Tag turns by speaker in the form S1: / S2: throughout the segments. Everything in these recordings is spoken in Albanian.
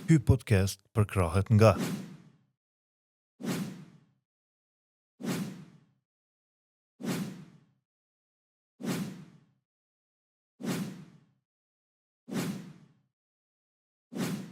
S1: Ky podcast përkrahet nga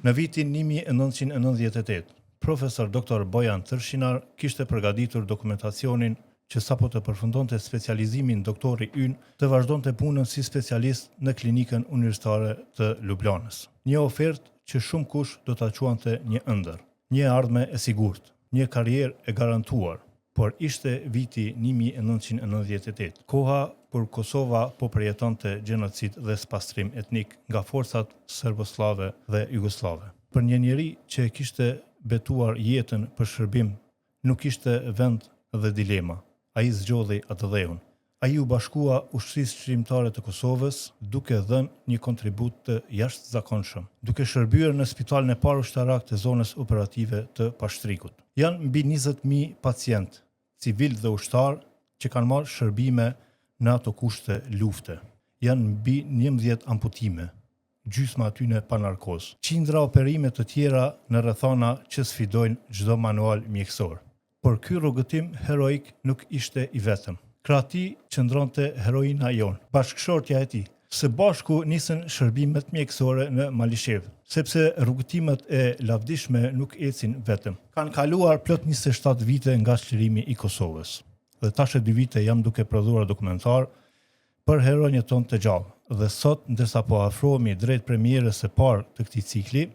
S1: Në vitin 1998, profesor dr. Bojan Tërshinar kishte përgatitur dokumentacionin që sapo të përfundonte specializimin doktori ynë të vazhdonte punën si specialist në klinikën universitare të Ljubljanës. Një ofertë që shumë kush do ta quante një ëndër, një ardhme e sigurt, një karrierë e garantuar, por ishte viti 1998. Koha kur Kosova po përjetonte gjenocid dhe spastrim etnik nga forcat serboslave dhe jugoslave. Për një njeri që kishte betuar jetën për shërbim, nuk kishte vend dhe dilema. Ai zgjodhi atë dhehun. Ai u bashkua ushtrisë shërbimtare të Kosovës duke dhënë një kontribut të jashtëzakonshëm, duke shërbyer në spitalin e parë ushtarak të zonës operative të Pashtrikut. Janë mbi 20.000 pacient, civil dhe ushtar, që kanë marrë shërbime në ato kushte lufte. Janë mbi 11 amputime, gjysma atyne pa narkoz. Qindra operime të tjera në rrethana që sfidojnë çdo manual mjekësor. Por ky rrugëtim heroik nuk ishte i vetëm. Krah tij qëndronte heroina jon, bashkëshortja e tij. Së bashku nisën shërbimet mjekësore në Malishev, sepse rrugëtimet e lavdishme nuk ecin vetëm. Kanë kaluar plot 27 vite nga çlirimi i Kosovës. Dhe tash 2 vite jam duke prodhuar dokumentar për heronjën tonë të gjallë. Dhe sot, ndërsa po afrohemi drejt premierës së parë të këtij cikli,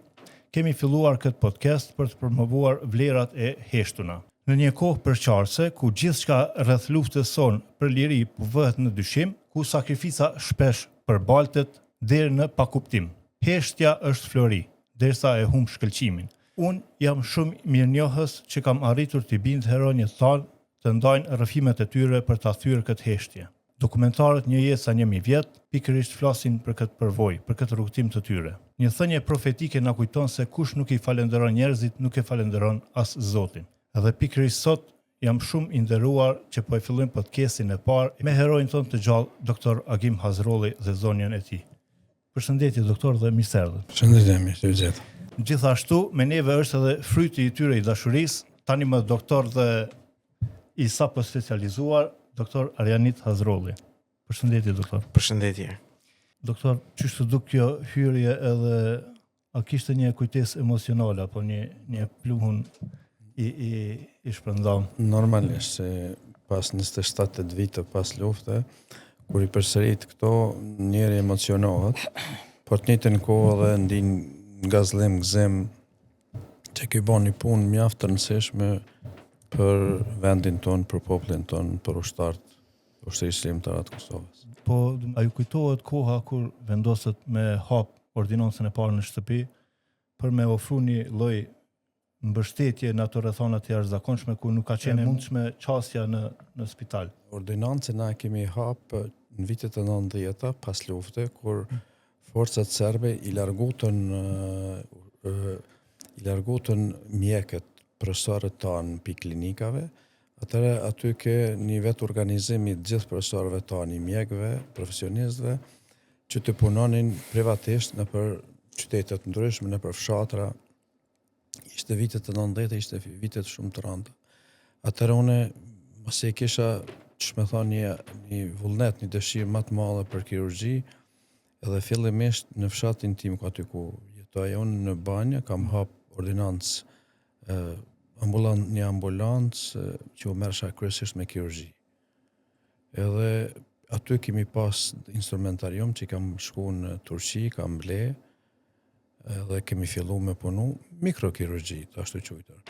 S1: kemi filluar këtë podcast për të promovuar vlerat e heshtuna. Në një kohë përqarse, ku gjithçka rreth luftës sonë për liri po vëhet në dyshim, ku sakrifica shpesh përbaltet deri në pakuptim. Heshtja është flori, derisa e humb shkëlqimin. Unë jam shumë mirënjohës që kam arritur të bind heronjët tanë të ndajnë rrëfimet e tyre për ta thyrë këtë heshtje. Dokumentarët Një jetë sa 1000 vjet pikërisht flasin për këtë përvojë, për këtë rrugëtim të tyre. Një thënie profetike na kujton se kush nuk i falenderon njerëzit, nuk e falenderon as Zotin. Edhe pikërisht sot jam shumë i nderuar që po e fillojmë podcastin e parë me heroin tonë të gjallë, Dr. Agim Hazrolli dhe zonjën e tij. Përshëndetje doktor dhe mirëseardhje.
S2: Përshëndetje, mirësevgjet.
S1: Gjithashtu me neve është edhe fryti i tyre i dashurisë, tani më doktor dhe i sapo specializuar, doktor Arjanit Hazrolli. Përshëndetje doktor.
S3: Përshëndetje.
S1: Doktor, ç'është duk kjo hyrje edhe a kishte një kujtesë emocionale apo një pluhun i shpërndam?
S2: Normalisht se pas 27 vite pas lufte, kur i përsërit këto, njeri emocionohet, por të njëjtën kohë edhe ndin gazllim, gëzim që ky bën një punë mjaft të rëndësishme për vendin ton, për popullin ton, për ushtrisë shërbimtare të Kosovës.
S1: Po, a ju kujtohet koha kur vendoset me hap ordinancën e parë në shtëpi për me ofru një lloj mbështetje në ato rrethana të jashtëzakonshme ku nuk ka qenë mundshme qasja në spital?
S2: Ordinancën na kemi hap në vitet e 90-ta pas lufte, kur forcat serbe i largutën mjekët profesorët tanë pi klinikave, atëre aty ke një vetë organizimi të gjithë profesorëve tanë, i mjekëve, profesionistëve, që të punonin privatisht në për qytetet ndryshme, në për fshatra. Ishte vitet e 90, ishte vitet shumë të rënda. Atëre une, mos e kisha, ç'më thonë, një vullnet, një dëshirë më të madhe për kirurgji, edhe fillimisht në fshatin tim aty ku jetoj unë në Banja, kam hap ordinancë një ambulancë që u merrsha kryesisht me kirurgji. Edhe aty kemi pas instrumentarium që kam shku në Turqi, kam ble, edhe kemi fillu me punu mikrokirurgji, të ashtu quajtur.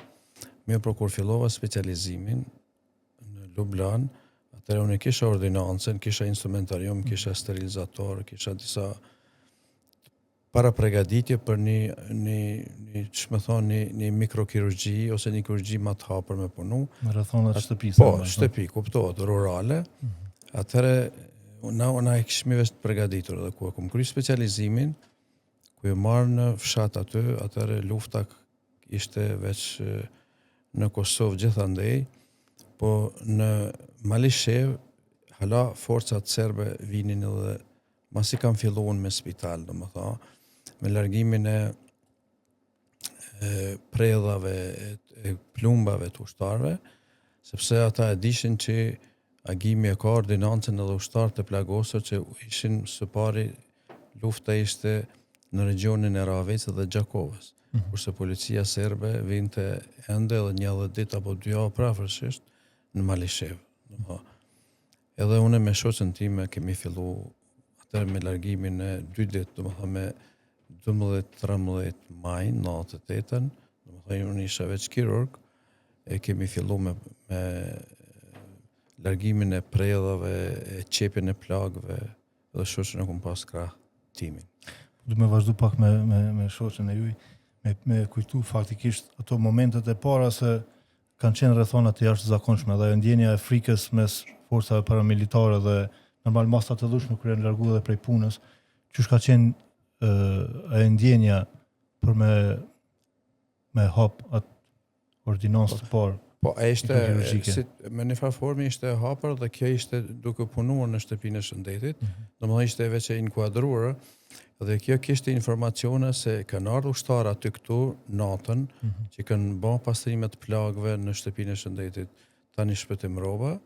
S2: Mirë, por kur fillova specializimin në Ljubljan, atëherë unë kisha ordinancën, kisha instrumentarium, kisha sterilizator, kisha disa para pregaditje për një mikrokirurgji ose një kirurgji më të hapur me punu.
S1: Në rrethonat shtëpisë.
S2: Po, shtëpi, kuptohet, rurale. Atëherë, na e kishim vetë përgatitur edhe ku e kam kryer specializimin, ku e marr në fshat aty, atëherë lufta ishte veç në Kosovë gjithandej, po në Malishev hala forcat serbe vinin edhe masi kanë filluar me spital, domethënë, me largimin e predhave e plumbave të ushtarëve, sepse ata e dishin që agimi e ka ordinancën edhe ushtarët e plagosur që ishin së pari lufta ishte në regionin e Ravecës dhe Gjakovës, kurse policia serbe vinte ende edhe një 10 ditë apo 2 javë prafërsisht në Malishev. Edhe unë me shoqën time kemi fillu atëherë me largimin e 2 ditë, domethënë me 12-13 maj, 98-ën, domethënë unë isha veç kirurg, e kemi fillu me largimin e predhave, e qepjen e plagëve, dhe shoqën e kum pas krah timin.
S1: Du me vazhdu pak me shoqën e juj, me kujtu faktikisht ato momentet e para se kanë qenë rrethona të jashtëzakonshme dhe ndjenja e frikës mes forcave paramilitare dhe normal masa të dhunshme kur janë larguar dhe prej punës, qysh ka qenë e ndjenja për me hap atë ordinancë të parë.
S2: Po, e ishte, me një farë formi ishte hapër dhe kjo ishte duke punuar në shtëpinë e shëndetit, domethënë ishte veç e inkuadruar, dhe kjo kishte informacione se kanë ardhur ushtarë aty këtu natën, që kanë bërë pastrimet plagëve në shtëpinë e shëndetit tani shpëtim rroba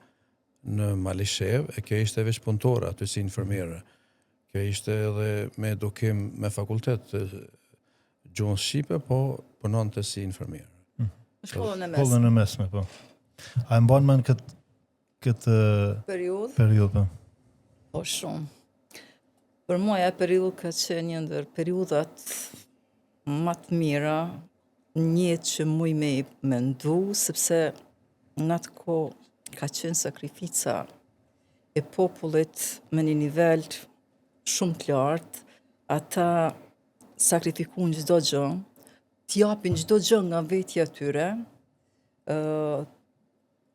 S2: në Malishev, e kjo ishte veç punëtore aty si infermierë. Kjo ishte edhe me edukim me fakultet gjuhën shqipe, po punonte si infermierë.
S1: Shkollën e mesme, po. A e mban mend këtë periudhë?
S3: Po shumë. Për mua ajo periudhë ka qenë një ndër periudhat më të mira në jetë që muj me i mendu, sepse në atë kohë ka qenë sakrifica e popullit me një nivel shumë të lartë, ata sakrifikuan çdo gjë, t'japin çdo gjë nga vetja e tyre,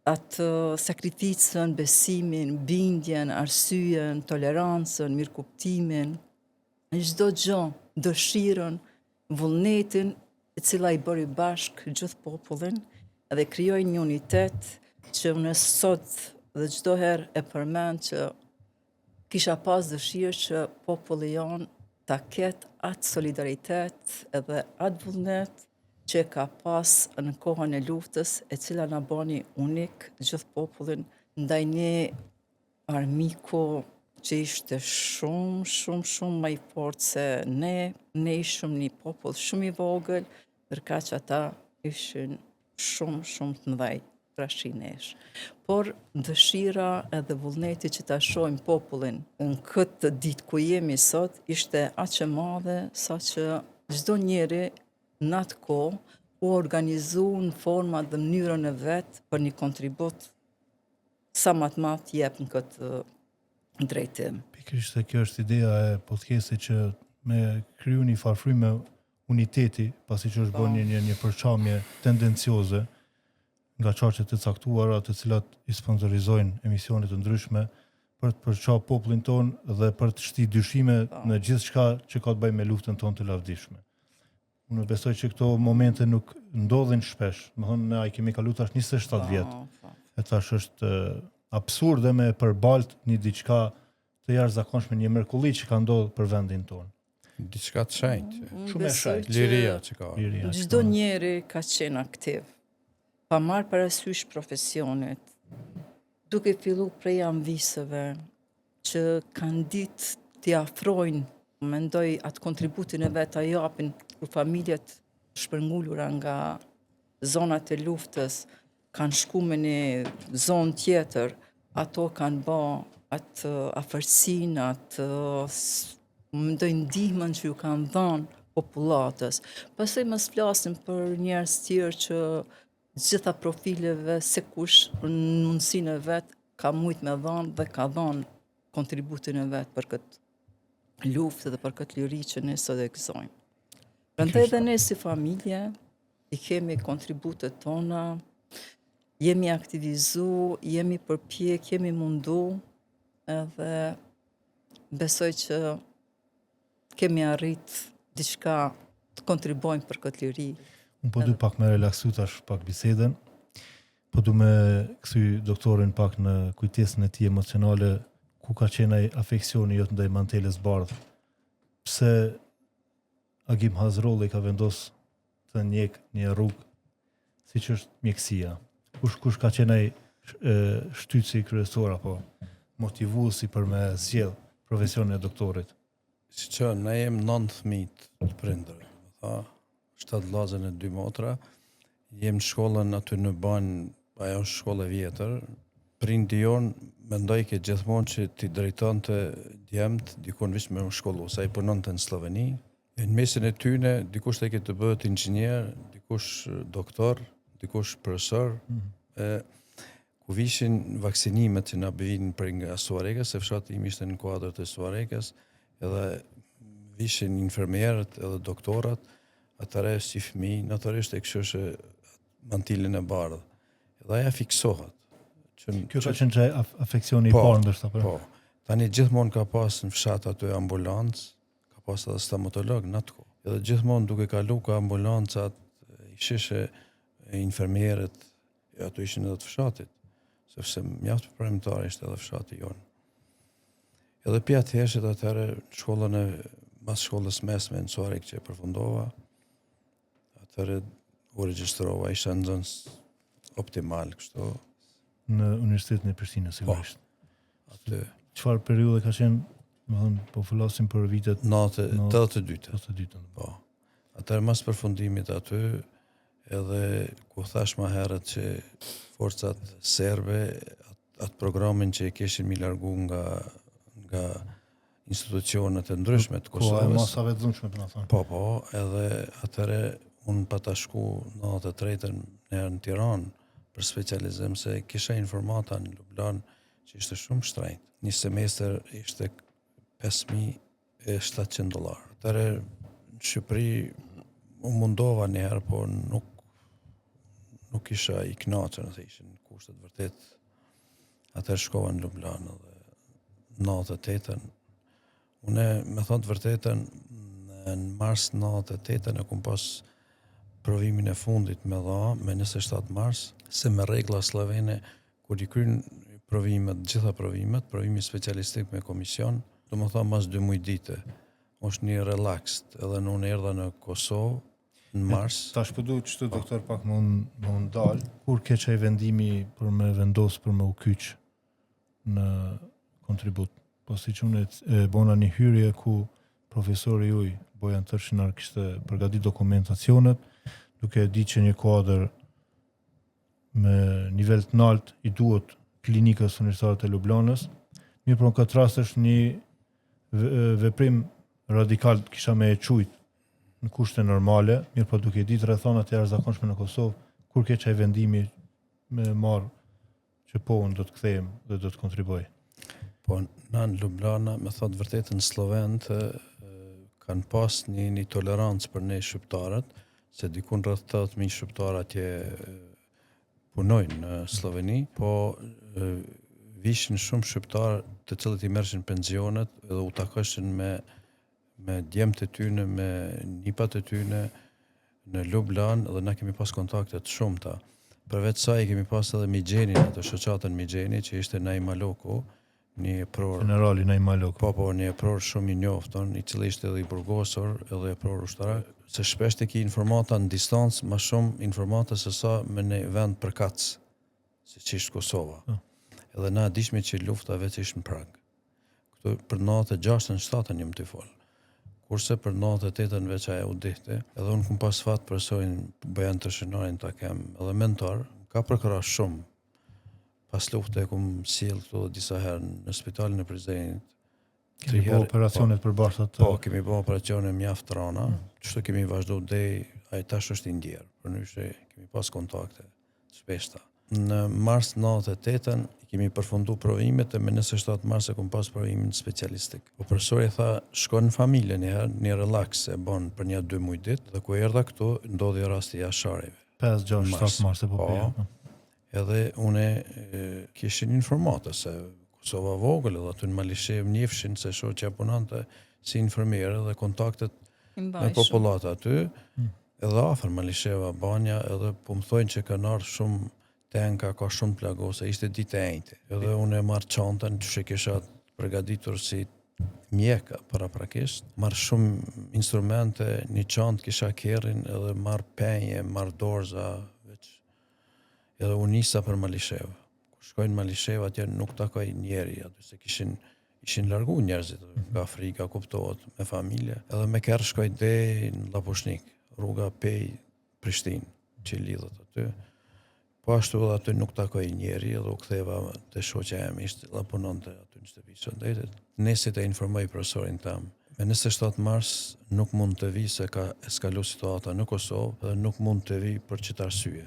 S3: atë sakrificën, besimin, bindjen, arsyen, tolerancën, mirëkuptimin, çdo gjë, dëshirën, vullnetin, e cila i bëri bashkë gjithë popullin dhe krijoi një unitet që unë sot dhe çdo herë e përmend që kisha pas dëshirë që populli jon ta ketë atë solidaritet edhe atë vullnet që ka pas në kohën e luftës, e cila na bani unik gjithë popullin ndaj një armiku që ishte shumë më i fortë se ne ishim një popull shumë i vogël, ndërkaq ata ishin shumë të mëdhej trashinesh. Por dëshira edhe vullneti që ta shohim popullin në këtë ditë ku jemi sot ishte aq e madhe sa që çdo njeri në atë kohë u organizu në forma dhe mënyrën e vet për një kontribut sa më të madh jep në këtë drejtim.
S1: Pikërisht kjo është ideja e podcastit që me kriju një farfrymë uniteti, pasi që është bërë një përçamje tendencioze nga qarqet e caktuara, të cilat i sponsorizojnë emisione të ndryshme për të përçarë popullin ton dhe për të shti dyshime në gjithçka që ka të bëjë me luftën tonë të lavdishme. Unë besoj që këto momente nuk ndodhin shpesh. Ne ai kemi kaluar tash 27 vjet. E tash është absurde me përbalt një diçka të jashtëzakonshme, një mrekulli që ka ndodhur për vendin tonë.
S2: Diçka të shenjtë.
S1: Shumë e shenjtë.
S2: Liria që ka.
S3: Çdo njeri ka qenë aktiv, pa marrë parasysh profesionit, duke fillu prej anvisëve që kanë ditë t'i afrojnë, mendoj atë kontributin e vet ta japin kur familjet shpërngulura nga zonat e luftës kanë shku me një zonë tjetër, ato kanë bë atë afërsinë, atë mendoj ndihmën që ju kanë dhënë popullatës. Pastaj mos flasim për njerëz tjerë që gjitha profileve se kush në mundësinë e vet ka mujt me dhënë dhe ka dhënë kontributin e vet për këtë luftë dhe për këtë liri që ne sot e gëzojmë. Prandaj edhe ne si familje i kemi kontributet tona, jemi aktivizu, jemi përpjek, jemi mundu, edhe besoj që kemi arrit diçka të kontribojmë për këtë liri.
S1: Unë po du pak me relaksu tash pak bisedën, po du me kthy doktorin pak në kujtesën e tij emocionale, ku ka qenë ai afeksioni jot ndaj mantelës bardhë. Pse Agim Hazrolli ka vendos të njek një rrugë siç është mjekësia. Kush ka qenë ai shtytsi kryesor apo motivuesi për me zgjedh profesionin e doktorit?
S2: Si që ne jem 9 fëmijë të prindërve, 7 vllazë e 2 motra, jem në shkollën aty në banë, ajo është shkollë e vjetër, prindi jonë mendoj ke gjithmonë që ti drejtonte djemt dikun vish me shkollu, sa i punonte në Sloveni, e në mesin e tyne dikush të të bëhet inxhinier, dikush doktor, dikush profesor, ku vishin vaksinimet që na bëjnë për nga Suarekës, se fshati im ishte në kuadër të Suarekës, edhe vishin infermierët edhe doktorat, atëre si fëmijë, natyrisht e këshoshe mantilin e bardhë. Edhe aja fiksohet.
S1: Kjo ka qenë që afeksioni i parë ndërsa për?
S2: Po, tani gjithmonë ka pas në fshat aty ambulancë, ka pas edhe stomatolog në atë kohë. Edhe gjithmonë duke kalu ka ambulancat, ishishe infermierët, ato ishin edhe të fshatit, sepse mjaft përremtar ishte edhe fshati jonë. Edhe pja të heshit atëherë shkollën mas shkollës mesme në Suarek që e përfundova, atëherë u regjistrova, isha nxënës optimal kështu.
S1: Në Universitetin e Prishtinës sigurisht.
S2: Aty.
S1: Çfarë periudhe ka qenë, më thënë, po flasim për vitet
S2: 82. Po. Atëherë mas përfundimit aty, edhe ku thash ma herët që forcat serbe, atë programin që e kishin mi largu nga institucionet e ndryshme të Kosovës.
S1: Po, e masave të dhunshme për në thonë.
S2: Po, edhe atëre unë pa ta shku në 93-ën në Tiranë për specializim, se kisha informata në Lublan që ishte shumë shtrenjtë. Një semester ishte $5.700. Atëre në Shqipëri u mundova njëherë, po nuk isha i knaqër, nëse ishin kushtet vërtet. Atëherë shkova në Lublan edhe 98-ën. Une, me thonë të vërtetën, në mars 98-ën e kum pas provimin e fundit me 27 mars, se me regla slovene, kur i kryn provimet, gjitha provimet, provimi specialistik me komision, do më thonë mas 2 muaj dite, është një relaxed, edhe në unë erdha në Kosovë, në mars.
S1: Tash përdu që të doktor pak më unë dalë, kur ke qaj vendimi për me vendosë, për me u kyç në kontribut? Po si që unë e bona një hyrje ku profesori juj, Bojan Tërshinar, kishte përgatit dokumentacionet, duke di që një kuadër me nivel të nalt i duhet klinikës universitare të Lublanës. Mirë, por në këtë rast është një veprim radikal kisha me e qujt në kushte normale, mirë, por duke ditë rrethonat e jashtëzakonshme në Kosovë, kur ke çaj vendimi me marr që po unë do të kthehem dhe do të kontribuoj.
S2: Po, na në Lublana, me thotë vërtetën slovenët kanë pas një tolerancë për ne shqiptarët, se dikun rreth 80.000 shqiptarë atje punojnë në Sloveni, po vishin shumë shqiptarë të cilët i mershin pensionet edhe u takoshin me djemtë e tyne, me nipat e tyne në Lublan, dhe na kemi pas kontakte të shumta. Përveç saj kemi pas edhe Migjenin, atë shoqatën Migjeni, që ishte Naim Aloku, një pror
S1: Generali Naim Aloku.
S2: Po, një pror shumë i njoftën, i cili ishte edhe i burgosur, edhe pror ushtarak, se shpesh të ki informata në distancë, ma shumë informata se sa me në vend përkatës, se që ishtë Kosova. Edhe na dishme që lufta veç ishtë në Prag. Këtu për 96-7 njëm të folë. Kurse për 98-ën veç aja u dihte, edhe unë kum pas fat profesorin Bojan Tërshinarin ta kem edhe mentor, ka përkëra shumë. Pas lufte kum sjell këtu disa herë në spitalin e Prizrenit.
S1: Kemi bo operacionet për bashkët?
S2: Po, kemi bo operacione mjaft rana, qështu kemi vazhdu deri, ai tash është i ndjerë, për nyshe kemi pas kontakte shpeshta. Në mars 98-ën kemi përfundu provimet e me 27 mars e kum pas provimin specialistik. Po profesori tha, shko në familje njëherë, një relax e bon për 1-2 muaj ditë, dhe ku erdha këtu, ndodhi rasti Jashareve.
S1: 5-6-7 mars e po përja.
S2: Edhe une kishin informata se Kosova vogël, edhe aty në Malishev njefshin se shoqja punante si infermierë dhe kontaktet me popullat aty, edhe afër Malisheva Banja, edhe po më thojnë që kanë ardhur shumë tenka, ka shumë plagose, ishte ditë e njëjtë. Edhe unë e marr çantën, që kisha përgatitur si mjeka paraprakisht, marr shumë instrumente, një çantë kisha kerrin edhe marr penje, marr dorza, veç edhe u nisa për Malishev. Kur shkojnë në Malishev atje nuk takoj njeri aty se ishin largu njerëzit nga Afrika, kuptohet, me familje. Edhe me kerr shkoj deri në Llapushnik, rruga Pej Prishtinë, që lidhet aty. Po ashtu edhe aty nuk takoj njeri edhe u ktheva te shoqja ime ishte dhe punonte aty në shtëpi Shëndetit. Nesi të informoj profesorin tam. Me 27 mars nuk mund të vi se ka eskalu situata në Kosovë dhe nuk mund të vi për çet arsye.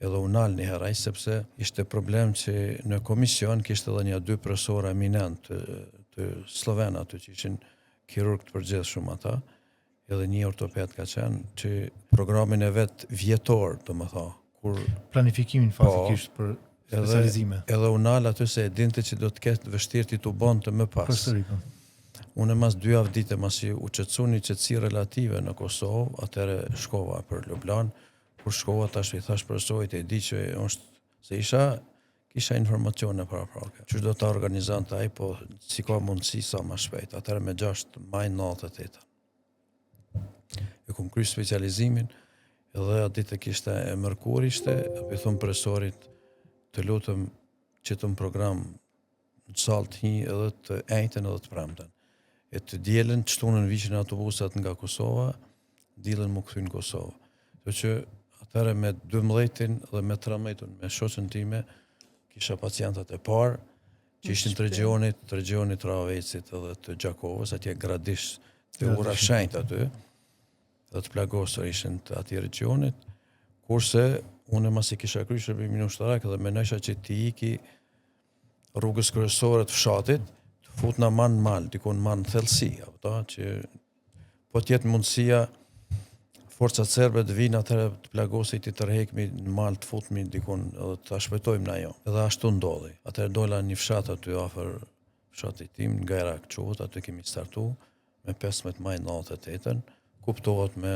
S2: Edhe u nal një herë sepse ishte problem që në komision kishte edhe një 2 profesorë eminent të sloven aty që ishin kirurg të përgjithshëm ata, edhe një ortoped ka qenë që programin e vet vjetor, domethënë, kur
S1: Planifikimin fazikisht për specializime.
S2: Edhe u nal aty se e dinte që do të ketë vështirë ti tu bonte më pas.
S1: Përsëri, po.
S2: Unë mas 2 javë dite masi u qetësuni qetësi relative në Kosovë, atëre shkova për Lublan, kur shkova tash i thash profesorit e di që është se kisha informacione paraprake. Që do ta organizonte ai, po si ka mundësi sa më shpejt. Atëre me 6 maj 98. E kom kryer specializimin, edhe atë ditë kishte e mërkur ishte, i thon profesorit të lutem që të më program në salë të një edhe të ejten edhe të premten. E të dielën çtunën viqin autobusat nga Kosova, dielën më kthy në Kosovë. Do që atëre me 12-in dhe me 13-in me shoqën time kisha pacientat e parë që ishin të regionit Ravecit edhe të Gjakovës, atje gradisht të ura shenjt aty, dhe të plagosur ishin të atij regionit, kurse unë masi kisha kryer shërbimin ushtarak dhe mendojsha që ti iki rrugës kryesore të fshatit, të fut në mal, dikon man thellësi, apo që po të jetë mundësia forcat serbe të vinë atëherë të plagosit të tërheqmi në mal të futmi dikon edhe të shpëtojmë na jo. Edhe ashtu ndodhi. Atëherë dola një fshat aty afër fshatit tim, nga Irak quhet, aty kemi startu me 15 maj 98-ën, kuptohet me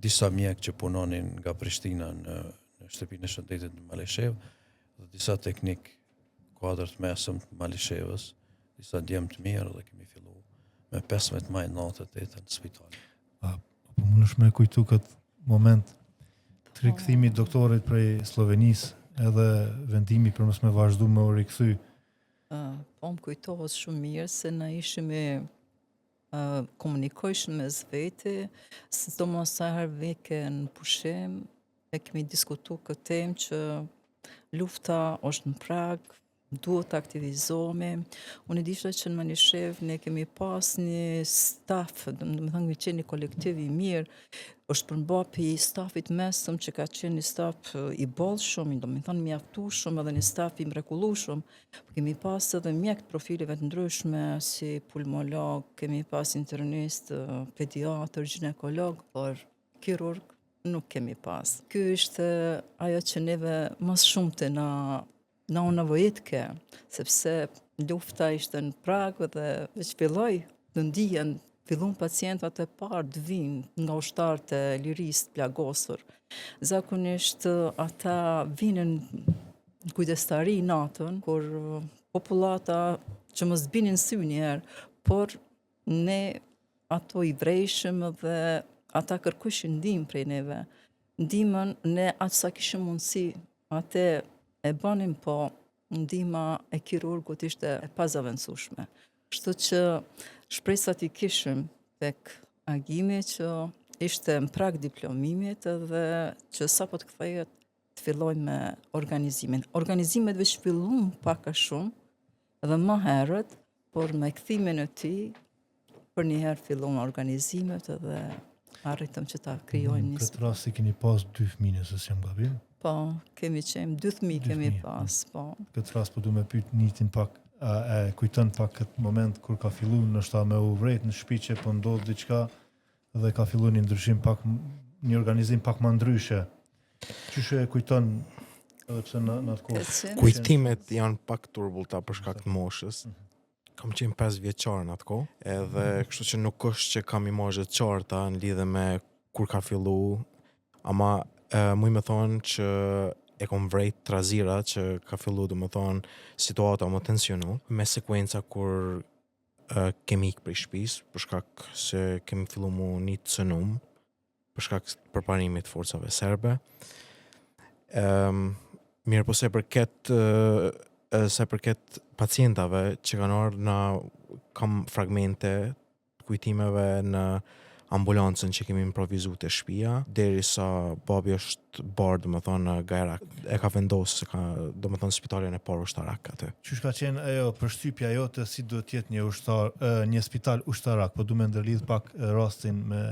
S2: disa mjek që punonin nga Prishtina në shtëpinë e Shëndetit në Malishev dhe disa teknik kuadër të mesëm të Malishevës, disa djemë të mirë dhe kemi fillu me 15 maj 98 në spital.
S1: Po mundesh me kujtu këtë moment të rikthimit doktorit prej Slovenisë edhe vendimi për mos me vazhdu me u rikthy.
S3: Po më kujtohet shumë mirë se na ishim komunikojshëm me zveti, sidomos sa herë veke në pushim, e kemi diskutu këtë temë që lufta është në prag, duhet të aktivizohemi. Unë e disha që në Malishev ne kemi pas një staf, do të thënë kemi qenë një kolektiv i mirë, është përmbapi i stafit mesëm që ka qenë një staf i bollshëm, do të thënë mjaftueshëm edhe një staf i mrekullueshëm. Kemi pas edhe mjek të profileve të ndryshme si pulmolog, kemi pas internist, pediatër, ginekolog, por kirurg nuk kemi pas. Ky ishte ajo që neve më shumë të na u nevojitke, sepse lufta ishte në prag dhe veç filloi të ndihen, fillon pacientat e parë të vinë nga ushtarët e lirisë të plagosur. Zakonisht ata vinin në kujdestari natën, kur popullata që mos binin sy njëherë, por ne ato i vrejshëm dhe ata kërkushin ndihmë prej neve. Ndihmën ne atë sa kishim mundësi, atë e banim, po ndihma e kirurgut ishte e pazavendësueshme. Kështu që shpresat i kishim tek agimi që ishte në prag diplomimit dhe që sapo të kthehet të fillojmë me organizimin. Organizimet veç fillun pak a shumë dhe më herët, por me kthimin e tij për një herë fillon organizimet dhe arritëm që ta krijojmë një.
S1: Këtë rast keni pas 2 fëmijë, nëse s'jam gabim.
S3: Po, kemi qenë 2 fëmijë kemi pas, po.
S1: Këtë rast po du me pyet nitin pak, e kujton pak këtë moment kur ka filluar ndoshta me u vret në shtëpi që po ndodh diçka dhe ka filluar një ndryshim pak, një organizim pak më ndryshe. Çysh e kujton edhe pse në atë kohë?
S4: Kujtimet janë pak turbullta për shkak të moshës. Kam qenë 5 vjeçar në atë kohë, edhe kështu që nuk është që kam imazhe të qarta në lidhje me kur ka fillu, ama muj me thonë që e kom vrejt trazira që ka fillu, do me thonë, situata më tensionu, me sekuenca kur kemik prej shtëpisë, për shkak se kemi fillu mu një të cënum, për shkak të përparimit të forcave serbe. Mirë po se përket pacientave që kanë ardhur kam fragmente të kujtimeve në ambulancën që kemi improvizuar te shtëpia, derisa babi është bardh, domethënë në Gajrak. E ka vendosur, domethënë spitalin e parë ushtarak aty.
S1: Qysh ka qenë ajo përshtypja jote si duhet të jetë një spital ushtarak, po du me ndërlidh pak rastin me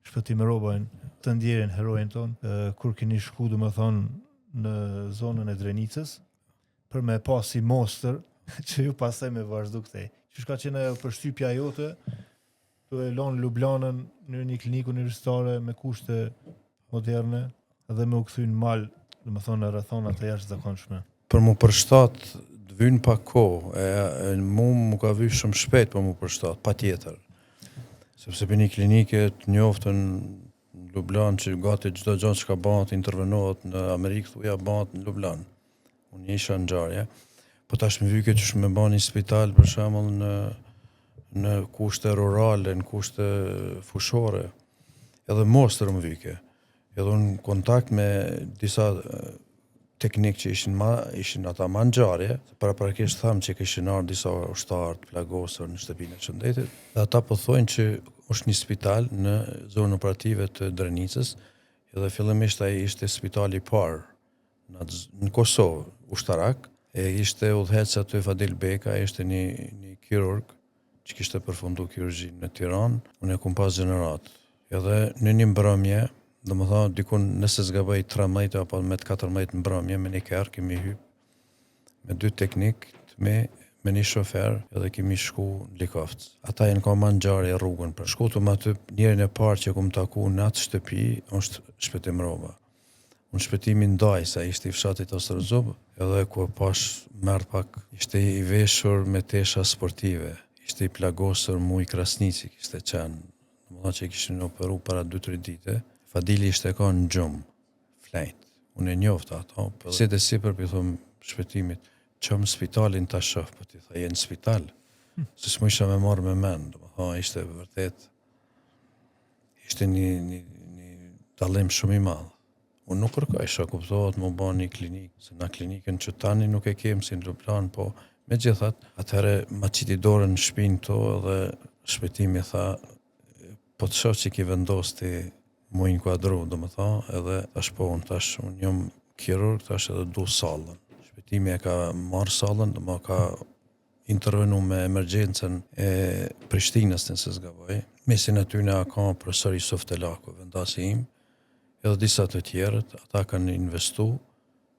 S1: Shpëtim Robën, të ndjerin heroin ton, kur keni shku domethënë në zonën e Drenicës për me pasi mostër që ju pastaj me vazhdu këtej. Qysh ka qenë ajo përshtypja jote? Tu e lonë Ljubljanën në një klinikë universitare me kushte moderne dhe me u kthy në mal, domethënë në rrethona të jashtëzakonshme.
S2: Për mu përshtat të vynë pak kohë, mu ka vy shumë shpejt për mu përshtat, pa tjetër. Sepse për një klinike të njoftën në Ljubljanë që gati çdo gjë që ka bëhet intervenohet në Amerikë, thuja bëhet në Ljubljanë. Unë isha në ngjarje, po tash më vyke që me bën një spital për shembull në kushte rurale, në kushte fushore, edhe mostër më vyke. Edhe unë kontakt me disa teknikë që ishin ata ma ngjarje, paraprakisht thamë që kishin ardhur disa ushtarë të plagosur në shtëpinë e Shëndetit, dhe ata po thonë që është një spital në zonën operative të Drenicës, edhe fillimisht ai ishte spitali i parë në Kosovë, ushtarak, e ishte udhëhec aty Fadil Beka, ishte një kirurg që kishte përfundu kirurgjinë në Tiranë, unë e kum pas gjenerat. Edhe në një mbrëmje, domethënë dikun nëse zgaboj 13 apo me 14 mbrëmje me një kerr kemi hyp me 2 teknik me një shofer edhe kemi shku në Likovc. Ata janë ka ma ngjarje rrugën për shkutëm aty, njerin e parë që kum taku në atë shtëpi është Shpëtim Roba. Unë shpëtimin ndaj sa ishte i fshatit Ostrozub, edhe ku pash merr pak, ishte i veshur me tesha sportive, ishte i plagosur mu i Krasnici, kishte qenë, domethënë që kishin operu para 2-3 dite. Fadili ishte ka në gjumë, flejt. Unë e njofta ato, si dhe sipër për thëmë Shpëtimit, qëmë spitalin ta shoh, po ti tha, jenë spital, se s'mu isha me marrë me men, domethënë ishte vërtet, ishte një dallim shumë i madh. Unë nuk kërkoj, isha kuptohet më bën një klinikë, se na klinikën që tani nuk e kemë si në Ljubljanë, po me gjithat, atëherë ma qiti dorën në shpinë to dhe Shpëtimi tha, po të shoh që ki vendos ti mu inkuadru, domethënë, edhe tash po unë jam kirurg, tash edhe du sallën. Shpëtimi e ka marrë sallën, më ka intervenu me emergjencën e Prishtinës nëse s'gaboj. Mesin aty në ka profesor Yusuf Telaku, vendasi im, edhe disa të tjerët, ata kanë investu,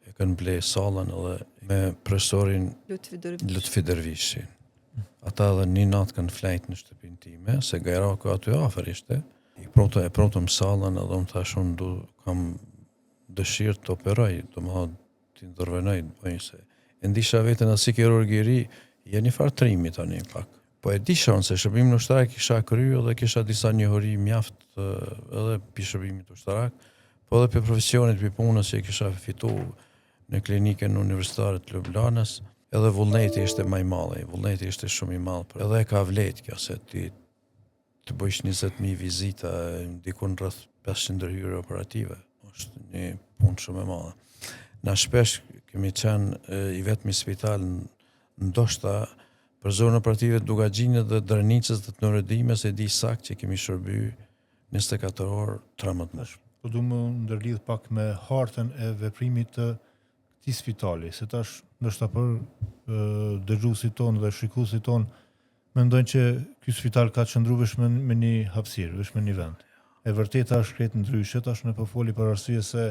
S2: e kanë ble sallën edhe me profesorin Lutfi Dervishi. Ata edhe një natë kanë flejt në shtëpinë time, se Gajraku aty afër ishte. E protëm sallën edhe unë thash unë kam dëshirë të operoj, domethënë të intervenoj, bëj se. E ndisha veten as si kirurg i ri, jeni fartrimi tani pak. Po e disha unë se shërbimin ushtarak kisha kryer dhe kisha disa njohuri mjaft edhe për shërbimit ushtarak, po edhe për profesionit për punës që kisha fitu në klinikën universitare të Ljubljanës, edhe vullneti ishte më i madh, vullneti ishte shumë i madh, edhe e ka vlet kjo se ti të bëjsh 20.000 vizita dikun rreth 500 hyrje operative, është një punë shumë e madhe. Na shpesh kemi qenë i vetmi spital ndoshta për zonën operative të Dugaxhinit dhe Drenicës dhe të Nuredimës, e di sakt që kemi shërby 24 orë 13 muaj.
S1: Po du më ndërlidh pak me hartën e veprimit të këtij spitali, se tash ndoshta për dëgjuesit tonë dhe shikuesit tonë mendojnë që ky spital ka qëndruar vetëm me një hapësirë, vetëm me një vend. E vërteta është krejt ndryshe, tash në po foli për arsye se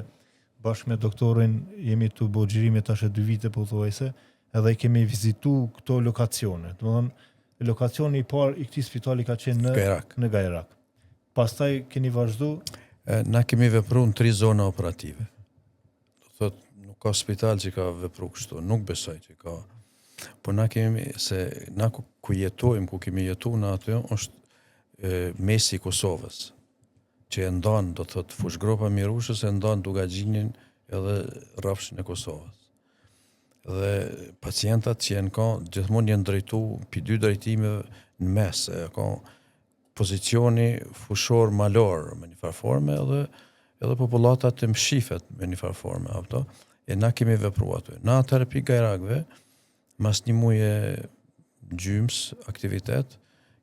S1: bashkë me doktorin jemi të bëu xhirime tash e 2 vite pothuajse, edhe i kemi vizitu këto lokacione. Domethënë, lokacioni i parë i këtij spitali ka qenë në Gajrak. Pastaj keni vazhdu?
S2: Na kemi vepruar në 3 zona operative. Do thotë, nuk ka spital që ka vepruar kështu, nuk besoj që ka. Po na kemi, se na ku jetojmë, ku kemi jetuar në aty, është mesi i Kosovës, që e ndan, do thotë, fushgropa Mirushës e ndan Dugaxhinin edhe rrafshin e Kosovës. Dhe pacientat që janë ka, gjithmonë janë drejtu për 2 drejtimeve në mes, ka pozicioni fushor malor me një farë forme edhe popullata të mshifet me një farë forme, apo e na kemi vepruar aty. Na atëherë pikë gajrakëve, mas një muaje gjymës aktivitet,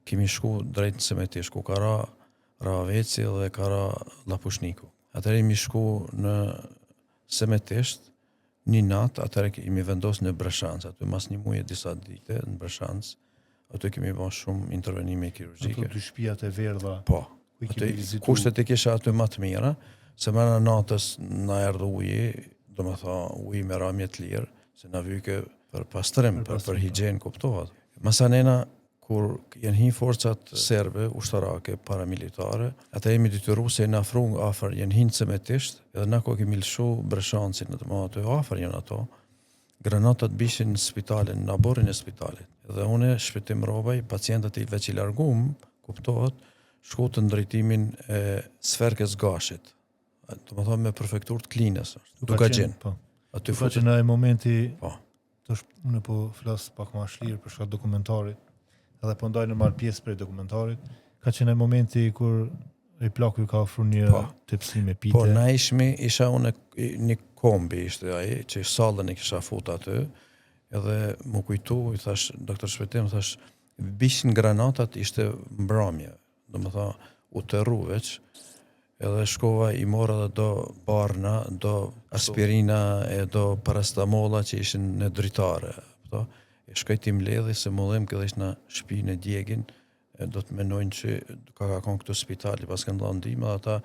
S2: kemi shku drejt në Semetish, ku ka ra Raveci dhe ka ra Lapushniku. Atëherë jemi shku në Semetish, një natë, atëherë kemi vendosur në Breshancë, aty mas një muaje disa dite në Breshancë, aty kemi bërë shumë intervenime kirurgjike.
S1: Ato dy shtëpiat e verdha.
S2: Po.
S1: ku i
S2: Aty
S1: kemi vizituar.
S2: kushtet e kisha aty më të mira, se më në natës na erdhi uji, do më tha uji me ramje të lirë, se na vyke për pastrim, për higienë kuptohet. Masanena kur janë hi forcat serbe, ushtarake, paramilitare, ata jemi detyruar se na afru afër janë hinë Semetisht, edhe na ko kemi lëshu Breshancin në të më aty afër janë ato. Granatat bishin në spitalin, në aborrin e spitalit. Dhe une shpëtim robaj, pacientët i veç i largum, kuptohet, shku të ndrejtimin e Sferkës Gashit. Do më thonë me prefektur të Klinës, Dukagjin.
S1: Po.
S2: Aty
S1: Ka
S2: futet.
S1: që në e momenti,
S2: Po.
S1: unë po flas pak më shlirë për shkak dokumentarit, edhe po ndaj normal pjesë prej dokumentarit, ka që në momenti kur e plaku ka ofru një
S2: Po.
S1: tepsi me pite.
S2: Po, na isha unë një kombi ishte ai, që sallën e kisha fut aty, edhe më kujtu, i thash, doktor Shpëtim, thash, bishin granatat ishte mbramje, do më tha, u tërru veç, edhe shkova i mora dhe do barna, do aspirina e do parastamola që ishin në dritare. Po, e shkoj ti mbledhi se mullim këtë ishte në shtëpinë e djegin, do të menojnë që ka konë këtu spitali, pas kanë dhënë ndihmë, ata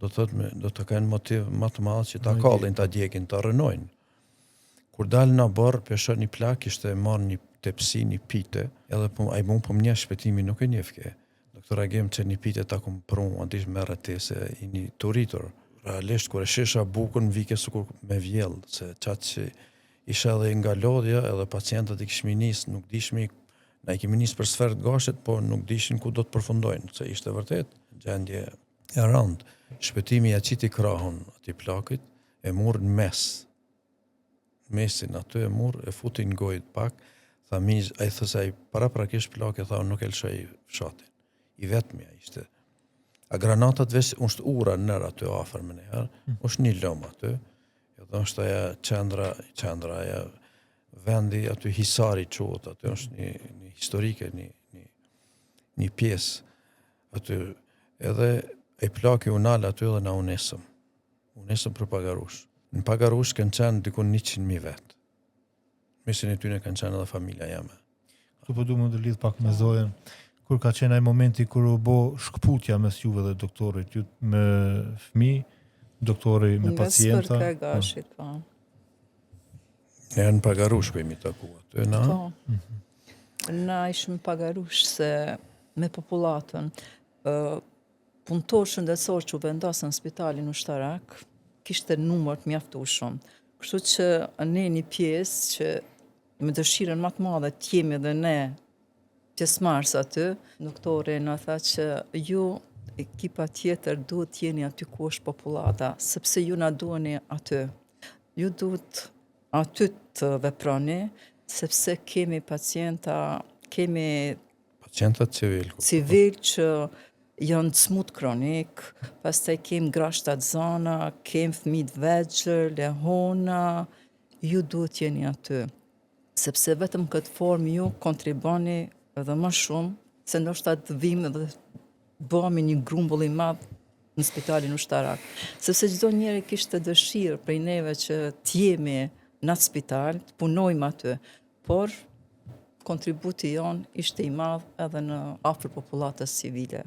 S2: do të kenë motiv më të madh që ta kallin, ta djegin, ta rënojnë. Kur dalë në barë, pesho një plak, ishte marrë një tepsi, një pite, edhe ai mund po më një shpëtimi nuk e njefke. Doktor Agim që një pite ta kom prunë, andish merë ti se i një turitur. Realisht, kur e shesha bukën, vike sukur me vjellë, se qatë që isha edhe nga lodhja, edhe pacientët i kishmi nisë, nuk dishmi, na i kemi nisë për Sfertë Gashit, po nuk dishin ku do të përfundojnë, se ishte vërtet gjendje e rëndë. Shpëtimi ja qiti krahun ati plakit, e murë në mes. Mesin aty e murë, e futi në gojët pak, tha miz, a i thësa i paraprakisht plakit, tha nuk e lëshoj fshatin. I vetëmja ishte. A granatat veç, është ura nërë aty afer me njëherë, është një lëmë aty, edhe është aja qendra, aja vendi aty Hisari quhet, aty është një historike, një pjesë aty, edhe e plaki unal aty dhe na unesëm. Unesëm për Pagarush. Në Pagarush kanë qenë dikun 100.000 vetë. Mesin e tyne kanë qenë edhe familja jame.
S1: Tu po du më të lidh pak me Zojen, kur ka qenë ai momenti kur u bë shkputja mes juve dhe doktorit, ju me fëmijë, doktori me pacienta.
S3: Nga Sferka Gashit, po.
S2: E në Pagarush ku jemi taku aty, na?
S3: Po. Na ishim Pagarush se me popullatën, punëtor shëndetësor që u vendosën në spitalin ushtarak, kishte numër të mjaftueshëm. Kështu që ne një pjesë që me dëshirën më të madhe të jemi dhe ne pjesëmarrës aty, doktori na tha që ju ekipa tjetër duhet të jeni aty ku është popullata, sepse ju na duheni aty. Ju duhet aty të veproni, sepse kemi pacienta, kemi
S2: Pacientat
S3: civil që janë të smut kronik, pastaj kem grashta të zana, kem fëmijë të vegjël, lehona, ju duhet jeni aty. Sepse vetëm këtë formë ju kontriboni edhe më shumë, se ndoshta të vim dhe bëhemi një grumbull i madh në spitalin ushtarak. Sepse çdo njeri kishte dëshirë prej neve që të jemi në atë spital, të punojmë aty, por kontributi jonë ishte i madh edhe në afër popullatës civile.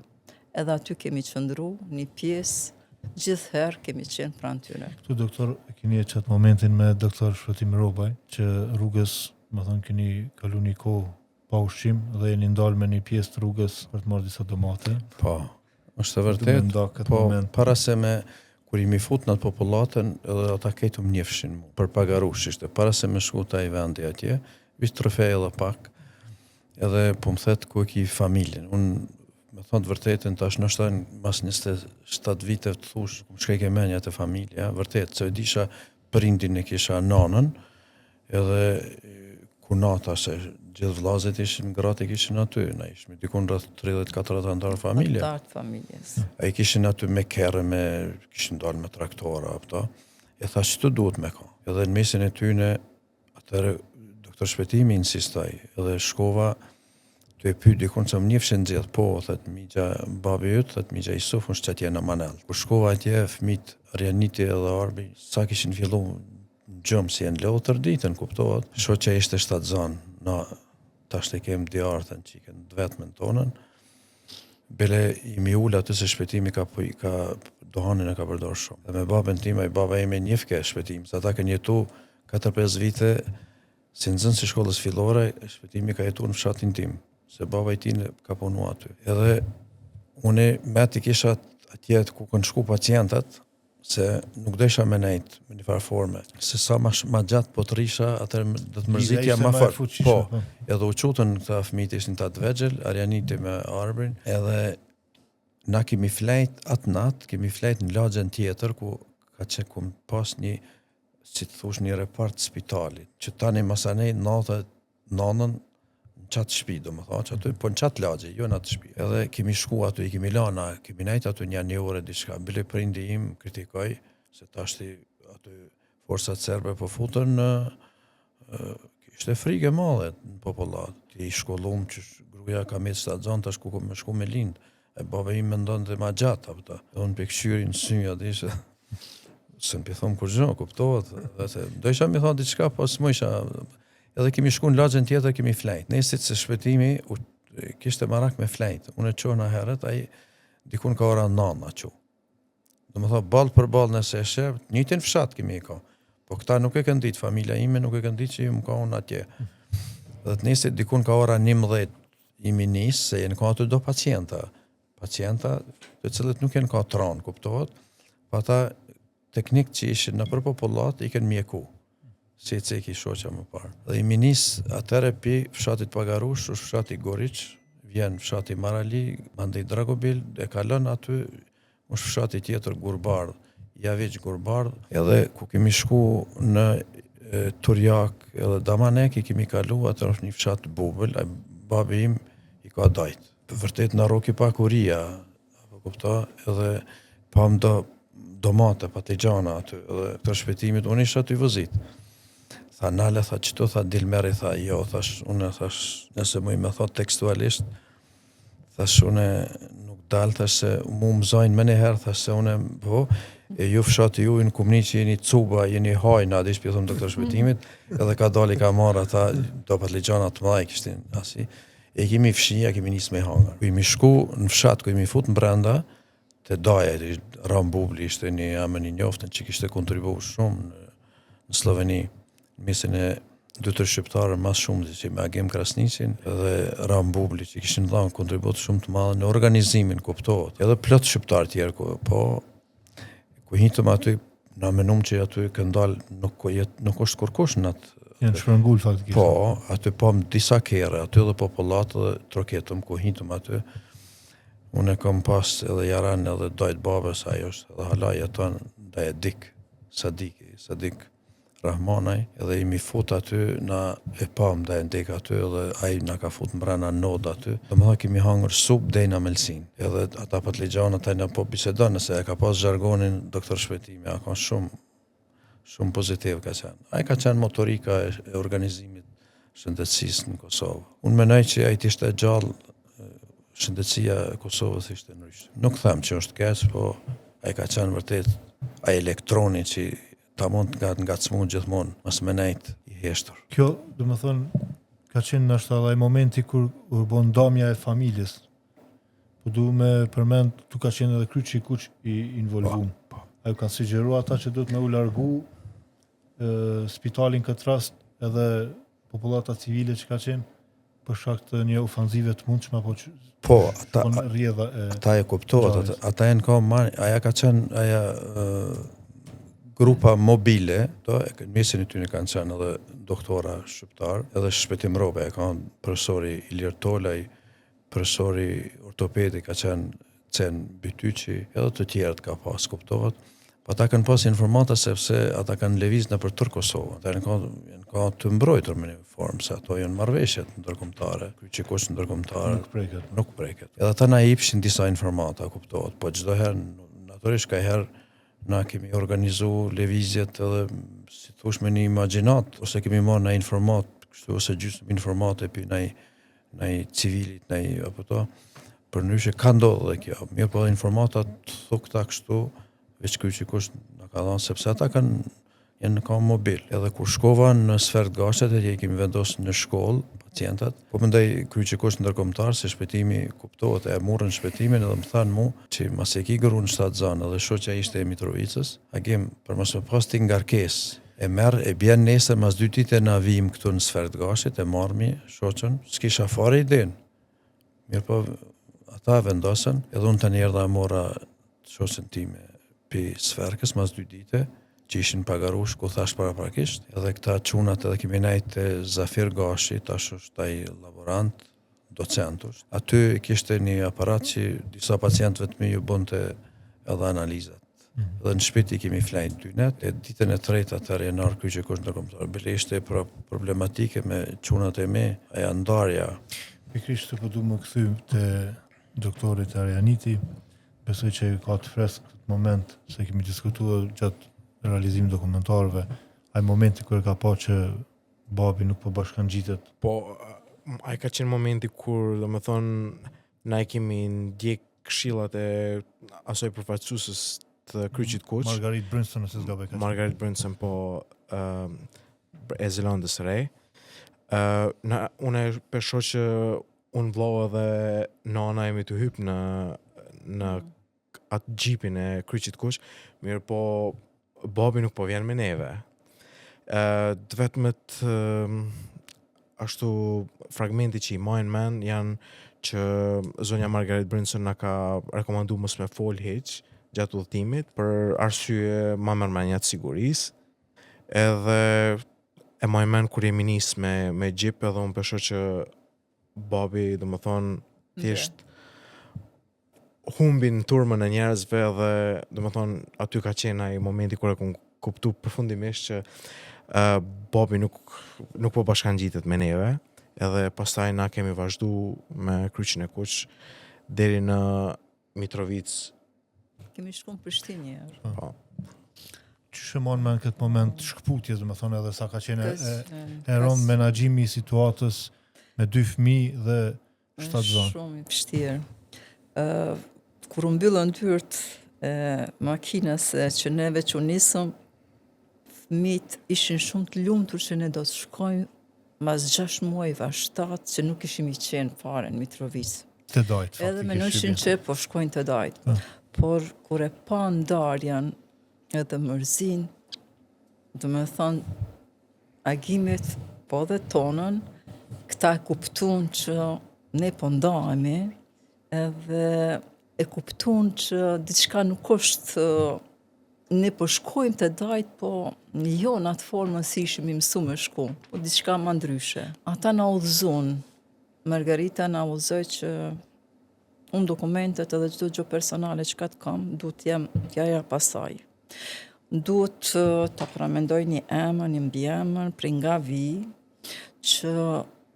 S3: Edhe aty kemi qëndru një pjesë, gjithherë kemi qenë pranë tyre.
S1: Tu doktor, keni qatë momentin me doktor Shpëtim Robaj, që rrugës, më thënë, keni kalu një kohë pa ushqim dhe jeni ndalë me një pjesë të rrugës për të marrë disa domate.
S2: Po, është e
S1: Du me
S2: vërtet,
S1: nda këtë
S2: po,
S1: moment.
S2: para se me, kur imi fut në atë popullatën, edhe ata ketu më njefshin mu, për Pagarush ishte, para se me shku ta i vendi atje, vishë trofej edhe pak, edhe po më thetë ku e ki familjen. Unë, me thonë të vërtetën, tash nështë mas 27 vite të thush, ku më shkej ke menja të familja, vërtet, se disha prindin e kisha nanën, edhe ku nata se gjithë vllazët ishin gratë kishin aty, na ishim dikun rreth 30-40 antar familje.
S3: Antar të familjes.
S2: Ai kishin aty me kerre, kishin dalë me traktora apo. E thash ç'të duhet me ka. Edhe në mesin e tyne atëherë doktor Shpetimi insistoi, edhe shkova të e pyet dikun se më njefshin nxjerr, po, thot migja babi yt, thot migja Isuf është çatje në Manel. Kur shkova atje fëmit Rianiti edhe Arbi, sa kishin filluar gjëmë si janë lodhë tër ditën, kuptohet. Shoqja ishte 7 zanë, na tash të kem djartën që i kënë vetmen tonën. Bele i mi ullë aty se Shpetimi ka dohanin e ka përdor shumë. Dhe me babën tim, ai baba ime njefke Shpetimi, se ata kanë jetu 4-5 vite si nxënës si shkollës fillore, Shpetimi ka jetu në fshatin tim, se baba i tij ka punu aty. Edhe une me ti kisha atje ku kanë shku pacientët, se nuk desha me nejt me një farë forme. Se sa ma gjatë po të risha, atër do të mërzitja ma farë. Po, edhe u qutën këta fëmijët ishin ta të vegjël, Arianiti me Arbrin, edhe na kemi flejt atë natë, kemi flejt në lagjen tjetër, ku ka që kum pas një, si të thush, një repart spitalit, që tani masanej nanën në qatë shpi, do më tha, që aty, po në qatë lagje, jo në atë shpi. Edhe kemi shku aty, i kemi lana, kemi nejt aty një ore diçka, bile prindi im kritikoj, se tashti aty forsat serbe po futën, ishte frike madhe në popullat. Ti i shkollum që gruja ka me stadion, tash ku me shku me lind, e baba im mendon të ma gjatë, apëta. Dhe unë për këshyri në synja, di se më pithom kur gjë, kuptohet, dhe se do isha mi thonë diçka, po s'mo isha. Edhe kemi shku në lagjen tjetër, kemi flejt. Nesit se Shpetimi kishte marak me flejt. Unë e qona herët, ai dikun ka ora 9 a qo. Do më tha, ball për ball nëse e shep, njëtin fshat kemi i ka. Po këta nuk e kanë ditë, familja ime nuk e kanë ditë që ju më ka unë atje. Dhe të nesit dikun ka ora 11 imi nisë, se jenë ka aty do pacienta. Pacienta të cilët nuk jenë ka tron, kuptohet. Pa ta teknik që ishin në për popullat, i kanë mjeku. Si e ceki shoqa më parë. Dhe i minis atëre pi fshatit Pagarush, është fshati Goriç, vjen fshati Marali, mandej Dragobil, e kalon aty, është fshati tjetër Gurbardh, Javiq Gurbardh, edhe ku kemi shku në Turjak edhe Damanek, i kemi kalu, atër është një fshat Bubël, babi im i ka dajt. Vërtet në roki pa kuria, kupta, edhe pam domate, patligjana aty, edhe këtë Shpetimit, unë isha aty vëzit. Tha nale, tha qëto, tha Dilmeri, tha jo, thash, une, thash, nëse mu i me thot tekstualisht, thash, une nuk dal, thash, se mu më zajnë me njëherë, thash, se une, po, e ju fshati ju, në kumni që jeni cuba, jeni hajna, adish pjethëm doktor Shpetimit, edhe ka dali ka marra, tha, do patligjana të mëdha, kishtin, asi, e kemi fshia, kemi njës me hangar. Ku imi shku në fshat, ku imi fut në brenda, të daja, Rambubli ishte një amë një njoftën që kishte kontribu shumë në Sloveni, mesin e 2-3 shqiptarë mas shumë që me Agim Krasnicin dhe Rambubli që kishin dhënë kontribut shumë të madh në organizimin, kuptohet. Edhe plot shqiptarë tjerë, po ku hitëm aty, na menum që aty kanë dalë nuk është kurkush në atë.
S1: Janë shpërngull faktikisht.
S2: Po, aty pam disa kere, aty edhe popullat dhe troketëm ku hitëm aty. Unë e kam pas edhe jaran edhe dajt babës, ajo është edhe hala jeton dhe e dik, Sadik Rahmanaj, edhe i mi fut aty, na e pam dhe e ndek aty, edhe ai na ka fut mbrana nod aty. Dhe më tha kemi hangër sup dejna melsin. Edhe ata patligjana taj na po bisedon, nëse e ka pas zhargonin doktor Shpetimi, a ka shumë pozitiv ka qenë. Ai ka qenë motorika e organizimit shëndetësisë në Kosovë. Unë menoj që ai ishte gjallë, shëndetësia e Kosovës ishte ndryshe. Nuk them që është keq, po ai ka qenë vërtet ai elektroni që ta mund nga cmund gjithmonë, mas me nejt i heshtur.
S1: Kjo, do më thonë, ka qenë nështë edhe momenti kur bon ndamja e familjes. Po du me përmend, tu ka qenë edhe kryqi i kuq i involvum. Ajo kanë sugjeru ata që duhet me u largu spitalin këtë rast edhe populata civile që ka qenë për shkak të një ofanzive të mundshme apo që
S2: ata e kuptohet, ata janë ka marrë, aja ka qenë grupa mobile, në mesin e tyre kanë qenë edhe doktora shqiptar, edhe Shpetim Robe, e kanë profesori Ilir Tolaj, profesori ortopedi ka qenë Bytyqi, edhe të tjerët ka pas, kuptohet. Po ata kanë pas informata sepse ata kanë lëviz nëpër tërë Kosovën. Ata janë ka të mbrojtur me një formë se ato janë marrëveshjet ndërkombëtare, kyçikosh ndërkombëtare nuk preket. Edhe ata na jepshin disa informata, kuptohet, po çdo herë natyrisht ka herë na kemi organizu lëvizjet edhe si thosh me një imagjinat ose kemi marrë në informat kështu ose gjysmë informate pi ndaj civilit, ndaj apo to. Për ndryshe ka ndodhur edhe kjo. Mirë po informatat thukta kështu veç kyçikosh na ka dhënë sepse ata janë në kam mobil. Edhe kur shkova në sfert gashtet e kemi vendosur në shkollë pacientat, po mendoj kyçikosh ndërkombëtar se shpëtimi kuptohet e morën shpëtimin edhe më thanë mu që mas e ki gërun shtatë zanë edhe shoqja ishte e Mitrovicës, agim për mos me pas ti ngarkesë e merr e bjen nesër mas 2 ditë na vim këtu në sfert gashtet e marrmi shoqën, s'kisha fare idenë. Mirë po ata vendosën, edhe unë tani erdha mora shoqën time pi sferkës mas 2 ditë që ishin pagarush, ku thash paraprakisht, edhe këta çunat edhe kemi nejt Zafir Gashi, tash është ai laborant, docent është. Aty kishte një aparat që disa pacientëve të mi ju bënte edhe analizat. Dhe në shtëpi kemi flajt 2 net, e ditën e tretë atëherë janë ardhur kyçikosh ndërkombëtar. Bile ishte problematike me çunat e mi, aja ndarja.
S1: Pikërisht po du më kthy te doktorit Arianiti, besoj që ka të fresk këtë moment se kemi diskutuar gjatë realizim dokumentarëve, ai momenti kur ka pa që babi nuk po bashkangjitet.
S4: Po, ai ka qenë momenti kur, domethënë, na e kemi ndjek këshillat e asoj përfaqësuesës të Kryqit Kuq.
S1: Margarit Brunson nëse s'gaboj ka.
S4: Margaret Brunson po e Zelandës së Re. Unë e pesho që unë vllau edhe nana jemi të hyp në atë gjipin e Kryqit Kuq, mirë po babi nuk po vjen me neve. Vetëmet ashtu fragmenti që i majnë men janë që zonja Margaret Brunson na ka rekomandu mos me fol hiç gjatë udhëtimit për arsye ma mërmenja të sigurisë. Edhe e majnë men kur jemi nis me gjip edhe unë pesho që babi domethënë thjesht humbin turmën e njerëzve dhe domethënë aty ka qenë ai momenti kur e kam kuptuar përfundimisht që babi nuk po bashkangjitet me neve, edhe pastaj na kemi vazhdu me Kryqin e Kuq deri në Mitrovicë.
S3: Kemi shku në Prishtinë një herë.
S4: Po.
S1: Që shëmon me në këtë moment shkëputjes, domethënë edhe sa ka qenë e rënd menaxhimi i situatës me 2 fëmijë dhe 7 zonë.
S3: Shumë i vështirë. Kur u mbyllën dyert e makinës që neve që nisëm, fëmijët ishin shumë të lumtur që ne do të shkojmë mas 6 muajve, 7 që nuk ishim i qenë fare në Mitrovicë.
S1: Të dajt.
S3: Edhe mendojshin që po shkojnë të dajt. Por kur e pa ndarjen edhe mërzin, do me thonë agimit po dhe tonën, këta e kuptun që ne po ndahemi, edhe e kuptun që diçka nuk është ne po shkojmë të dajt, po jo në atë formën si ishim i mësu me shku, po diçka ma ndryshe. Ata na udhëzun, Margarita na udhëzoj që unë dokumentet edhe çdo gjë personale që ka të kam, duhet jem jaja pasaj. Duhet të paramendoj një emër, një mbiemër, prej nga vi, që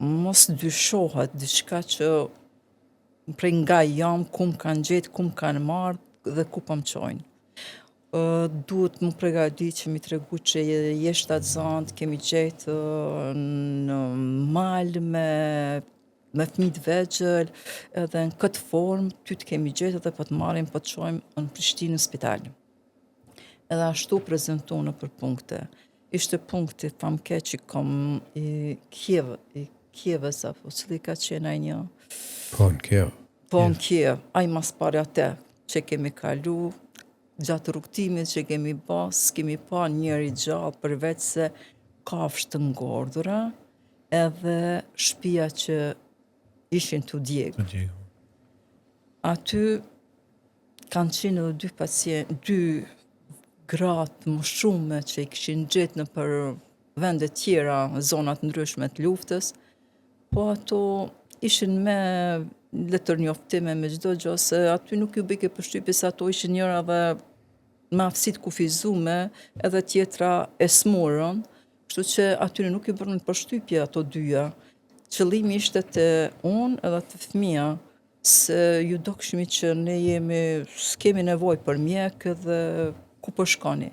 S3: mos dyshohet diçka që prej nga jam, ku më kanë gjetë, ku më kanë marrë dhe ku po më çojnë. Duhet më përgatit që mi tregu që je shtatzant, kemi gjetë në mal me fëmijë të vegjël, edhe në këtë formë ty të kemi gjetë edhe po të marrim po të çojmë në Prishtinë në spital. Edhe ashtu prezentu në për punkte. Ishte punkti famke që kom i Kievës, apo cili ka qenë ai një?
S2: Po në Kiev.
S3: Po në Kiev, ai mas pare atë që kemi kalu, gjatë rrugtimit që kemi pas, kemi pa njëri gjallë përveç se kafshë të ngordura, edhe shtëpia që ishin të djegë. Aty kanë qenë edhe 2 gratë më shume që i kishin gjetë në për vende tjera, zonat ndryshme të luftës, po ato ishin me letër njoftime me çdo gjë, se aty nuk ju bike përshtypje se ato ishin njëra dhe me aftësit kufizume edhe tjetra e smurën, kështu që atyre nuk i bërën përshtypje ato dyja. Qëllimi ishte të unë edhe të fëmia, se ju dokshmi që ne s'kemi nevojë për mjek edhe ku po shkoni.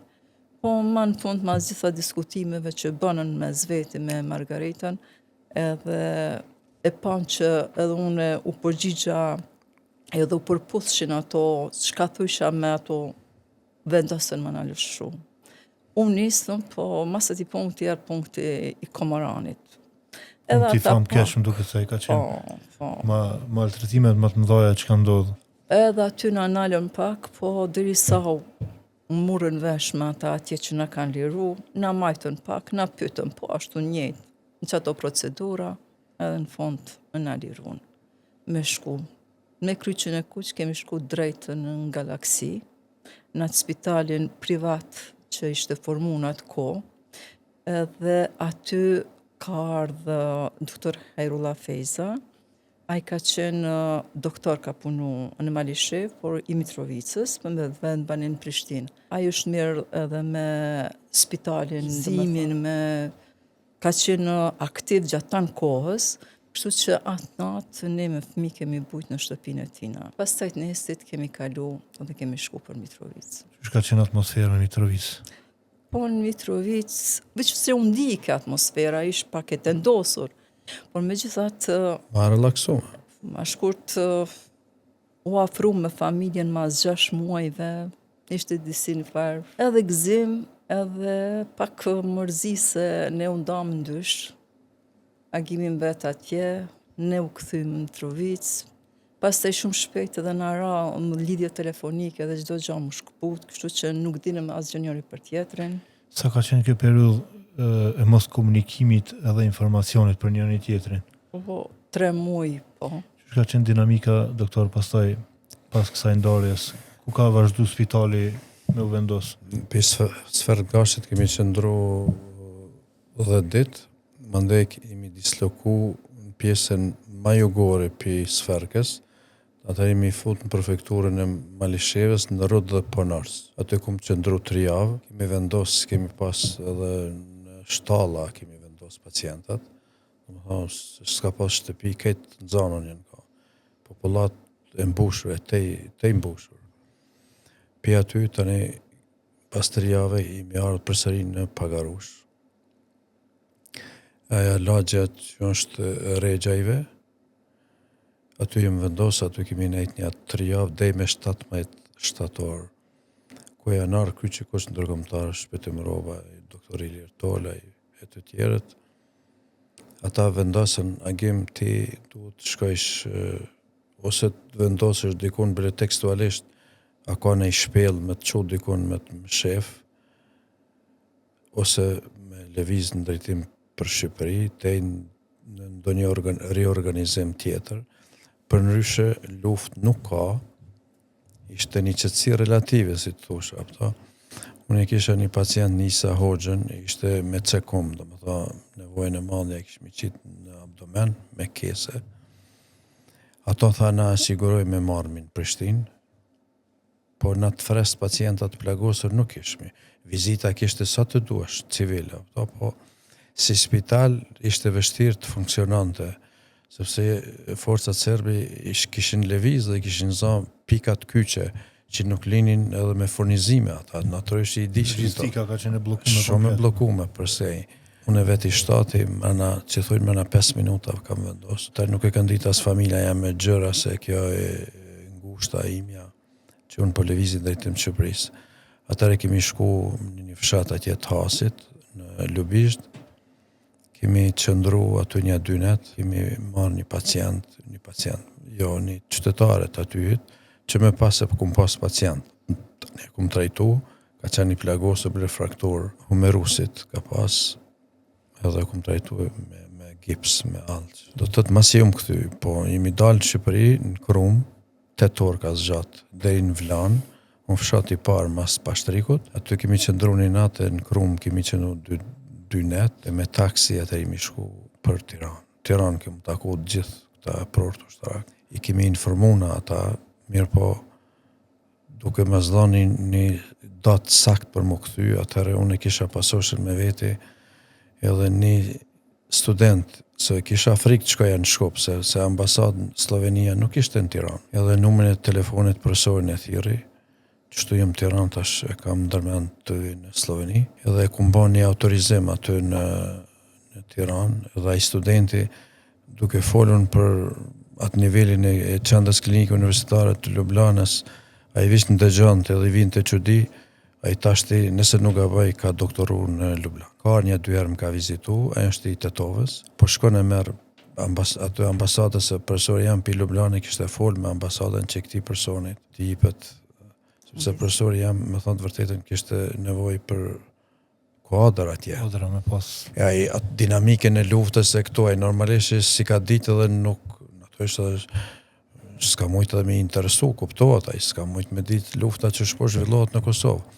S3: Po ma në fund mas gjitha diskutimeve që bënën mes veti me Margaritën, edhe e pam që edhe une u përgjigja edhe u përputhshin ato, çka thysha me ato vendosën më na lëshu. Unë nisëm, po mas ati punkti erë punkti i Komoranit.
S1: Ti fam keq më duket se i ka qenë. Maltretimet më të mëdha që kanë ndodhur.
S3: Edhe aty na nalën pak, po derisa u murën vesh me ata atje që na kanë liru, na majtën pak, na pyetën po ashtu njëjtë, në çato procedura, edhe në fund na lirun. Me shku. Me kryqin e kuq kemi shku drejt në Galaksi, në atë spitalin privat që ishte formu në atë kohë, edhe aty ka ardhë doktor Hajrullah Fejza, a i ka qenë doktor, ka punu në Malishe, por i Mitrovicës, për me vend banin Prishtinë. A i është mirë edhe me spitalin, ndimin, ka qenë aktiv gjatë tanë kohës, kështu që atë natë ne me fëmi kemi bujt në shtëpinë e tina. Pas tajt nestit kemi kalu dhe kemi shku për Mitrovicë.
S1: Që ka qenë atmosfera në Mitrovicë?
S3: Po në Mitrovicë, veç se unë di ke atmosfera, ish pak e tendosur, por me gjithatë...
S2: Ma relaksume.
S3: Ma shkurt u afru me familjen mas 6 muajve, ishte disi një farë. Edhe gëzim, edhe pak mërzi se ne u ndam ndysh, agimin bet atje, ne u këthym në Mitrovicë, pastaj shumë shpejt edhe na ra në lidhje telefonike dhe çdo gjë më shkput, kështu që nuk dinëm asgjë njëri për tjetrin.
S1: Sa ka qenë kjo periudhë e mos komunikimit edhe informacionit për njëri tjetrin?
S3: Po, 3 muaj, po.
S1: Që ka qenë dinamika, doktor, pastaj pas kësaj ndarjes, ku ka vazhdu spitali me u vendos?
S2: Për sferë gashit kemi qëndru 10 ditë, mandej kemi disloku në pjesën më jugore për sferkës, ata jemi fut në prefekturën e Malishevës në Rrudh dhe Ponars. Aty kum qëndru 3 javë, kemi vendos, kemi pas edhe në shtalla, kemi vendos pacientat. S'ka pas shtëpi, këtë në zonën jenë ka. Popullat e mbushur, te mbushur. Pi aty tani pas 3 javë jemi ardhur përsëri në Pagarush. Aja lagjat që është Regjajve, aty jem vendos, aty kemi nejt një 3 javë, dej me 17 shtator, ku e janar kryqi kush ndërkombëtar, Shpetim Roba, doktor Ilir Tola, e të tjerët. Ata vendosën, agim ti duhet të shkojsh, ose të vendosësh dikun bile tekstualisht, a ka në i shpel me të qu dikun me të shef, ose me lëviz në drejtim për Shqipëri, te në ndonjë riorganizim tjetër. Për ndryshe luft nuk ka, ishte një qetësi relative, si të thosha, apëta. Unë e kisha një pacient Nisa Hoxhën, ishte me cekum, do më tha, nevojën e madhe e kishmi qitë në abdomen, me kese. Ato tha na siguroj me marmin Prishtinë, por në të frest pacientat plagosur nuk ishmi. Vizita kishte sa të duash, civile, po si spital ishte vështirë të funksionante, sepse forcat serbi kishin lëviz dhe kishin za pikat kyçe që nuk linin edhe me furnizime ata, natyrisht i dishin.
S1: Logistika ka qenë bllokuar.
S2: Shumë e bllokuar përsej. Unë veti shtati, që thujnë mëna 5 minuta kam vendos. Ta nuk e kanë ditë as familja jam me gjëra se kjo e ngushta imja, që unë po lëvizit drejtim Shqipërisë. Atëre kemi shku në një fshat atje të Hasit, në Lubisht, kemi qëndru aty një 2 net, kemi marrë një pacient, jo, një qytetare të atyjit, që me pas e kum pas pacient. Ne kum trajtu, ka qenë një plagosë për fraktur humerusit, ka pas, edhe kum trajtu me gips, me alç. Do të të masi më këthy, po jemi dalë në Shqipëri, në Krum, 8 orë ka zgjat, deri në Vlan, unë fshat i parë mas Pashtrikut, aty kemi qëndru një natë, në Krum kemi qëndru 2 net, e me taksi atë jemi shku për Tiranë. Tiranë kemi taku gjithë këta prortë ushtarak. I kemi informuna ata, mirë po, duke më zdhoni një datë sakt për më kthy, atëherë unë e kisha pasosur me veti edhe një student, se kisha frikë të shkoja në Shkup, se ambasadën Slovenia nuk ishte në Tiranë. Edhe numrin e telefonit profesorin e thirri, qështu jem Tiranë tash e kam ndërmend të vi në Sloveni, edhe e kum bën një autorizim aty në Tiranë, edhe ai studenti duke folun për atë nivelin e qendrës klinike universitare të Ljubljanës, ai vishë në dëgjante edhe vinte çudi, ai tashti nëse nuk gaboj ka doktoru në Ljubljanë. Ka një 2 herë më ka vizitu, ai është i Tetovës, po shkon e merr aty ambasadës se profesori jam pi Ljubljanë kishte fol me ambasadën që këtij personit të jepet, sepse profesori jam me thënë të vërtetën kishte nevojë për kuadër atje.
S1: Kuadra me pas.
S2: Ja, atë dinamikën e luftës e këto, normalisht si ka ditë edhe nuk, ato është s'ka mujtë edhe me interesu, kuptohet, ai s'ka mujtë me ditë lufta që shpo zhvillohet në Kosovë.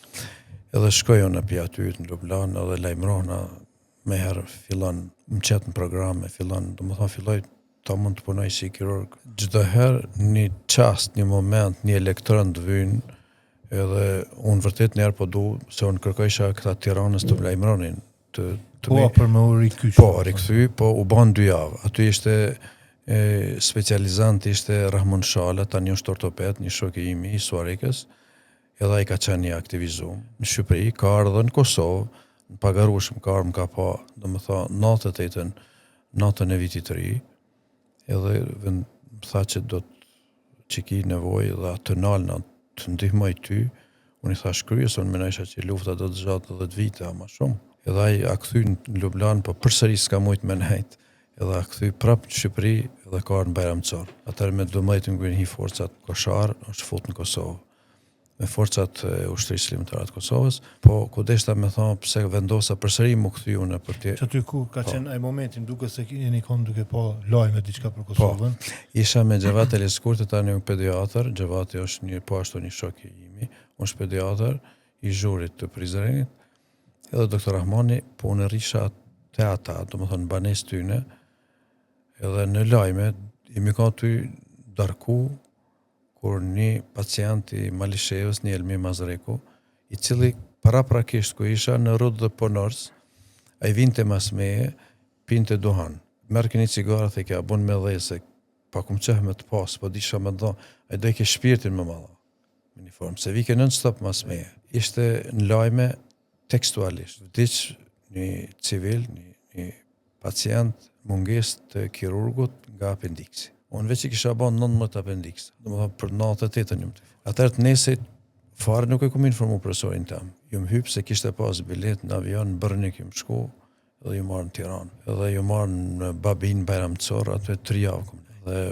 S2: Edhe shkoj unë pi aty në Ljubljanë edhe lajmërona me herë fillon më qetë në programe, filloj ta mund të punoj si kirurg. Çdo herë një çast, një moment, një elektron të vyn, edhe unë vërtet njerë po du, se unë kërkojsha këta Tiranës të lajmëronin.
S1: Po, për me u rikthy.
S2: Po, rikthy, po u ban 2 javë. Aty ishte specializant ishte Rahmon Shala, tani është ortoped, një shok i imi, i Suarikës, edhe ai ka qenë një aktivizum. Në Shqipëri, ka ardhur në Kosovë, në pagarueshëm, ka ardhur më ka pa, domethënë natën e vitit të ri, edhe më tha që do të ki nevojë dhe të nalë të ndihmoj ty, unë i thash kryes, unë menojsha që lufta do të zgjatë 10 vite, ama shumë. Edhe ai a kthy në Ljubljanë, po përsëri s'ka mujt me nejt, edhe a kthy prapë në Shqipëri edhe ka ardhur në Bajramçor. Atëherë me 12 ngrin forcat koshar, është fut në Kosovë. Me forcat e ushtrisë ligjore të Kosovës, po kudeshta me thonë pse vendosa përsëri më kthy unë për të.
S1: Që aty ku ka qenë ai momentin duke se keni kon duke pa lajme diçka për Kosovën.
S2: Isha me Xhavat Eliskurti, tani një pediatër, Xhavati është një po ashtu një shok i imi, unë është pediatër i zhurit të Prizrenit, edhe doktor Rahmani, po unë risha te ata, domethënë banesë tyne, edhe në lajme jemi ka ty darku kur një pacient i Malishevës, një Elmi Mazreku, i cili paraprakisht ku isha në rrugë dhe Ponors, ai vinte mas meje, pinte duhan. Merke një cigare dhe kja bun me dhese, pa kum qeh me të pas, po disha me dha, ai do i ke shpirtin me madha, me një formë, se vike nën stop mas meje. Ishte në lajme tekstualisht, vdiq një civil, një pacient, munges të kirurgut nga apendiksi. Unë veç i kisha ban 19 apendikse, për 98 njëm të. Atëherë të nesit, fare nuk e kum informu profesorin tam. Jum hyp se kishte pas bilet në avion, në Brnik jum shku, edhe ju marrë në Tiranë. Edhe ju marrë në Babin Bajramçor, aty 3 javë kom. Dhe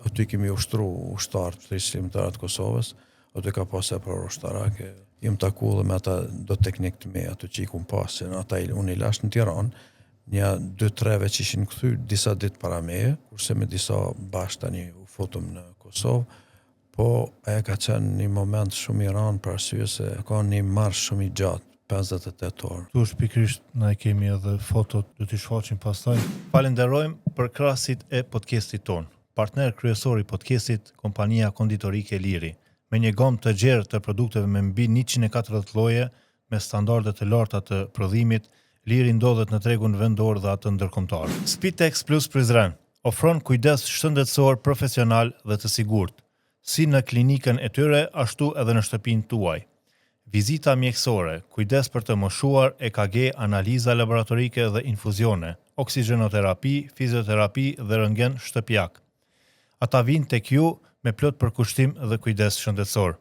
S2: aty kemi ushtru ushtarë të Ligjore të Kosovës, aty ka pas e për ushtarake. Jum taku dhe me ata do teknik të me, aty që i kum pas, ata unë i lash në Tiranë, një 2-3 që ishin kthy disa ditë para meje, kurse me disa bashkë tani u futëm në Kosovë, po ajo ka qenë një moment shumë i rëndë për arsye se ka një marsh shumë i gjatë, 58 orë.
S1: Tu është pikrisht na e kemi edhe fotot, do t'i shfaqim pastaj. Falenderojmë për krahasit e podcastit ton. Partner kryesor i podcastit, kompania konditorike Liri, me një gomë të gjerë të produkteve me mbi 140 lloje me standarde të larta të prodhimit. Liri ndodhet në tregun vendor dhe atë ndërkombëtar. Spitex Plus Prizren ofron kujdes shëndetësor, profesional dhe të sigurt, si në klinikën e tyre, ashtu edhe në shtëpinë tuaj. Vizita mjekësore, kujdes për të moshuar, EKG, analiza laboratorike dhe infuzione, oksigjenoterapi, fizioterapi dhe rëntgen shtëpiak. Ata vinë tek ju me plot përkushtim dhe kujdes shëndetësor.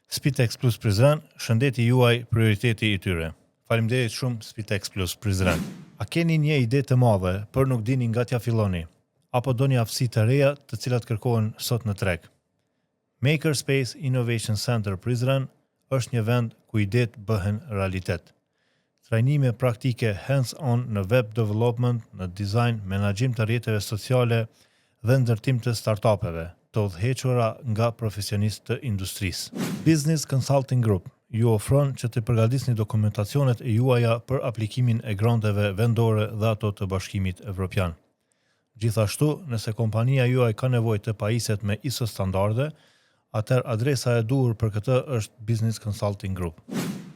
S1: Spitex Plus Prizren, shëndeti juaj prioriteti i tyre. Faleminderit shumë Spitex Plus Prizren. A keni një ide të madhe, për nuk dini nga t'ja filloni, apo doni aftësi të reja të cilat kërkohen sot në treg? Makerspace Innovation Center Prizren është një vend ku idetë bëhen realitet. Trajnime praktike hands-on në web development, në design, menaxhim të rrjeteve sociale dhe ndërtim të startupeve, të udhëhequra nga profesionistë të industrisë. Business Consulting Group ju ofron që të përgatisni dokumentacionet e juaja për aplikimin e granteve vendore dhe ato të Bashkimit Evropian. Gjithashtu, nëse kompania juaj ka nevojë të pajiset me ISO standarde, atër adresa e duhur për këtë është Business Consulting Group.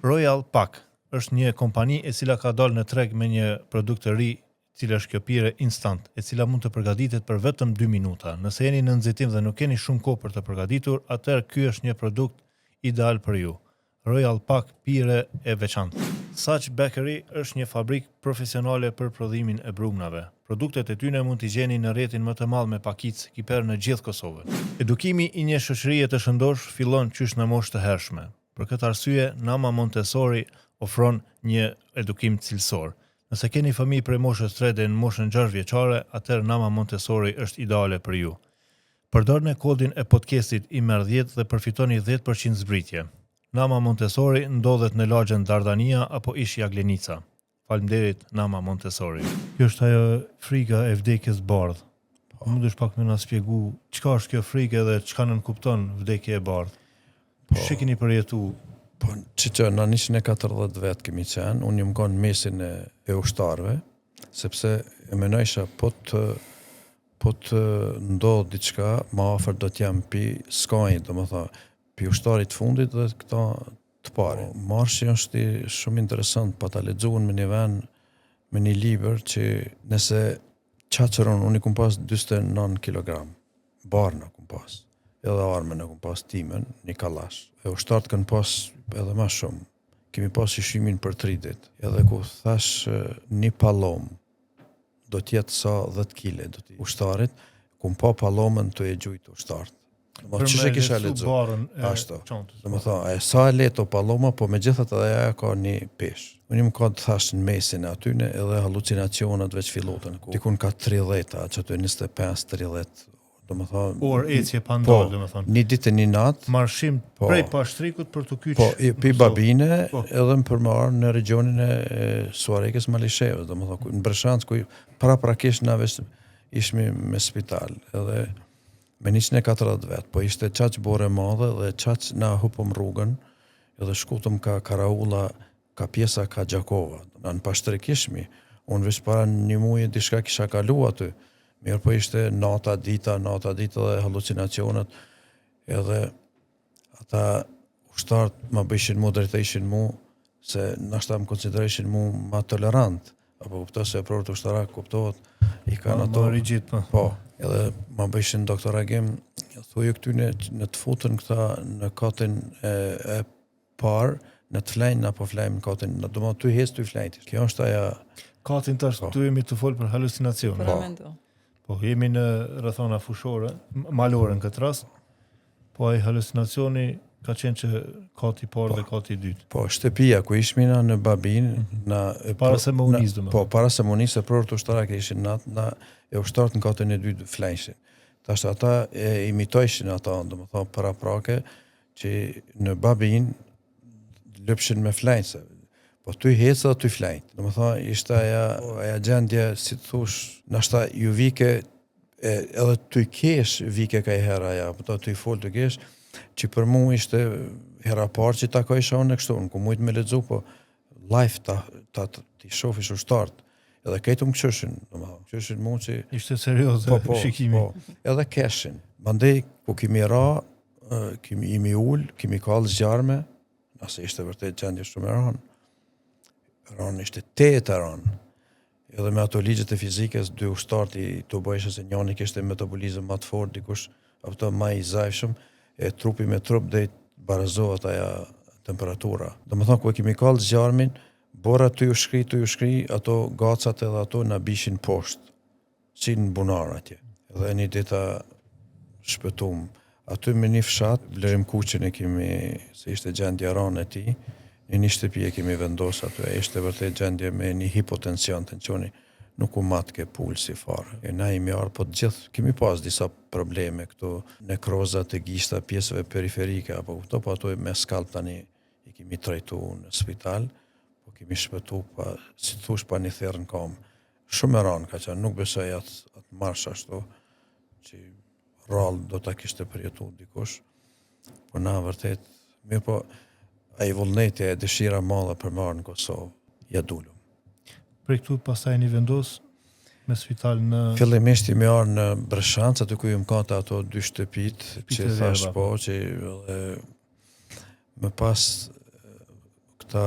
S1: Royal Pack është një kompani e cila ka dalë në treg me një produkt të ri, cila është kjo pire instant, e cila mund të përgatitet për vetëm 2 minuta. Nëse jeni në nxitim dhe nuk keni shumë kohë për të përgatitur, atëherë ky është një produkt ideal për ju. Royal Pack pire e veçantë. Sach Bakery është një fabrikë profesionale për prodhimin e brugnave. Produktet e tyre mund t'i gjeni në rrjetin më të madh me pakicë kiper në gjithë Kosovën. Edukimi i një shoqërie të shëndosh fillon qysh në moshë të hershme. Për këtë arsye, Nama Montessori ofron një edukim cilësor. Nëse keni fëmijë prej moshës 3 deri në moshën 6 vjeçare, atëherë Nama Montessori është ideale për ju. Përdorni kodin e podcastit IMER10 dhe përfitoni 10% zbritje. Nama Montessori ndodhet në lagjen Dardania apo ishi Aglenica. Faleminderit Nama Montessori. Kjo është ajo frika e vdekjes bardh. Mundesh pak më na shpjegu çka është kjo frikë dhe çka nënkupton vdekje e bardh? Ç'i keni përjetu?
S2: Po, që në 140 vetë kemi qenë, unë jëmë konë mesin e ushtarve, sepse e menojsha po të ndodhë diçka, ma afer do t'jam pi skajnë, do më tha, pi ushtarit fundit dhe këta të pare. Marshi është shumë interesant, pa ta lexuar me një ven, me një libër që nëse qaqëron, unë i kum pas 29 kg, barna kum pas, edhe armën e kum pas timen, një kalash. E ushtarët kanë pas edhe ma shumë. Kemi pas shishimin për 3 ditë. Edhe ku thash një palom do t'jetë sa 10 kg do t'i ushtarit, kum pa palomën të e gjujtë ushtarët. Ç'e kisha lexuar? Ashtu. Do të thonë, sa e lehtë paloma, po megjithatë edhe ajo ka një peshë. Unë më ka të thash në mesin e aty edhe halucinacionet veç fillotën. Dikun ka 30, që aty 25-30. Do më thonë,
S1: Orë ecje pa ndalë, do më thonë.
S2: Një ditë e një natë.
S1: Marshim prej pashtrikut për të kyç.
S2: Po, pi babine, edhe më përmarë në regionin e Suarekës Malisheve, do më thonë, në Breshanc, ku prakisht na vesh ishmi me spital, edhe me 140 vetë, po ishte qaq bore madhe dhe qaq na hupëm rrugën, edhe shkutëm ka Karaula, ka pjesa ka Gjakova, në pashtrik ishmi, unë veç para një muje dishka kisha kalu aty, mirë po ishte nata dita dhe halucinacionet, edhe ata ushtarët ma bëshin mu, drejtëshin mu, se nashta më konsidereshin mu ma tolerant, apo kupto se për të ushtarak kuptohet, i kanë ato...
S1: Ma rigjit,
S2: po, edhe ma bëshin doktor Agim, thujë këtyne në të futën këta në katin e parë, në të flejnë apo flejnë në katin, do më të hes të i flejnë. Kjo është aja...
S1: Katin tash tu jemi të folë për halucinacione. Po, jemi në rrethana fushore, malore në këtë rast, po ai halucinacioni ka qenë që kati parë dhe kati dytë.
S2: Po, shtëpia ku ishmina në Babin,
S1: para se më unis,
S2: po, para se më unis, se prorë të ushtarak e ishin natë, na e ushtarët në katën e dytë flejshin. Tashtë ata e imitojshin ata, do më thonë, para prake, që në Babin lëpshin me flejnëse. Po, tu i hecë dhe tu i flejnë. Do më thonë, ishte aja gjendje, si të thush, nashta ju vike, edhe tu i kesh vike ka i hera ja, po tu i folë tu kesh, që për mu ishte hera parë që ta ka isha unë në kështu, në ku mujtë me ledzu, po life t'i shofish ushtartë, edhe kejtu më këshëshin, këshëshin mu që...
S1: Ishte serioze shikimi.
S2: Po, edhe keshin. Bandej, ku kimi ra, imi ullë, kimi kallë zjarme, nëse ishte vërtet gjendje shumë e ranë. Ranë ishte 8 ranë. Edhe me ato ligjet e fizikës, 2 ushtartë i të bëjshë se njani kishte metabolizëm më të fort, dikush apëto ma i zajshëm, e trupi me trup dhe i barazohet aja temperatura. Do më thonë, ku e kimi kallë zjarmin, bora të ju shkri, ato gacat edhe ato në bishin poshtë, si në bunar atje. Edhe një dita shpëtum. Aty me një fshat, vlerim kuqin e kimi, se ishte gjendje ranë e ti, një shtëpi e kemi vendos aty, e ishte vërtet gjendje me një hipotension, tensioni nuk u matke pulsi farë. E na imi arë, po të gjithë, kemi pas disa probleme këto, nekrozat e gishta pjesëve periferike, apo këto, po ato me skalp tani i kemi trajtu në spital, po kemi shpëtu, pa, si të thush pa një therë në kam. Shumë e ranë, ka qenë, nuk besoj atë marsh ashtu, që rallë do ta kishte përjetu dikush, po na vërtet, mirë po, a i vullneti e dëshira madhe për marë në Kosovë, ja dullu.
S1: Për këtu pastaj një vendos? me spital në...
S2: Fillimisht jemi arë në Breshancë, aty ku jam kanë ato 2 shtëpit, që
S1: e
S2: thash
S1: verdha,
S2: po, që më pas këta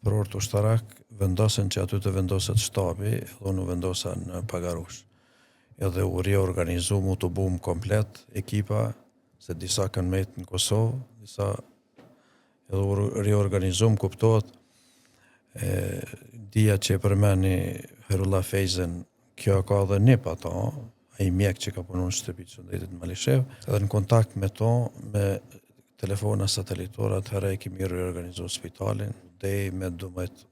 S2: përorët ushtarak vendosën që aty të vendoset shtabi, edhe unë vendosa në Pagarush. Edhe u reorganizu, mu të bum komplet ekipa, se disa kanë metë në Kosovë, disa edhe u reorganizu, më kuptohet, dija që e përmeni Herullah Fejzen, kjo ka dhe një pa ta, ai mjek që ka punu në shtëpi që ndajtit në Malishev, edhe në kontakt me to, me telefona satelitora, atëherë e kemi reorganizu spitalin, dhe me 12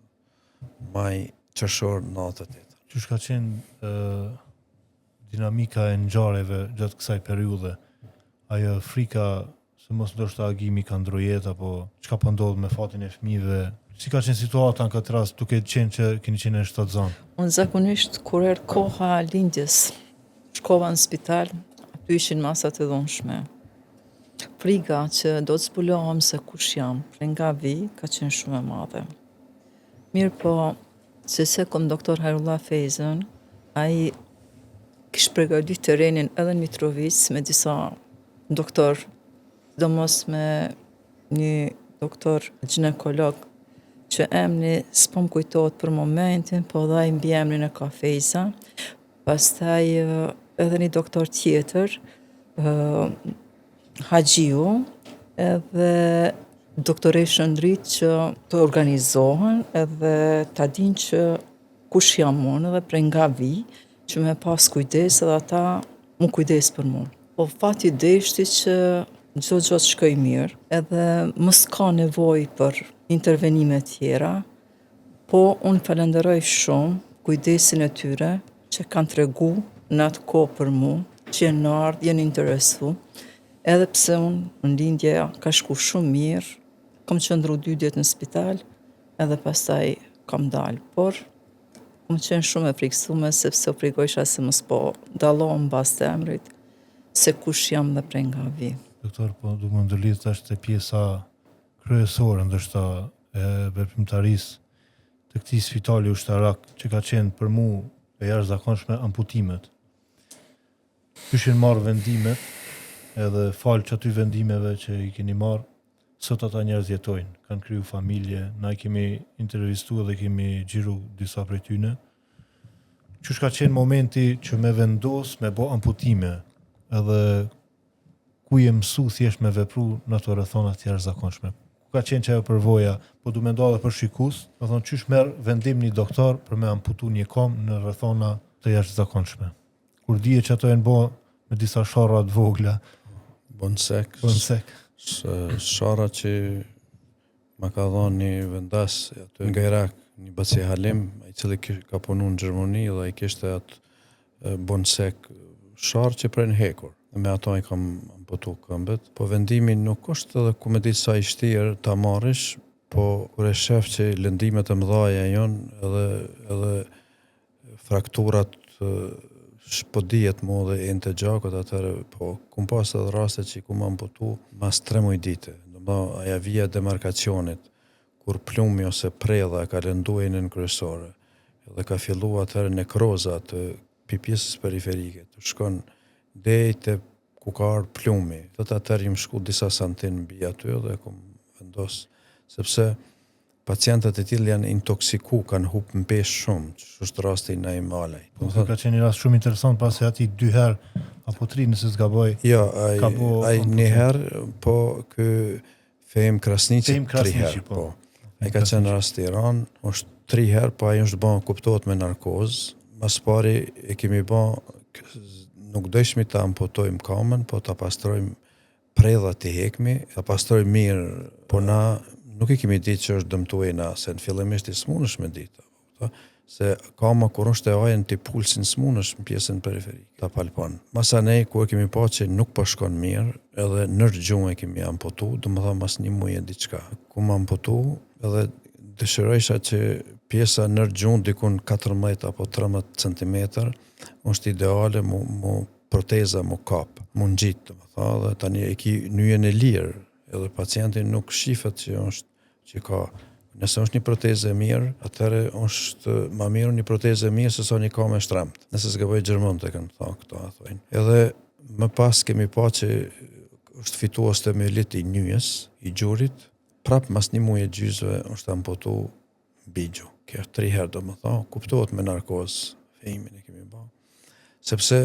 S2: maj qershor 98.
S1: Qysh ka qenë dinamika e ngjarjeve gjatë kësaj periudhe? Ajo frika se mos ndoshta agimi ka ndrojet, apo çka po ndodh me fatin e fëmijëve? Si ka qenë situata në këtë rast, duke qenë që keni qenë në shtatzan?
S3: Unë zakonisht kur erë koha lindjes, shkova në spital, aty ishin masat e dhunshme. Frika që do të zbulohem se kush jam, prej nga vi, ka qenë shumë e madhe. Mirë po, se kom doktor Herullah Fejzen, ai kishte përgatitur terrenin edhe në Mitrovic me disa doktor, sidomos me një doktor ginekolog që emri s'po më kujtohet për momentin, po dhe ai mbi emrin e ka Fejza. Pastaj edhe një doktor tjetër, Haxhiu, edhe doktore Shëndrit që të organizohen edhe ta dinë që kush jam unë edhe prej nga vi, që me pas kujdes edhe ata mu kujdes për mu. Po fati deshti që çdo gjë të shkoj mirë, edhe mos ka nevojë për intervenime tjera, po unë falenderoj shumë kujdesin e tyre që kanë tregu në atë kohë për mu, që jenë ardhur, jenë interesu, edhe pse unë në lindje ka shku shumë mirë, kam qëndru 2 ditë në spital, edhe pastaj kam dalë, por kam qenë shumë e friksume sepse u frikojsha se mos po dallohem mbas të emrit, se kush jam dhe prej nga vi.
S1: Doktor, po du më ndërlidh tash te pjesa kryesore ndoshta e veprimtarisë të këtij spitali ushtarak që ka qenë për mu e jashtëzakonshme amputimet. Kishin marrë vendimet, edhe falë që aty vendimeve që i keni marrë, sot ata njerëz jetojnë, kanë kriju familje, na i kemi intervistu dhe kemi xhiru disa prej tyne. Qysh ka qenë momenti që me vendos, me bo amputime, edhe ku je mësu thjesht me vepru në ato rrethona të jashtëzakonshme? Ku ka qenë që ajo përvoja, po du mendoj edhe për shikus, do thonë qysh merr vendim një doktor për me amputu një kom në rrethona të jashtëzakonshme? Kur dije që ato janë bo me disa sharra të vogla,
S2: Bonsek. Shara që ma ka dhënë një vendas aty nga Irak, një Baci Halim, i cili ka punu në Gjermani dhe i kishte atë Bonsek sharë që prej në hekur. Me ato i kam amputu këmbët, po vendimi nuk është edhe ku me ditë sa i shtirë ta marrish, po kur e shef që lëndimet e mëdhaja janë edhe frakturat po dihet mu dhe e në të gjakot atërë, po kum pas edhe raste që ku më amputu mas 3 muaj dite. Aja vija demarkacionit, kur plumi ose predha ka lëndu e në kryesore, edhe ka fillu atërë nekroza të pjesës periferike, të shkon dejtë ku ka ardhur plumi. Të atërë jim shku disa santin mbi aty dhe kum vendos, sepse pacientët e tillë janë intoksiku, kanë hup në peshë shumë, që është rasti në i malaj.
S1: Ka qenë një rast shumë interesant pasi ati 2 herë apo 3 nëse s'gaboj.
S2: Jo, ai një herë, po kë Fejm Krasniqi 3 herë, po. Ai ka qenë rast i Iran, është 3 herë, po ai është bën kuptohet me narkozë. Mas pari e kemi bën, nuk dëshmi ta amputojmë kamën, po ta pastrojmë predhat i hekmi, ta pastrojmë mirë, po na nuk i kemi ditë që është dëmtuena, se në fillimisht i smunësh me ditë, se kama kur është e ajën të pulsin smunësh në pjesën periferike, ta palpon. Masanej, ku e kemi pa që nuk po shkon mirë, edhe nërë gjumë e kemi amputu, dhe më tha mas 1 muaj e diçka. Ku më amputu, edhe dëshirojsha që pjesa nërë gjumë dikun 14 apo 13 cm, është ideale mu proteza mu kap, mu në gjitë, dhe më tha, dhe tani e ki nyjen e lirë, edhe pacienti nuk shifet që është që ka Nëse është një protezë e mirë, atëherë është më mirë një protezë e mirë se sa një kamë e shtremtë. Nëse s'gaboj gjermënët e kanë thënë këto, thojnë. Edhe më pas kemi pa që është fituar stemiolit i nyjes, i gjurit, prap mas një muaj e gjysmë është amputu bigju. Kjo 3 herë domethënë, kuptohet me narkozë, fejimin e kemi bë. Sepse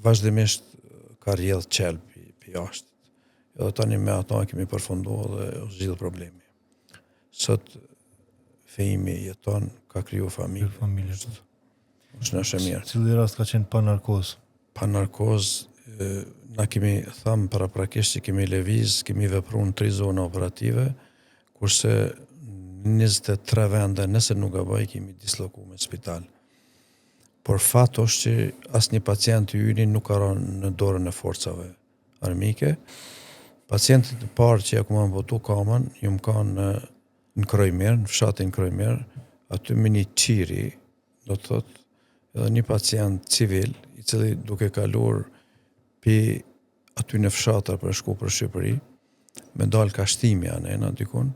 S2: vazhdimisht ka rrjedh qelb pi jashtë. Edhe tani me ato kemi përfunduar dhe u zgjidh problemi. Sot fejimi jeton, ka kriju familje. Është në mirë.
S1: Cili rast ka qenë pa narkozë?
S2: Pa narkozë, na kemi thëmë paraprakisht që kemi lëviz, kemi vepru në 3 zona operative, kurse 23 vende, nëse nuk gaboj, kemi disloku me spital. Por fat është që asnjë pacient i yni nuk ka rënë në dorën e forcave armike. Pacientit e parë që ja ku më amputu kamën, ju më kanë në Krojmir, në fshatin Krojmir, aty me një qiri, do të thot, edhe një pacient civil, i cili duke kalur pi aty në fshatra për shku për Shqipëri, me dal kashtimi anena dikun,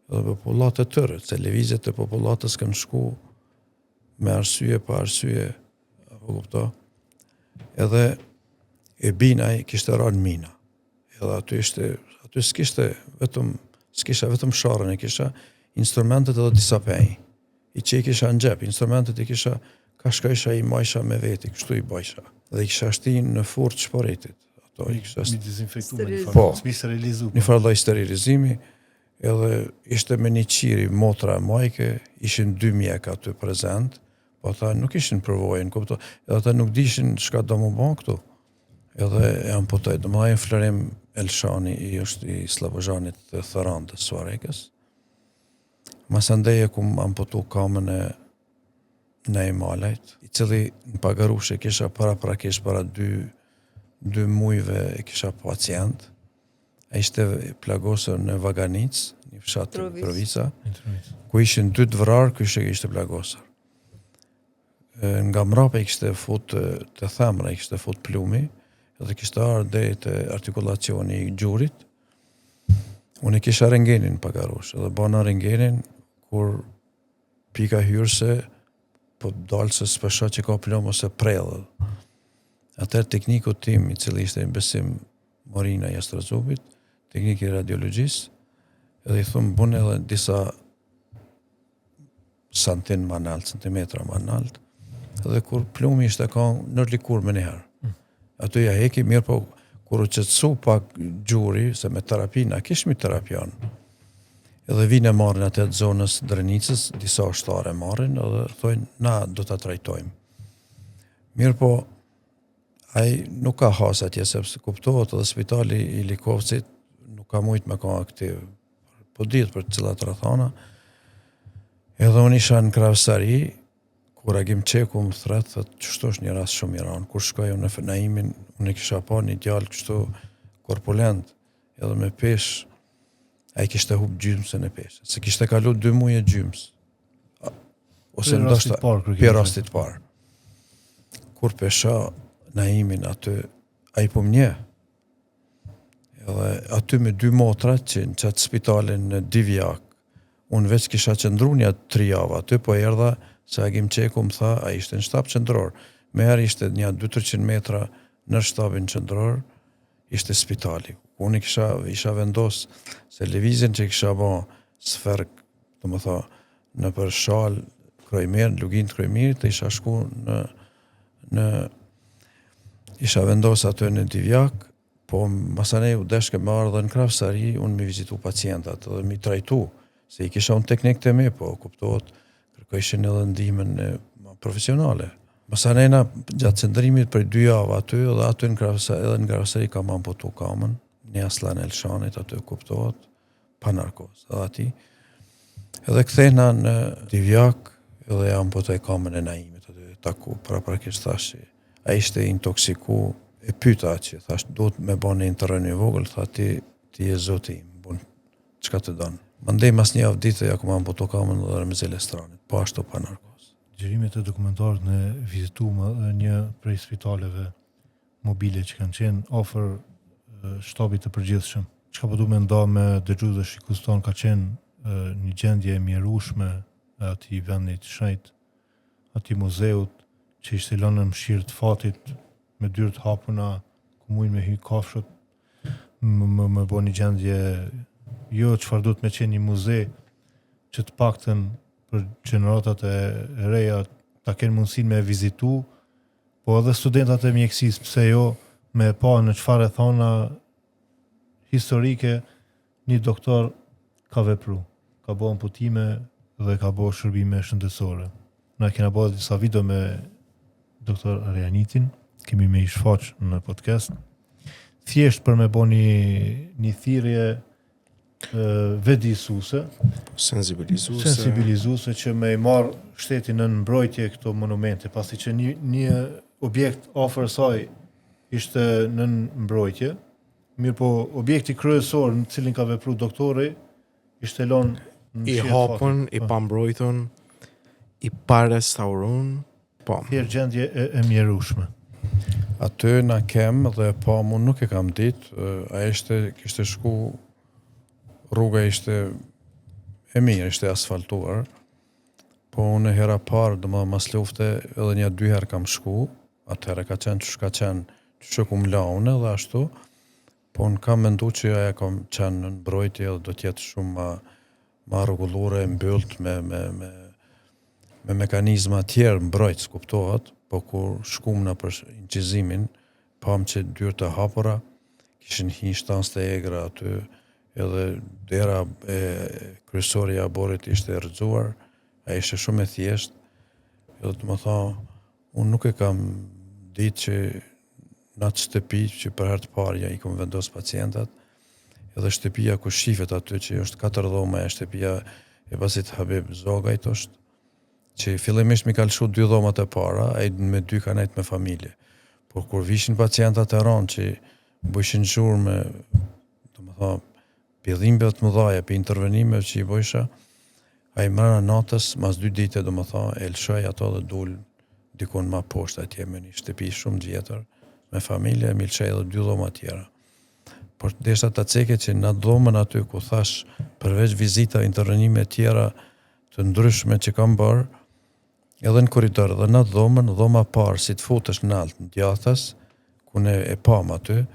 S2: edhe popullat e tërë, se lëvizjet e popullatës kanë shku me arsye, pa arsye, apo kupto, edhe e binaj kishte rënë mina. Edhe aty s'kisha vetëm sharën e kisha, instrumentet edhe disa pej. I që i kisha në gjep, instrumentet i kisha, ka shkojsha i majsha me veti, kështu i bajsha. Dhe i kisha shti në furë të shporitit. Ato i kisha
S1: Mi dezinfektu me një
S2: Po.
S1: farë, s'mi sterilizu.
S2: një farë lloj sterilizimi, edhe ishte me një qiri motra e majke, ishin 2 mjek aty prezent, po ata nuk ishin përvojën, kupto, edhe ata nuk dishin çka do më bën këtu. Edhe e amputoj. Domethënë Florim Elshani i është i Slabozhanit të Tharandës, Suarekës. Masandeje ku më amputu kamën e Nei Malajt, i cili në pagarushe kisha paraprakisht para 2 mujve e kisha pacient. E ishte plagosur në Vaganic, një fshat të Trovica, ku ishin 2 të vrarë, ku ishte plagosur. Nga mrapa i kishte fut të themra, i kishte fut plumi, edhe kishte ardhur deri te artikulacioni i gjurit. Unë kisha rengenin pagarush, edhe bana rengenin kur pika hyrse, po dalë se s'pesha që ka plum ose prellë. Atëherë tekniku tim, i cili ishte në besim Morina Jastrazubit, tekniki radiologjisë, edhe i thumë bune edhe disa centimetra më nalt, edhe kur plumi ishte ka në likur me njëherë. Ato ja heki, mirë po, kur u qetësu pak gjuri, se me terapina, kishmi terapian, edhe vinë e marrin atë të zonës Drenicës, disa ushtare marrin, edhe thojnë, na do të trajtojmë. Mirë po, ai nuk ka has atje, sepse kuptohet edhe spitali i Likovcit nuk ka mujt me ka aktiv, po ditë për cilat rrethana, edhe unë isha në Kravsari, kur Agim Qeku më thret, thët, qështu është një rast shumë i ranë. Kur shkoj unë në Naimin, unë kisha pa një djalë kështu korpulent, edhe me pesh, ai kishte hub gjymsën e pesh. Se kishte kalu 2 muaj e gjyms. Ose ndoshta për rastit parë. Kur pesha Naimin aty, ai po më nje. Edhe aty me 2 motra që në qatë spitalin në Divjak, unë veç kisha qëndru një 3 javë aty, po erdha se Agim Qeku më tha, a ishte në shtab qëndror. Me herë ishte një 200-300 metra në shtabin qëndror, ishte spitali. Unë isha vendos se lëvizjen që kisha ba sferk, të më tha, në për shal Krojmir, Lugin të Krojmirit, të isha shku isha vendos aty në Divjak, po masanej u deshke me ardhe në Kravsari, unë mi vizitu pacientat dhe mi trajtu, se i kisha unë teknik të me, po kuptohet, kërkojshin edhe ndihmën profesionale. Masanena gjatë qëndrimit për 2 javë aty, edhe aty në Kravsari kam amputu kamën, një Aslan Elshanit aty kuptohet, pa narkozë, edhe ati. Edhe kthehna në Divjak, edhe amputoj kamën e Naimit, aty taku, paraprakisht thash që a ishte intoksiku, e pyta që thash, duhet me bane një terren i vogël, tha ti je zoti im, bun, çka të donë. Mandej mas një javë ditë ja ku më amputu kamën dhe Rëmëzel Estranit, po ashtu pa narkozë.
S1: Gjerimet e dokumentarët në vizituam një prej spitaleve mobile që kanë qenë ofër shtabit të përgjithshëm. Çka po du me nda me dëgjues dhe shikues ton ka qenë një gjendje e mjerueshme e atij vendit shenjt, atij muzeut që ishte lënë në mëshirë të fatit me dyert hapuna, ku mujnë me hy kafshët, më bo një gjendje jo çfarë duhet me qenë një muze që të paktën për gjeneratat e reja ta kenë mundësinë me vizitu, po edhe studentat e mjekësisë pse jo me pa në çfarë thona historike një doktor ka vepru, ka bo amputime dhe ka bo shërbime shëndetësore. Na kena bo disa video me doktor Arianitin, kemi me i shfaq në podcast, thjesht për me bo një thirrje vetëdijësuese, sensibilizuese që me i marr shtetin në mbrojtje këto monumente, pasi që një objekt afër saj ishte në mbrojtje, mirë po objekti kryesor në cilin ka vepru doktori ishte lënë
S4: I hapun, i pambrojtun, i parestaurun, po.
S1: Thjesht gjendje e mjerueshme.
S2: Aty na kem dhe pa mu nuk e kam ditë, kishte shku, rruga ishte e mirë, ishte asfaltuar, po unë hera parë, dhe mas lufte edhe 1-2 herë kam shku, atëherë ka qenë që kum la une dhe ashtu, po unë kam mendu që aja kam qenë në mbrojtje dhe do tjetë shumë ma rregullore, mbyllt me mekanizma tjerë mbrojtës, kuptohet, po kur shkum në për incizimin, pam që dyert e hapura, kishin hi shtans të egra aty, edhe dera e kryesori e aborrit ishte rrëzuar, a ishte shumë e thjesht, edhe të më tha, unë nuk e kam ditë që në atë shtëpi që për herë të parë i kom vendos pacientat, edhe shtëpia ku shifet aty që është 4 dhoma e shtëpia e Basit Habib Zogajt është, që fillimisht mi kalëshu 2 dhomat e para, ai me 2 ka nejt me familje. Por kur vishin pacientat e ranë që bëshin gjurë me, të më tha, pjedhimbe të mëdhaja për intervenime që i bësha, ai mrena natës, mas 2 dite, do më tha, e lëshoj ato dhe dul dikun ma poshtë atje me një shtëpi shumë gjetër, me familje, mi lëshoj edhe 2 dhoma tjera. Por desha të ceke që në dhomën aty ku thash përveç vizita intervenime tjera të ndryshme që kam bërë, edhe në korridor dhe në dhomën, dhoma parë si të futesh në altë në djathas, ku ne e pam aty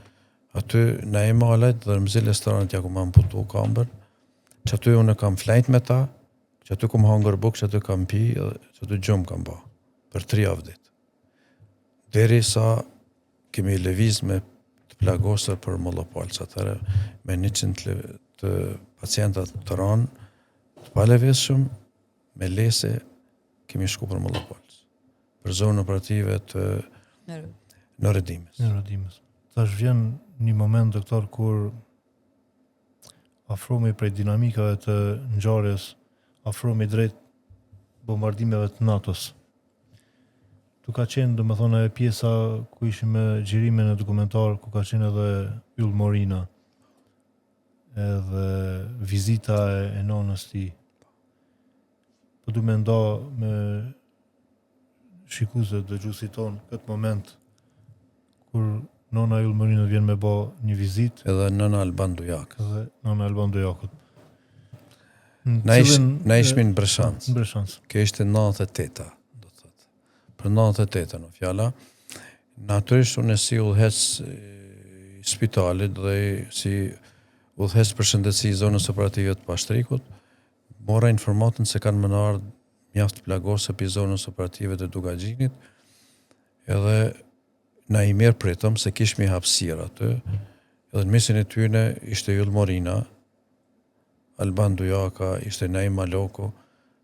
S2: na e malajt dhe në mzil restoranit ja ku ma amputu kambër, që aty unë kam flejt me ta, që aty kom hangër buk, që aty kam pi, që aty gjumë kam ba, për 3 javë ditë. Deri sa kemi lëviz me të plagosër për Mollopolës, atëre me 100 të pacientat të ranë, të palevishëm, me lese, kemi shku për Mollopolës, për zonë operative të në Redimes.
S1: Tash vjen një moment, doktor, kur afrohemi prej dinamikave të ngjarjes, afrohemi drejt bombardimeve të NATO-s. Tu ka qenë, domethënë, e pjesa ku ishim me xhirime në dokumentar, ku ka qenë edhe Yll Morina, edhe vizita e nonës tij. Po du me nda me shikuese dëgjuesit tonë këtë moment kur nona Yll Morina vjen me bë një vizitë,
S2: edhe nëna Alban Dujakës.
S1: edhe nona Alban Dujakut.
S2: Na ishmi në Breshans. Kjo ishte 98-a, do të thotë. Për 98-a në fjala. Natyrisht unë si udhëhec i spitalit dhe si udhëhec për shëndetësi i zonës operative të Pashtrikut, mora informatën se kanë më në ardhë mjaft plagose për zonës operative të Dugaxhinit, edhe na i mirë pritëm se kishmi hapësirë aty, edhe në mesin e tyne ishte Yll Morina, Alban Dujaka, ishte Naim Maloku,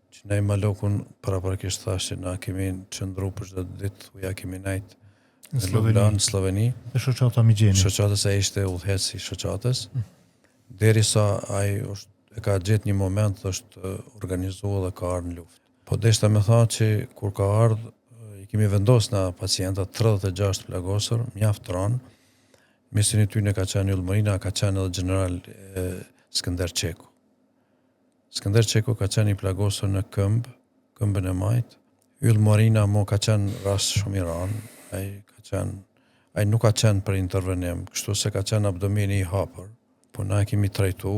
S2: që Naim Malokun paraprakisht thashtë që na kemi qëndru për çdo ditë, uja kemi najt në Sloveni.
S1: Dhe shoqata Migjeni.
S2: Shoqatës e ishte udhëhec i shoqatës, derisa ai e ka gjetë një moment dhe është organizuar dhe ka ardhur në luftë. Po deshta me tha që kur ka ardhur, i kemi vendosur na pacientat 36 plagosur, mjaft ranë. Mesin e tyre ka qenë Yll Morina, ka qenë edhe general Skënder Çeku. Skënder Çeku ka qenë i plagosur në këmbën e majt. Yll Morina mo ka qenë rast shumë i ranë. Ai nuk ka qenë për intervenim, kështu se ka qenë abdomeni i hapur. Po na kemi trajtu,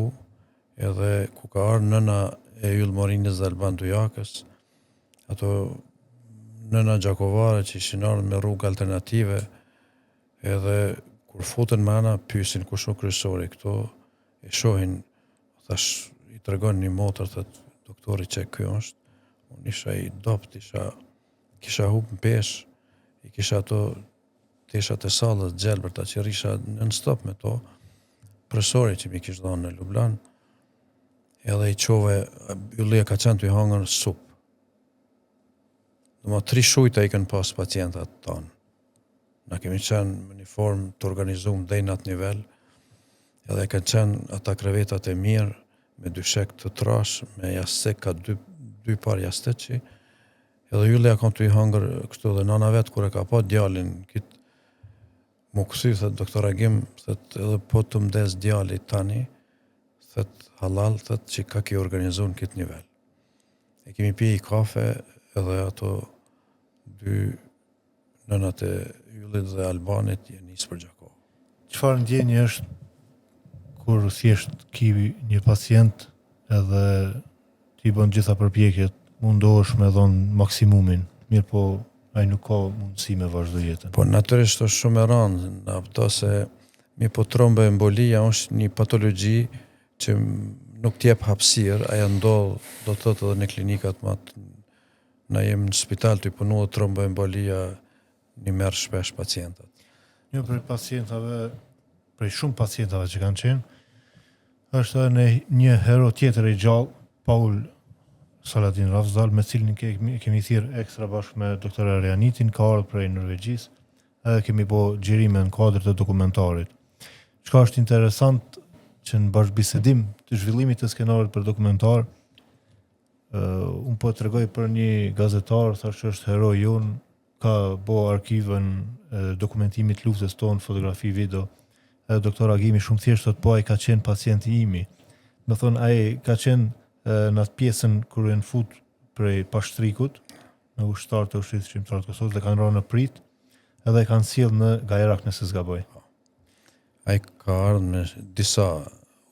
S2: edhe ku ka arë nëna e Yll Morinës dhe Alban Dujakës, ato nëna Gjakovare që ishin ardhur me rrugë alternative, edhe kur futen me ana pyesin kush o kryesori këto, e shohin, thash i tregon një motër, thot doktori që ky është, unë isha i dopt, kisha hub në pesh, i kisha ato teshat e sallës gjelbërta që risha non stop me to, profesori që mi kishte dhënë në Lublan, edhe i qove, Yllia ka qenë të i hangër supë. Dhe 3 shujta i kanë pas pacientat tonë. Na kemi qenë në një formë të organizuar deri në atë nivel, edhe kanë qenë ata krevetat e mirë, me dyshek të trash, me jastek, ka dy par jasteqi, edhe Yllia kanë të i hangër kështu, dhe nana vetë kur e ka pa djalin, kitë mu këthy, thët doktor Agim, thët edhe po të mdes djali tani, thët halal, thët që ka ki organizu në këtë nivel. E kemi pi i kafe edhe ato 2 nënat e Yllit dhe Albanit janë nisë për Gjakovë.
S1: Çfarë ndjenjë është kur thjesht ki një pacient edhe ti bën gjitha përpjekjet, mundohesh me dhënë maksimumin, mirë po ai nuk ka mundësi me vazhdo jetën.
S2: Po natyrisht është shumë e rëndë, në apëto se mi po tromboembolia është një patologji që nuk t'jep hapësirë, aja ndodh, do të thotë edhe në klinikat na jem në spital të i punu dhe tromboembolia një merë shpesh pacientat.
S1: Një prej pacientave, prej shumë pacientave që kanë qenë, është edhe një hero tjetër i gjallë, Paul Saladin Rafzal, me cilin kemi thirrë ekstra bashkë me doktor Arianitin, ka ardhur prej Norvegjisë, edhe kemi bo xhirime në kuadër të dokumentarit. Çka është interesant që në bashkëbisedim të zhvillimit të skenarit për dokumentar, unë po tregoj për një gazetar, thashë që është hero jon, ka bo arkivën dokumentimit luftës tonë, fotografi, video, edhe doktor Agimi shumë thjesht thot po ai ka qenë pacienti imi. Me thonë ai ka qenë në atë pjesën kur e në fut prej pashtrikut, në ushtar të ushtritë shqiptar të Kosovës, dhe kanë rënë në prit, edhe kanë sjell në Gajerak nëse s'gaboj.
S2: Ai ka ardhur me disa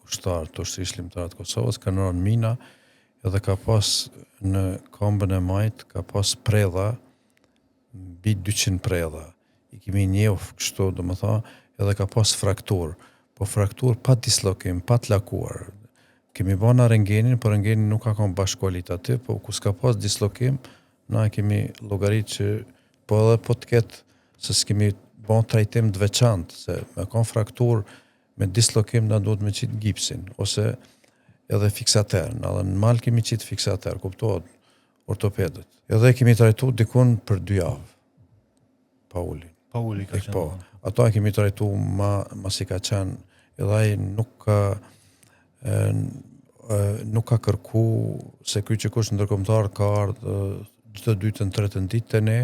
S2: ushtar të ushtrisë shqiptare të Kosovës, kanë rënë mina, edhe ka pas në kombën e majt, ka pas predha, mbi 200 predha. I kemi njeh kështu, domethënë, edhe ka pas fraktur, po fraktur pa dislokim, pa të lakuar. Kemi bëna rengenin, por rengenin nuk ka kon bashkë kualitativ, po ku s'ka pas dislokim, na kemi llogarit që po edhe po të ketë se s'kemi bën trajtim të veçantë, se me kon fraktur me dislokim na duhet me qitë gipsin, ose edhe fiksater, na dhe në mal kemi qitë fiksater, kuptohet, ortopedët. Edhe kemi trajtu dikun për 2 javë, Pauli.
S1: Pauli ka qenë.
S2: Po, ato kemi trajtu ma si ka qenë, edhe ai nuk ka kërku se ky që kush ndërkombëtar ka ardhur çdo 2-3 ditë te ne,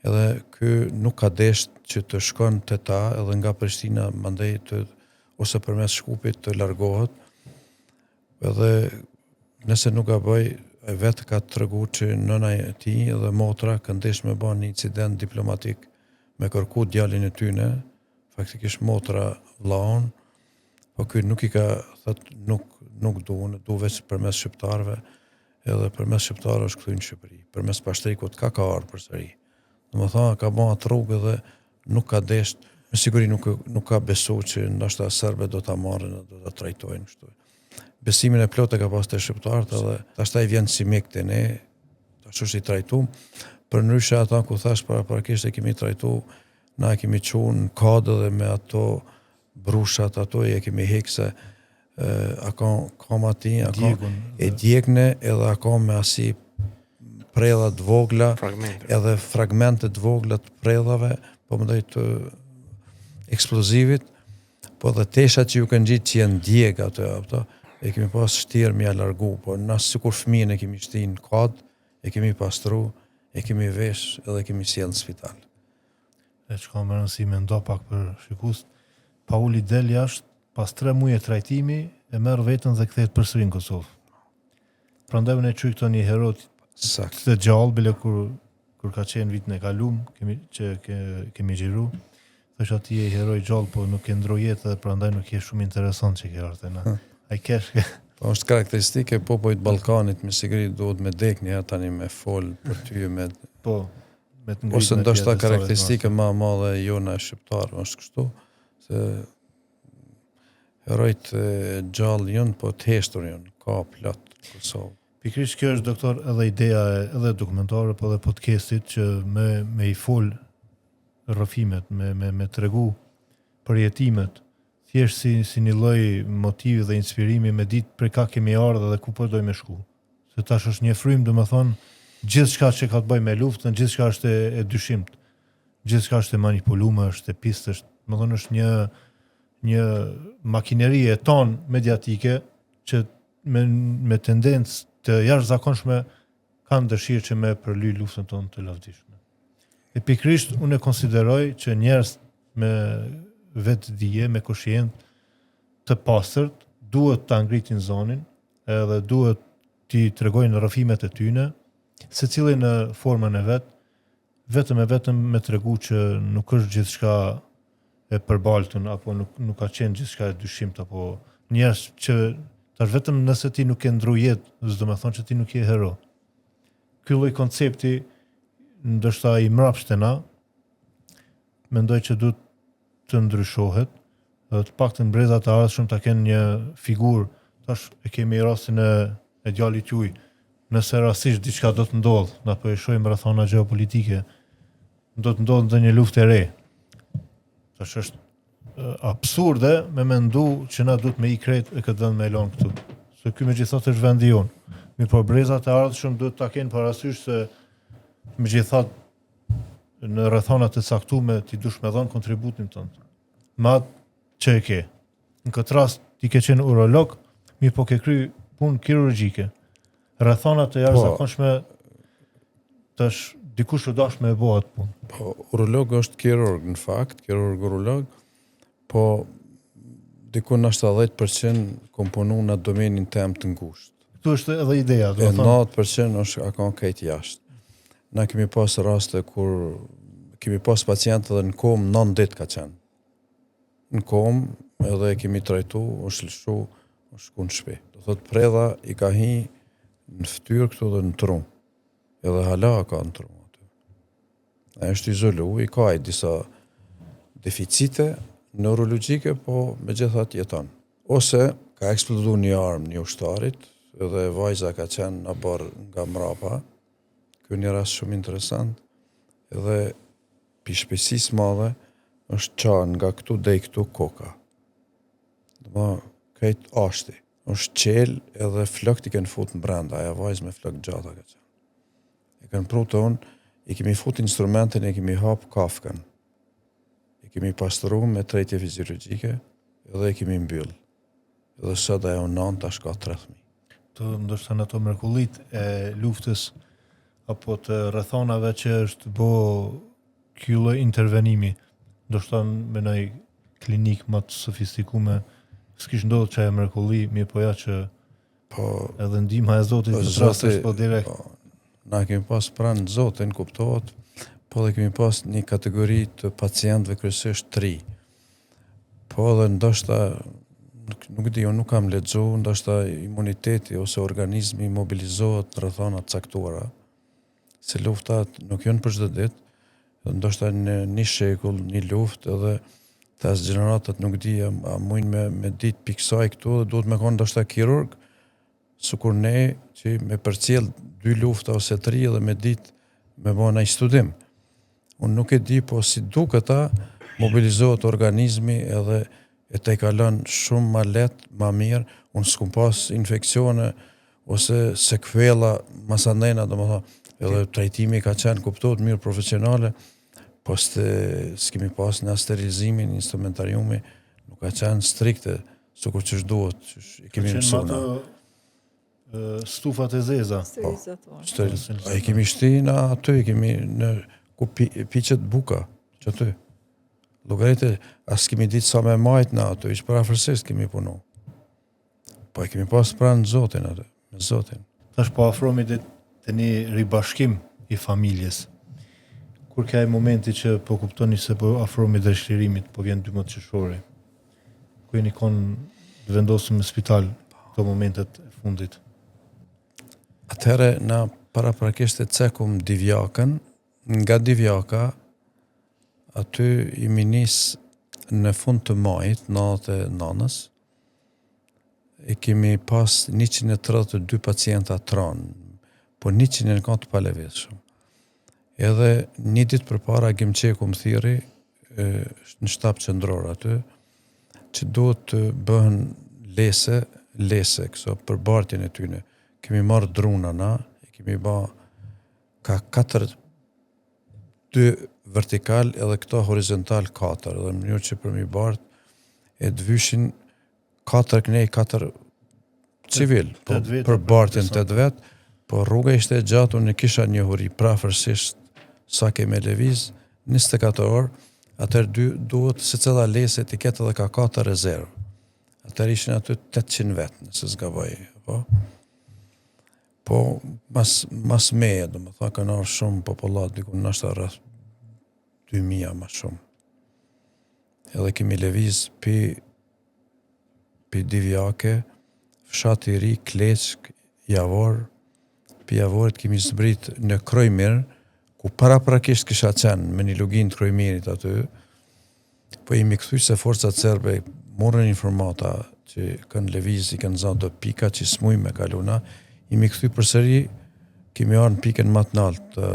S2: edhe ky nuk ka desht që të shkon te ta edhe nga Prishtina mandej ose përmes Shkupit të largohet. Edhe nëse nuk gaboj, vetë ka treguar që nëna e tij dhe motra kanë ndesh me bën një incident diplomatik me kërku djalin e tyne, faktikisht motra vllaun, po ky nuk i ka thëtë nuk du veç përmes shqiptarëve, edhe përmes shqiptarëve është këtu në Shqipëri, përmes pashtrikut ka ardhur përsëri. Domethënë ka bën atë rrugë dhe nuk ka desht, me siguri nuk ka besu që ndoshta serbët do ta marrin dhe do ta trajtojnë kështu. Besimin e plotë ka pas te shqiptarët edhe pastaj vjen si mjek te ne, tash është i trajtuar. Për ndryshe ata ku thash paraprakisht e kemi trajtu, na kemi çuar në kodë dhe me ato brushat ato e kemi hekse akon ati, e djegne edhe akon me asi predha të vogla, edhe fragmente të vogla të predhave, po më të eksplozivit, po dhe teshat që ju kanë gjitë që janë djeg ato, e kemi pas shtirë mi a largu, po nësë sikur fëmijën e kemi shti në kod, e kemi pastru, e kemi vesh edhe kemi sjellë në spital.
S1: E që ka më rëndësi me ndo pak për shikus, Pauli del jashtë, pas 3 muaj trajtimi, e merr veten dhe kthehet përsëri në Kosovë. Prandaj unë e çuj këto një hero të gjallë, bile kur ka qenë vitin e kalum, kemi xhiru. Thash ati e heroj gjallë, po nuk e ndroj jetë dhe prandaj nuk je shumë interesant që ke ardhur na. Ai kesh.
S2: Po është karakteristike popujt Ballkanit me siguri duhet me dekni tani me fol për ty me
S1: Po, me të ngritur.
S2: ose ndoshta karakteristike më e madhe jona shqiptar është kështu se herojt gjallë janë po të heshtur janë ka plot Kosovë.
S1: Pikrisht kjo është doktor edhe ideja edhe dokumentare po edhe podcastit që me i fol rrëfimet, me tregu përjetimet, thjesht si një lloj motivi dhe inspirimi me ditë për ka kemi ardhur dhe ku po dojmë me shku. Se tash është një frym, domethënë gjithçka që ka të bëjë me luftën, gjithçka është e dyshimt. Gjithçka është e manipuluar, është e pistë, është, domethënë është një makineri e ton mediatike që me tendencë të jashtëzakonshme kanë dëshirë që me përly luftën tonë të lavdishme. E pikrisht unë e konsideroj që njerëz me vetëdije, me koshient të pastërt duhet ta ngritin zonin, edhe duhet t'i tregojnë rrëfimet e tyne, secili në formën e vet, vetëm me tregu që nuk është gjithçka e përbaltun apo nuk ka qenë gjithçka e dyshimt apo njerëz që tash vetëm nëse ti nuk e ndru jetë, s'do të thonë që ti nuk je hero. Ky lloj koncepti ndoshta i mrapshtena, mendoj që duhet të ndryshohet, dhe të paktën brezat e ardhshëm ta kenë një figurë, tash e kemi rastin e djalit juaj. Nëse rastisht diçka do të ndodh, apo e shohim rrethana gjeopolitike, do të ndodh ndonjë luftë e re. Tash është absurde me mendu që na duhet me i krejt e këtë vend me elon këtu. Se ky megjithatë është vendi jon. Mirë, po brezat e ardhshëm duhet ta kenë parasysh se megjithatë në rrethana të caktuara ti dush me dhën kontributin tënd. Me atë që e ke. Në këtë rast ti ke qenë urolog, mirë po ke kry punë kirurgjike. Rrethana të jashtëzakonshme tash dikush u dash me e bëu atë punë.
S2: Po urolog është kirurg në fakt, kirurg urolog, po diku në 70% komponu në domenin tem të ngushtë.
S1: Këtu është edhe ideja, do
S2: E
S1: të thonë.
S2: 90% është akon kejt jashtë. Na kemi pas raste kur kemi pas pacientë dhe në kom 9 ditë ka qenë. Në kom edhe e kemi trajtu, është lëshu, është shku në shpi. Do thot predha i ka hi në fytyrë këtu dhe në trum. Edhe hala ka në trum aty. E është izolu, i ka i disa deficite neurologjike, po me gjithat jeton. Ose ka eksplodu një armë një ushtarit, edhe vajza ka qenë në barë nga mrapa. Kjo një rast shumë interesant, edhe pi shpesis madhe është qanë nga këtu dhe i këtu koka. Dëma, kajt ashti. është qelë edhe flokët i kënë fut në brenda, aja vajzë me flokë gjata ka qenë. E kënë pru të unë, i kemi fut instrumentin, i kemi hapë kafkën. I kemi pastru me trejtje fiziologjike, edhe i kemi mbyllë. Edhe sot ajo nënë tash ka 30.000.
S1: Të ndoshta në ato mrekullit e luftës apo të rrethonave që është bo ky lloj intervenimi, ndoshta me një klinik më të sofistikume, s'kish ndodhur çaj mrekulli, mirë po ja që
S2: Po
S1: edhe ndihma e Zotit në rastes po direkt.
S2: Na kemi pas pranë Zotin, kuptohet, po dhe kemi pas një kategori të pacientëve kryesisht 3. Po dhe ndoshta nuk di, unë nuk kam lexu, ndoshta imuniteti ose organizmi mobilizohet në rrethana të caktuara. Se luftat nuk janë për çdo ditë, ndoshta në një shekull, një luftë edhe tas gjeneratat nuk di, a mujnë me ditë piksoj këtu dhe duhet me konë ndoshta kirurg, sukur ne që me përcjell 2 lufta ose 3 dhe me ditë me bëna i studim. Unë nuk e di, po si duket ta mobilizohet organizmi edhe e te kalon shumë ma letë, ma mirë, unë s'kum pas infekcione ose sekvela masandena, dhe më tha, edhe trajtimi ka qenë kuptohet mirë profesionale, po s'kemi pas në sterilizimin, instrumentariumi, nuk ka qenë strikte, sukur që duhet, që kemi mësuna.
S1: Stufat e zeza.
S3: Sterilizator.
S2: A i kemi shti në aty, kemi në ku piqet buka, që aty. Llogaritë, as kemi ditë sa me majt në aty, që për afërsisht kemi punu. Po e kemi pas pranë Zotin aty, me Zotin.
S1: Tash po afrohemi te një ribashkim i familjes. Kur ka e momenti që po kuptoni se po afrohemi dëshirimit, po vjen 12 qershori. Ku jeni kon të vendosëm në spital këto momentet e fundit.
S2: Atëherë na paraprakisht e cekum Divjakën, nga Divjaka aty i nis në fund të majit, 99-ës, e kemi pas 132 pacienta tran, po 100 në kanë të palevishëm. Edhe një ditë përpara Gjimçeku më thirri në shtab qendror aty, që duhet të bëhen lese këso për bartjen e tyne. Kemi marrë druna na, e kemi ba ka 2 vertikal edhe këto horizontal 4, edhe në mënyrë që për mi bart e të vyshin 4 knej, 4 civil, po, për bartjen 8 vet, po rruga ishte e gjatë, unë kisha një huri prafërsisht sa keme lëviz, 24 orë, atër duhet se cila lese të ketë edhe ka 4 rezervë. Atër ishin aty 800 vetë, nëse zgaboj, po. Po, mas meje, do më tha, kanë arë shumë popullat, diku nështë rreth 2000 ma shumë. Edhe kemi lëviz pi Divjake, fshati i ri, Kleçk, Javor, pi Javorit kemi zbrit në Krojmir, ku paraprakisht kisha qenë me një lugin të Krojmirit aty, po imi kthy se forcat serbe morën informata që kanë lëviz, i kanë zanë do pika që smuj me kaluna, imi kthy përsëri, kemi arë në pikën më të lartë,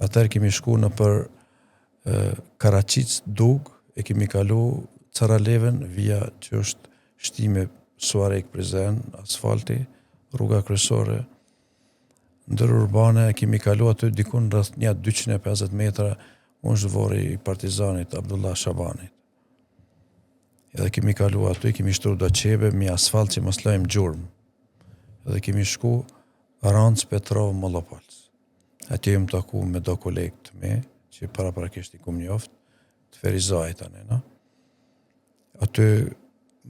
S2: atëherë kemi shku në për Karaqic, Dug, e kemi kalu Caraleven, via që është shtime Suarek Prizen, asfalti, rruga kryesore, ndër urbane, e kemi kalu aty dikun rreth 250 metra, unë zhvori i partizanit Abdullah Shabanit. Edhe kemi kalu aty, kemi shtru do qebe, mi asfalt që mos lojmë gjurëm. Edhe kemi shku Rancë, Petrov, Mollopolc. Atje jemi taku me do kolegë të me, që paraprakisht i kum njoft, të Ferizajt tani, no? Aty,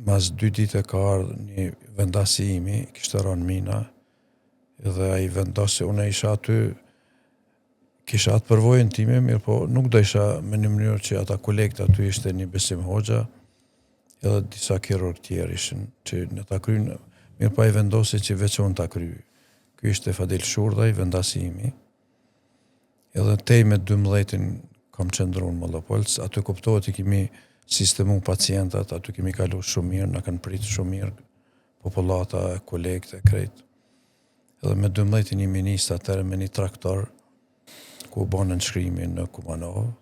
S2: mas 2 ditë ka ardhë një vendasi imi, kishtë rënë mina, edhe ai vendasi, unë isha aty, kisha atë përvojën time, mirë po nuk do isha me një mënyrë që ata kolegët aty ishte një Besim Hoxha, edhe disa kirurg tjerë ishin, që në ta kryjnë, mirë po ai vendosi që veç unë ta kryjë. Ky ishte Fadil Shurdaj, vendasi imi, edhe tej me 12-in kam qëndru në Mollopolc, aty kuptohet i kemi sistemu pacientat, aty kemi kalu shumë mirë, na kanë pritë shumë mirë, populata, kolegët e krejt. Edhe me 12-in i minista atëre me një traktor, ku banë nënshkrimi në Kumanov,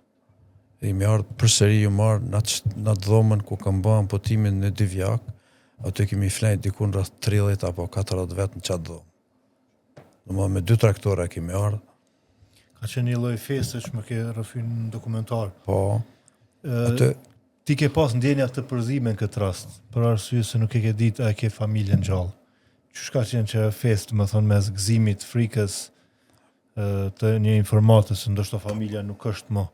S2: dhe i mi ardhë përsëri ju marë në atë dhomën ku kam ba amputimin në Divjak, aty kemi flejt dikun rreth 30 apo 40 vetë në qatë dhomë. Në me 2 traktora kemi ardhë.
S1: Ka qenë një lloj feste që më ke rrëfyn në dokumentar.
S2: Po, atë
S1: Ti ke pas ndjenja të përzime në këtë rast, për arsye se nuk e ke ditë a e ke familjen gjallë. Qysh ka qenë që fest, më thonë, mes gëzimit, frikës, të një informatës, ndoshta familja nuk është më.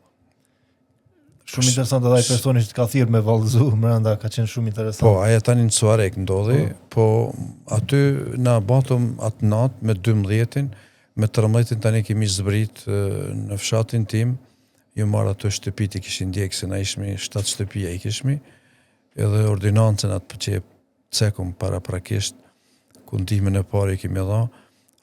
S1: Shumë interesant edhe ai personi që të ka thirrë me vallëzu, brenda ka qenë shumë interesant.
S2: po, aja tani në Suarek ndodhi, po aty na batëm atë natë me 12-in, me 13-in tani kemi zbrit në fshatin tim, ju marrë ato shtëpit i kishin ndjekë, se na ishmi 7 shtëpia i kishmi, edhe ordinancën atë për që e cekum paraprakisht, ku ndihmën e parë i kemi dha,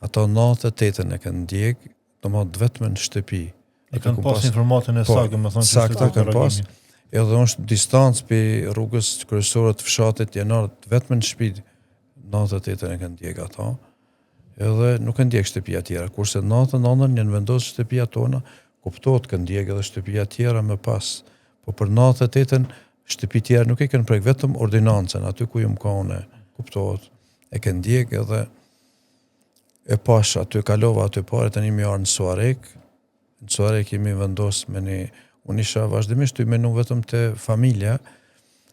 S2: ato 98-ën e kanë ndjekë, do më vetëm në shtëpi.
S1: E kanë pas informatën e saktë, më thonë që
S2: sakta kanë pas, edhe është distancë për rrugës kryesore të fshatit Janart, vetëm në shtëpi 98-ën e kanë ndjekë ato, edhe nuk kanë ndjekë shtëpia tjera, kurse 99-ën janë vendosur shtëpia tona, kuptohet kanë ndjekë edhe shtëpia tjera më pas, po për 98-ën shtëpi tjera nuk e kanë prek vetëm ordinancën, aty ku jam ka une, kuptohet, e kanë ndjekë edhe e pash aty kalova aty pare tani më ardh në Suarek jemi vendos me një, unë isha vazhdimisht të i menu vetëm të familja,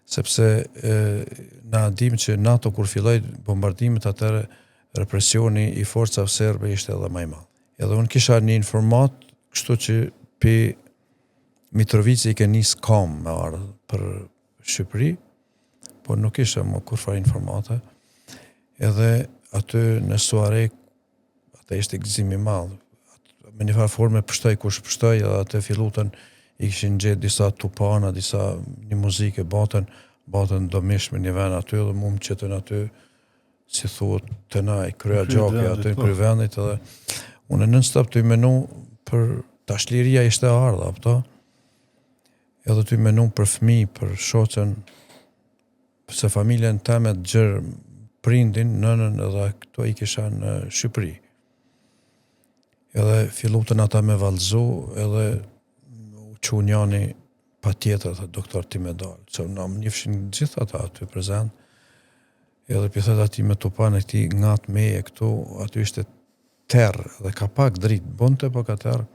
S2: sepse na dim që NATO kur filloi bombardimet atëre represioni i forcave serbe ishte edhe më i madh. Edhe unë kisha një informat, kështu që pi Mitrovici i ke nis kam me ardhë për Shqipëri, por nuk isha më kurfar informata. Edhe aty në Suarek, atë ishte gëzim i madh. Me një farë forme pështoj kush pështoj, edhe atë fillutën i kishin gjetë disa tupana, disa një muzike batën, batën domish me një ven aty dhe mu më qëtën aty, si thuhet të na i krya gjaki aty në kry vendit edhe unë në stop të i menu për tashliria ishte ardha, pëto, edhe të i menu për fëmi, për shoqen, se familjen teme të gjërë prindin, nënën edhe këto i kisha në Shqipëri. Edhe fillutën ata me valzu, edhe u që njani pa tjetër, dhe doktor ti me dalë, që na më njëfshin gjithë ata aty prezent, edhe pëthet ati me tupan e këti ngat meje këtu, aty ishte terë, dhe ka pak dritë, bonte po ka terë,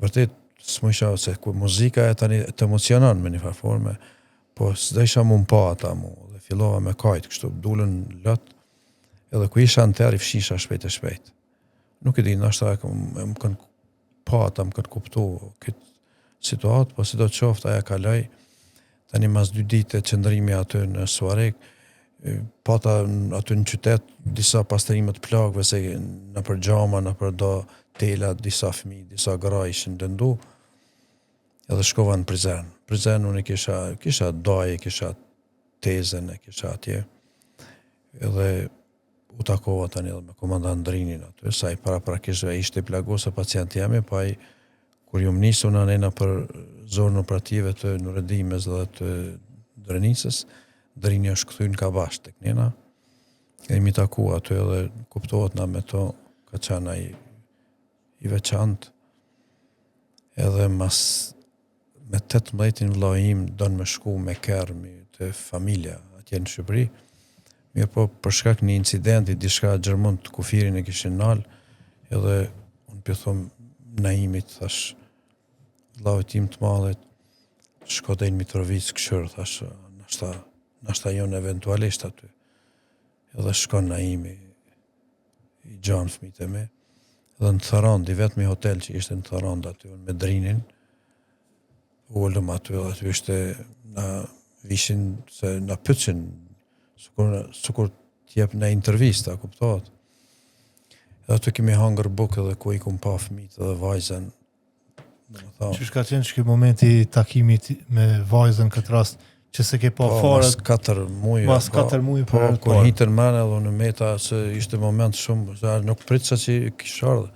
S2: vërtet, s'më isha, se ku muzika e tani të emocionan me një farforme, po s'da isha mu mpa ata mu, dhe fillova me kajtë, kështu, dulën lët, edhe ku isha në terë, i fshisha shpejt e shpejt. Nuk e di, nashta më kanë pa ata, më kanë kuptu këtë situatë, po si do të qoftë aja kaloj, tani mas 2 ditë e qëndrimi aty në Suarek, pata aty në qytet, disa pastrimet plagëve, se në për gjama, në për do tela, disa fëmi, disa gra ishin dëndu, edhe shkova në Prizren. Prizren unë kisha daje, kisha tezen, kisha atje, edhe u takova tani edhe me komandant Drinin aty, sa i paraprakishve ishte plagose pacient jemi, pa i kur ju më nisu në anena për zonën operative të Nuredimës dhe të Drenisës, Drini është këthy në Kabash të kënina, e mi taku aty edhe kuptohet na me to, ka qana i veçant, edhe mas me 18 vllajim donë me shku me kermi të familja atje në Shqipëri, mirë po për shkak një incidenti, diçka Gjermon të kufirin e kishin nalë, edhe unë për thom Naimit, thash, vllau tim të madhet, shkodejnë Mitrovic këshër, thash, nashta jonë eventualisht aty. Edhe shkon Naimi, i gjanë fëmijët e me, edhe në Tharand, i vetëmi hotel që ishte në Tharand aty, me Drinin, ullëm aty, edhe aty ishte na vishin, se na pyetsin, sukur t'jep në intervista, kuptohet. Edhe aty kemi hangër bukë edhe ku i kum pa fëmijët edhe vajzën.
S1: Që shka qenë që momenti takimit me vajzën këtë rast, që se ke pa fare...
S2: Mas 4 muaj.
S1: Mas 4 muaj
S2: po, kur hitën mene edhe në meta, se ishte moment shumë, se nuk pritsa që kishë ardhë.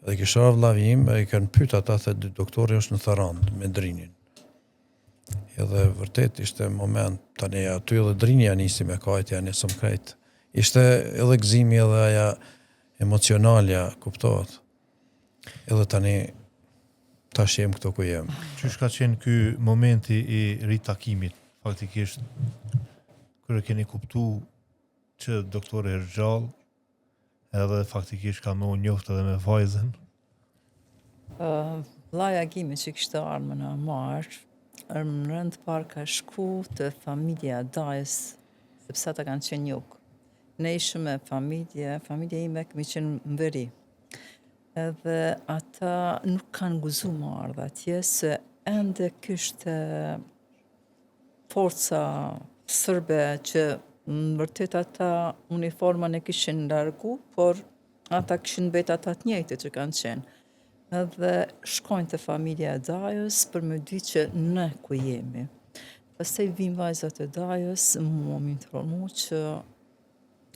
S2: Edhe kishë ardhë vlavim, e i kanë pyta ata, the doktori është në Tharand, me Drinin. Edhe vërtet ishte moment, tani aty edhe Drini janë nisi me kajt, janë nisëm krejt. Ishte edhe gëzimi edhe aja emocionalja, kuptohet. Edhe tani tash jem këto ku jem.
S1: Qysh ka qenë ky momenti i ritakimit, faktikisht, kërë keni kuptu që doktori është gjallë, edhe faktikisht ka me u njoftë edhe me vajzën?
S3: Vllaja Agimi që kishte ardhur në marë, në rënd parë ka shku të familja Dajës, sepse ata kanë qenë juk. Ne ishëm me familja ime kemi qenë në veri. Edhe ata nuk kanë guzu më ardhë atje, se ende kishte forca sërbe që në vërtet ata uniformën e kishin largu, por ata kishin bet ata të njëjtë që kanë qenë. Edhe shkojnë të familja e Dajës për me di që ne ku jemi. Pastaj vim vajzat e Dajës, mua më informu që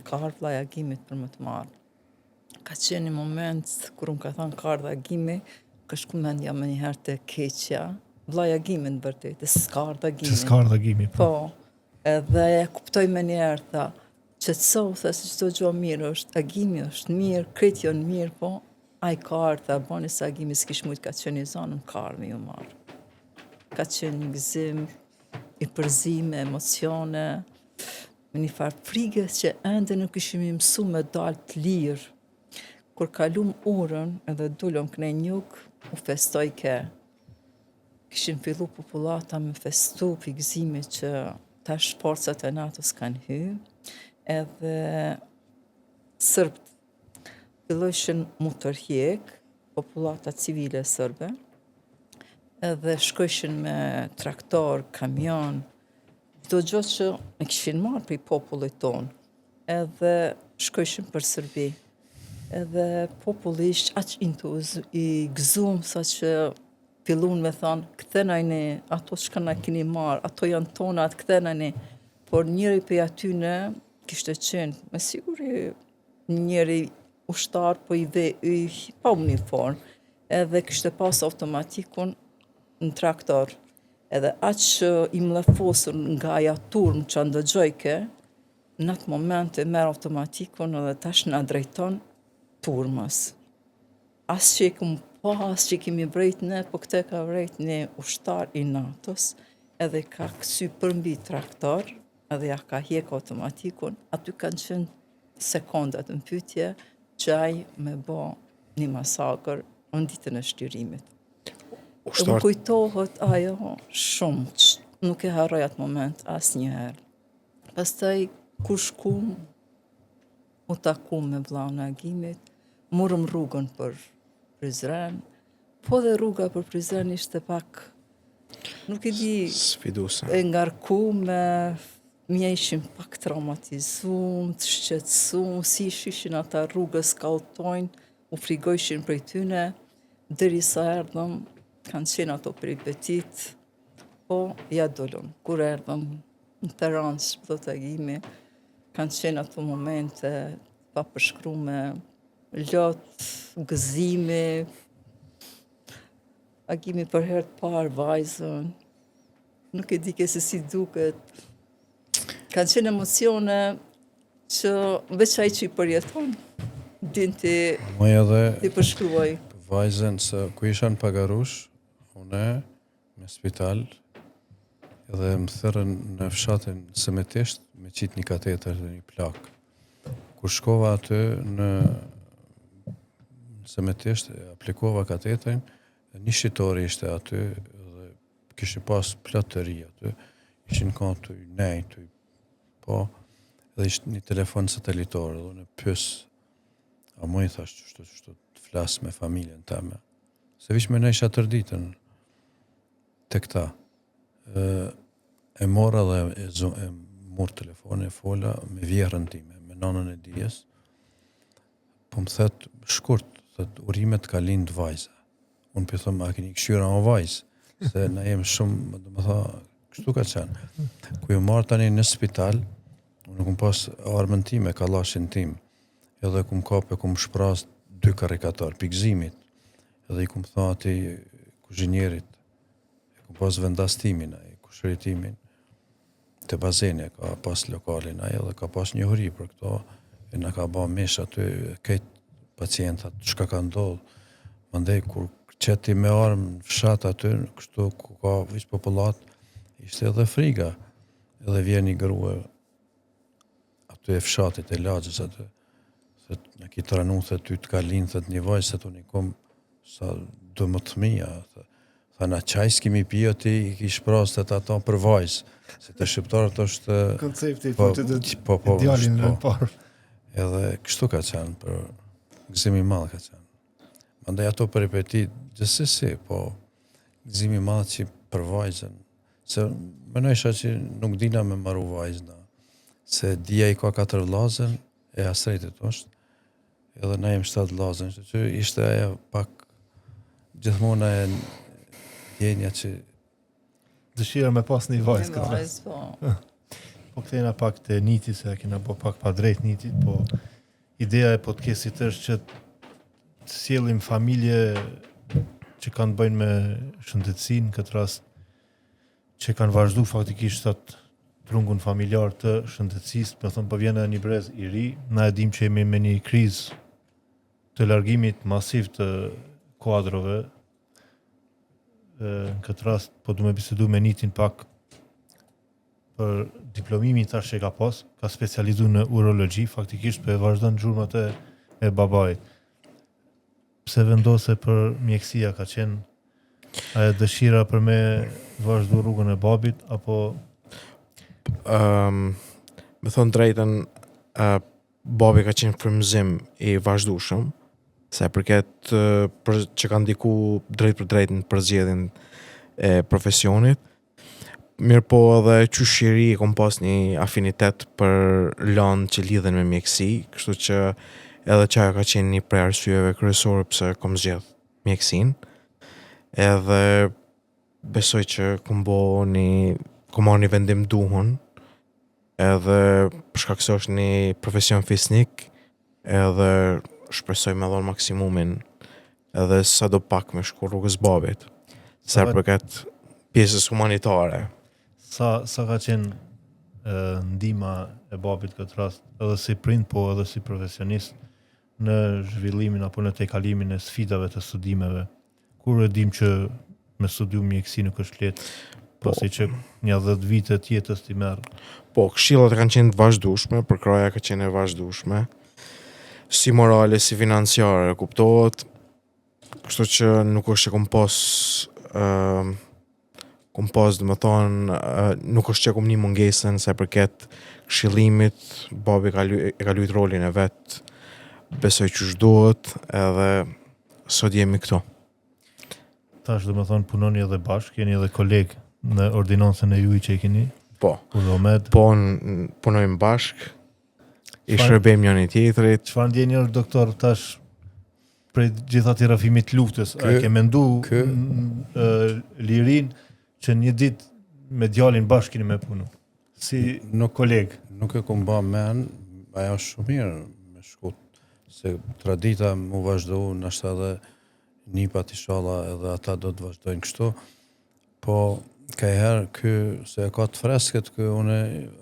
S3: ka ardhur vllaja Agimit për më të marrë. Ka qenë një moment kur unë ka thënë ka ardhur Agimi, ka shku mendja më njëherë të keqja, vllaja Agimi në vërtetë, s'ka ardhur Agimi.
S1: Që s'ka ardhur Agimi,
S3: po. Edhe e kuptoj më njëherë, tha, qetësohu, tha, se çdo gjë mirë është, Agimi është mirë, krejt janë mirë, po ai ka ardhur, bani se Agimi s'kish mujt ka qenë i zonë, ka ardhur me ju marrë. Ka qenë një gëzim, i përzime, emocione, me një farë frigë që ende nuk ishim i mësu me dalë të lirë. Kur kalum urën edhe dullëm këne njuk, u festoj ke. Kishin fillu populata me festu për gëzimi që tash forcat e NATO-s kanë hy, edhe sërbët fillojshin mu tërhjek, populata civile sërbe, edhe shkojshin me traktor, kamion, do gjë që e kishin marrë për i popullit tonë, edhe shkojshin për Sërbi. Edhe populli ishtë aq i gëzum sa që fillun me thonë, kthena ato çka na keni marr, ato janë tonat, kthena. Por njëri prej atyne kishte qenë, me siguri njëri ushtar, po i dhe yj pa uniform, edhe kishte pas automatikun në traktor. Edhe aq i mlefosur nga aja turm që ndëgjojke, në atë moment e merr automatikun edhe tash na drejton turmës. As që i kum pa, as që kemi vrejt ne, po këte ka vrejt një ushtar i NATO-s, edhe ka kësy përmbi traktor, edhe ja ka hjek automatikun, aty kanë qenë sekondat në pyetje që ai me bo një masakër në ditën e shtyrimit. Më kujtohet ajo shumë, nuk e harroj atë moment asnjëherë. Pastaj kur shkum, u taku me vllaun e Agimit, morëm rrugën për Prizren, po dhe rruga për Prizren ishte pak, nuk e di,
S4: sfiduese.
S3: e ngarkume, mje ishim pak traumatizum, të shqetësum, si ishin ata rrugës kautojnë, u frigojshin prej tyne, derisa erdhëm, kanë qenë ato peripetit, po ja dolëm. Kur erdhëm në Tiranë, shpëdhët Agimi, kanë qenë ato momente pa përshkrume, lot, gëzimi, Agimi për herë të parë vajzën, nuk e di ke se si duket. Kanë qenë emocione që veç ai që i përjeton, din ti përshkruaj.
S2: Vajzën se ku isha në Pagarush, une me spital, edhe më thërën në fshatin Semetisht me qitë një katetër dhe një plak. Kur shkova aty në Semetisht, aplikova katetërin, një shqitori ishte aty dhe kishte pas plot të ri aty, ishin kanë të nejtë, po, edhe ishte një telefon satelitor, dhe unë pys, a mu i thash që të flasë me familjen teme. Se vish me në isha tërditën të këta. E mora dhe e murë telefone, e fola me vjerën time, me nanën e dijes, po më thetë shkurt, thëtë urimet ka lindë vajza. Unë për thëmë, a keni këshyra o vajzë, se na jem shumë, dhe më tha, kështu ka qenë. Ku ju marë tani në spital, unë kum pas armën time, kallashin tim, edhe kum kape, kum shpras 2 karikator, pikzimit, edhe i kum tha ati kuzhinjerit, e kum pas vendastimin, e kushëritimin, të bazene, ka pas lokalin aje, edhe ka pas një huri për këto, e na ka ba mish aty, këtë pacientat, shka ka ndodhë, mandej kur qeti me armë fshat aty, kështu ku ka vish popullat, ishte edhe friga, edhe vjen një grua aty e fshatit e lagjës aty, thët në ki të ranu, thët ty të ka linë, thët një vajzë, thët unë i kom sa 12 mija, tha na qaj s'kimi pio ti i ki shpras të ata për vajzë, se të shqiptarët është
S1: koncepti po të idealin në parë.
S2: Edhe kështu ka qenë, për gëzimi madh ka qenë. Mandaj ato peripetit, gjithsesi, po gëzimi madh që për vajzën, se mënojsha që nuk dina me maru vajzëna, se dia i ka 4 vllazën, e asrejtit është, edhe na jem 7 vllazën, që ishte aja pak gjithmona e djenja që
S1: dëshira me pas një vajzë
S3: Një
S1: këtë.
S3: vajzë, po.
S1: Po kthehena pak te niti, se kena bo pak pa drejt nitit, po ideja e podcastit është që të sjellim familje që kanë bëjnë me shëndetësinë, këtë rast që kanë vazhdu faktikisht atë trungun familjar të shëndetësisë, me thonë po vjen edhe një brez i ri, na e dim që jemi me një krizë të largimit masiv të kuadrove. Në këtë rast po du me bisedu me nitin pak për diplomimin tash që ka pas, ka specializu në urologji, faktikisht për e vazhdon gjurmat e babait. Pse vendose për mjekësia ka qenë ajo dëshira për me vazhdu rrugën e babit, apo
S4: Me thonë drejtën, babi ka qenë frymëzim i vazhdueshëm, se përket që ka ndiku drejt për drejt në përzgjedhjen e profesionit. Mirë po edhe qyshiri kom pas një afinitet për lanë që lidhen me mjekësi, kështu që edhe qaja ka qenë një prej arsyeve kryesore pse kom zgjedh mjekësinë. edhe besoj që kum marrë një vendim duhun, edhe për shkak se është një profesion fisnik, edhe shpresoj me dhon maksimumin, edhe sa do pak me shku rrugës babit, sa përket pjesës humanitare.
S1: Sa ka qenë ndihma e babit këtë rast, edhe si prind, po edhe si profesionist, në zhvillimin apo në tejkalimin e sfidave të studimeve, kur e dim që me studiu mjekësi nuk është lehtë, pasi që një 10 vite tjetës ti merr.
S4: Po, këshillat kanë qenë të vazhdueshme, përkraja ka qenë e vazhdueshme, si morale, si financiare, kuptohet, kështu që nuk është që kum pas dhe më thonë, nuk është që kum një mungesën se përket këshillimit, babi e ka lujt rolin e vetë, besoj që shdohet, edhe sot jemi këto.
S1: Tash dhe më thonë punoni edhe bashkë, jeni edhe kolegë në ordinancën e juaj që i keni?
S4: Po,
S1: Udhomed.
S4: po punojmë bashkë, i shërbejmë njëri tjetrit.
S1: Çfarë ndjeni është doktor tash prej gjitha të rrafimit luftës? A ke mendu lirin që një ditë me djalin bashkë keni me punu? Si
S2: Nuk-
S1: kolegë?
S2: Nuk e kum ba men, ajo është shumë mirë me shkut, se tradita mu vazhdu, nështë edhe nipat inshallah edhe ata do të vazhdojnë kështu, po ka herë se e ka të freskët une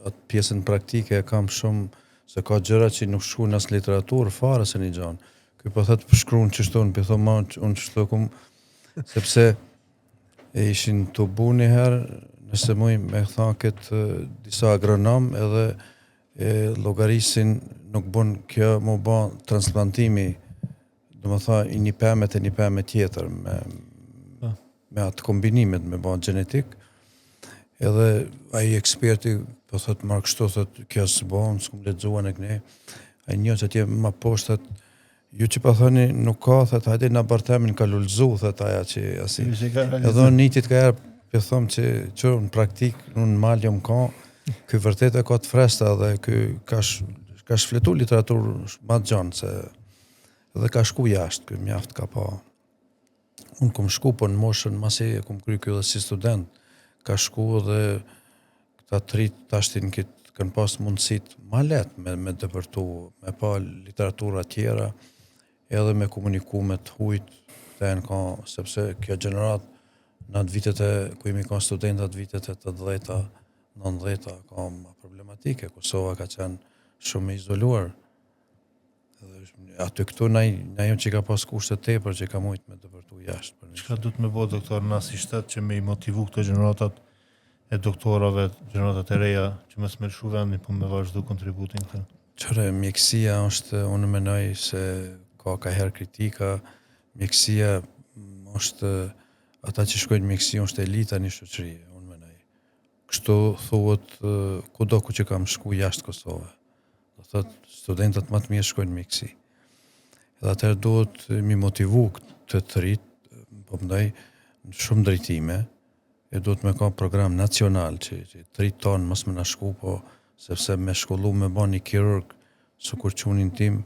S2: atë pjesën praktike e kam shumë, se ka gjëra që nuk shku në as literaturë fare se një gjanë. Ky po thëtë përshkruan që shtu, në pitho ma unë që shtu kum, sepse e ishin të bu një herë, nëse muj me tha këtë disa agronom edhe llogarisin nuk bën kjo më ba transplantimi, do më tha i një pemet e një pemet tjetër me atë kombinimet me ba genetik, edhe ai eksperti po thot marrë kështu, thot kjo së ba, unë s'kum lexuar në këne, ai një që atje ma poshtë, thot, ju që pa thoni nuk ka, thot, hajde në bartemin ka lullzu, thot aja që asi. Edhe unë nitit ka erë, për thomë që në praktik, në mal jom ka, ky vërtet e ka të fresta dhe ky ka shfletu literaturë ma të gjanë, se edhe ka shku jashtë, ky mjaft ka pa. Unë kum shku, po në moshën, masi e kum kry kjo dhe si student, ka shku dhe këta trit tashtin këtë kanë pas mundësit ma letë me dëpërtu, me pa literatura tjera, edhe me komuniku me të hujt, të e në ka, sepse kjo gjenerat në atë vitet e, ku imi ka studentat vitet e të 10-ta, 90-ta, ka ma problematike, Kosova ka qenë shumë izoluar, aty këtu na jo që ka pas kushtet tepër që ka mujt me dëpërtu jashtë.
S1: Çka du të me bo, doktor, na si shtet që me i motivu këtë gjeneratat e doktorave, gjeneratat e reja, që me smelshu vendin, po me vazhdu kontributin këtë?
S2: Qëre, mjekësia është, unë menoj se ka herë kritika, mjekësia është, ata që shkojnë mjekësi është elita një shoqërie, unë menoj. Kështu thuhet kudo ku që kam shku jashtë Kosovë. Do thot, studentët më të mirë shkojnë mjekësi. Edhe atëherë duhet mi motivu këtë të rritë, po mendoj, në shumë drejtime, e duhet me ka program nacional që të rritë tonë mos më na shku, po sepse me shkollu me ba një kirurg, su kur qunin tim,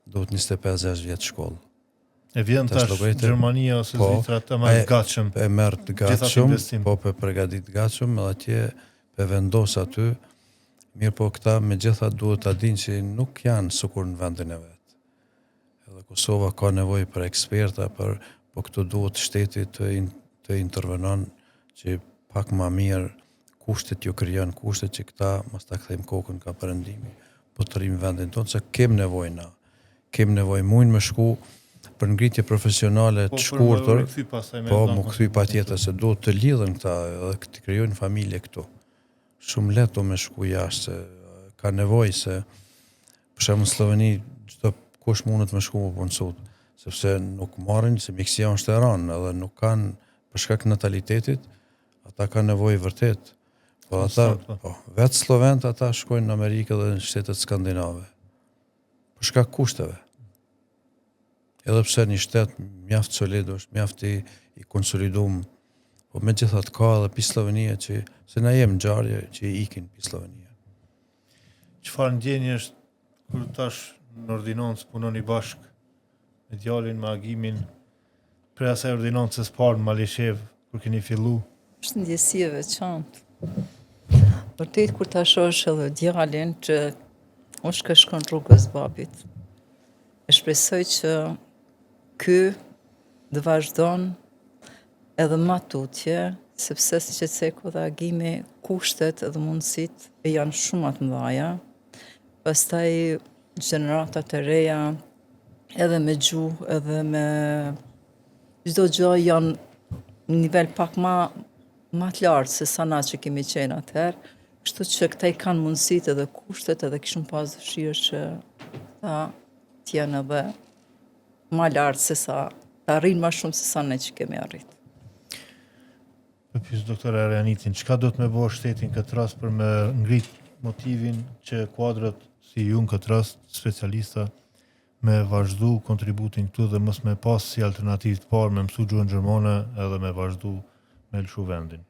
S2: duhet 25-6 vjetë shkollë.
S1: E vjen tash Gjermania ose Zvitra të marrë gatshëm.
S2: E merë të gatshëm, po për përgadit gatshëm, edhe atje për vendos aty, mirë po këta me gjitha duhet të din që nuk janë sukur në vendin e vetë. Edhe Kosova ka nevoj për eksperta, po këtu duhet shteti të intervenon që pak ma mirë kushtet ju krijon, kushtet që këta mos ta kthejmë kokën ka perëndimi, po të rrim vendin tonë, se kem nevoj na. Kem nevoj mujnë me shku për ngritje profesionale të shkurtër, po më kthy patjetër se duhet të lidhen këta edhe të krijojnë familje këtu. Shumë lehtë me shku jashtë, se ka nevojë se për shembull në Sloveni çdo kush mundet me shku po nësut, sepse nuk marrin se mjekësia është e rënë edhe nuk kanë për shkak natalitetit, ata kanë nevojë vërtet. Po ata, vetë slovenët ata shkojnë në Amerikë dhe në shtetet skandinave. Për shkak kushteve. Edhe pse një shtet mjaft solid është, mjaft i konsolidum, po me gjithat ka edhe pi Slovenia që se na jem ngjarje që i ikin pi Slovenia.
S1: Çfarë ndjenjë është kur tash në ordinancë punoni bashkë me djalin, me agimin, Pre asaj ordinancës parë në Malishev, kur keni fillu,
S3: është ndjesi e veçantë. Vërtet kur ta shohësh edhe djalin që është ka shkon rrugës babit. E shpresoj që ky të vazhdon edhe ma tutje, sepse si që ceku dhe agimi, kushtet edhe mundësit e janë shumë atë mëdhaja. Pastaj gjeneratat e reja, edhe me gjuhë, edhe me çdo gjë janë në nivel pak ma të lartë se sa na që kemi qenë atëherë. Kështu që këta i kanë mundësitë edhe kushtet edhe kishim pas dëshirë që ta t'jenë edhe ma lartë se sa ta arrijnë ma shumë se sa ne që kemi arritë.
S1: për pyes doktora Arianitin, çka do të me bëjë shtetin këtë rast për me ngrit motivin që kuadrat si ju në këtë rast, specialista, me vazhdu kontributin këtu dhe mos me pas si alternativë të parë me mësu gjuhën gjermane edhe me vazhdu me lëshu vendin.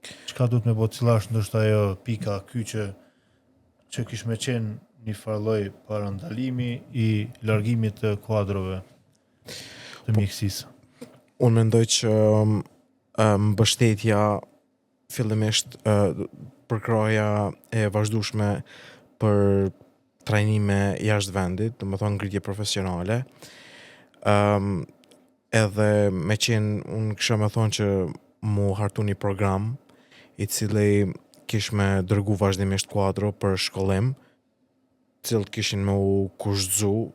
S1: Çka do të me bëjë, cila është ndoshta ajo pika kyçe që kish me qenë një farloj parandalimi i largimit të kuadrove të mjekësisë?
S4: Unë mendoj që mbështetja fillimisht përkraja e vazhdueshme për trajnime jashtë vendit, do të thonë ngritje profesionale. Edhe me qenë unë kisha me thonë që mu hartu një program i cili kish me dërgu vazhdimisht kuadro për shkollim, cilët kishin me u kushtzu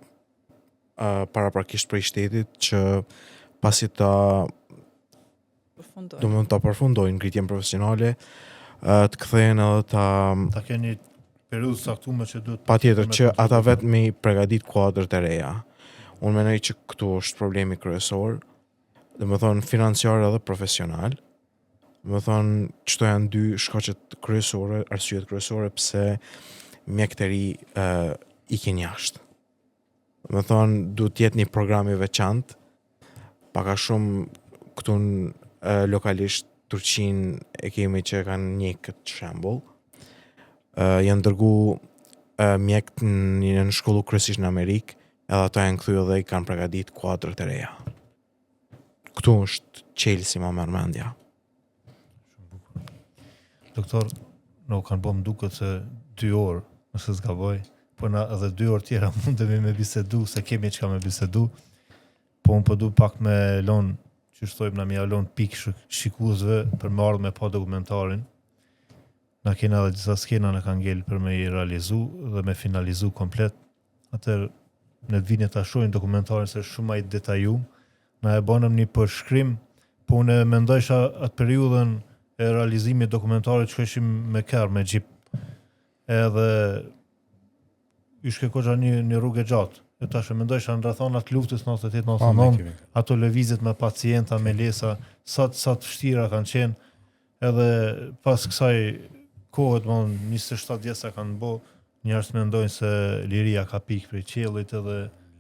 S4: paraprakisht prej shtetit që pasi ta do mund ta përfundojnë ngritjen profesionale, të kthehen edhe
S1: Ta keni periudhë saktuar që duhet
S4: patjetër që ata vetë me i përgatit kuadrët e reja. Unë mendoj që këtu është problemi kryesor, dhe më thonë financiar edhe profesional. Më thonë çto janë dy shkaqet kryesore, arsyet kryesore pse mjekët e ri ikin jashtë. Më thonë duhet të jetë një program i veçantë, paka shumë këtu lokalisht Turqin e kemi që kanë një këtë shembull. Janë dërgu mjekët në shkollu kryesisht në Amerikë, edhe ato janë kthyer dhe i kanë përgatit kuadrët e reja. Këtu është qelsi më merr mendja.
S1: Doktor, në kanë bëm duket se 2 orë, nëse s'gaboj, po na edhe 2 orë tjera mundemi me bisedu, se kemi çka me bisedu, po unë po du pak me lon, që shtojmë na mi alon pik shikuesve për me ardhë me pa dokumentarin. Na kena edhe disa skena në kanë ngel për me i realizu dhe me finalizu komplet. Atër në të vini ta shohin dokumentarin se shumë ai detajum. Na e banëm një përshkrim, po unë mendojsha atë periudhën e realizimit dokumentarit që ishim me kërë, me gjip. Edhe ishke koqa një rrugë e gjatë. E tash e mendojsha në rrethonat luftës 98-99, ato lëvizjet me pacienta, me lesa, sa të vështira kanë qenë, edhe pas kësaj kohët, 27 vjeca kanë bo, njerëz mendojnë se liria ka pikë prej qiellit edhe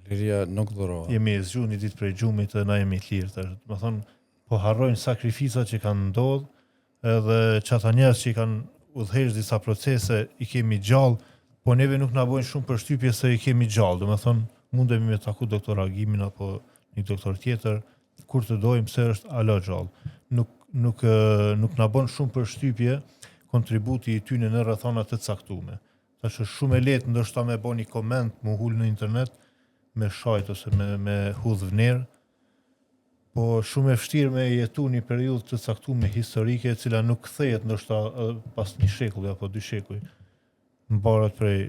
S2: liria nuk dhurohet.
S1: Jemi e zgjuar një ditë prej gjumit dhe na jemi të lirë. Do të thonë, po harrojnë sakrificat që kanë ndodhur, edhe çata njerëz që i kanë udhëhequr disa procese i kemi gjallë, po neve nuk na bojnë shumë përshtypje se i kemi gjallë. Do të thonë, mundemi me taku doktor Agimin apo një doktor tjetër kur të dojmë se është ala gjallë. Nuk na bën shumë përshtypje kontributi i tyre në rrethona të caktuara. Tash është shumë e lehtë ndoshta me bëni koment, më hul në internet me shajt ose me hudh vnerë, po shumë e vështirë me jetu një periudhë të caktuar historike e cila nuk kthehet ndoshta pas një shekulli apo 2 shekuj, mbaret prej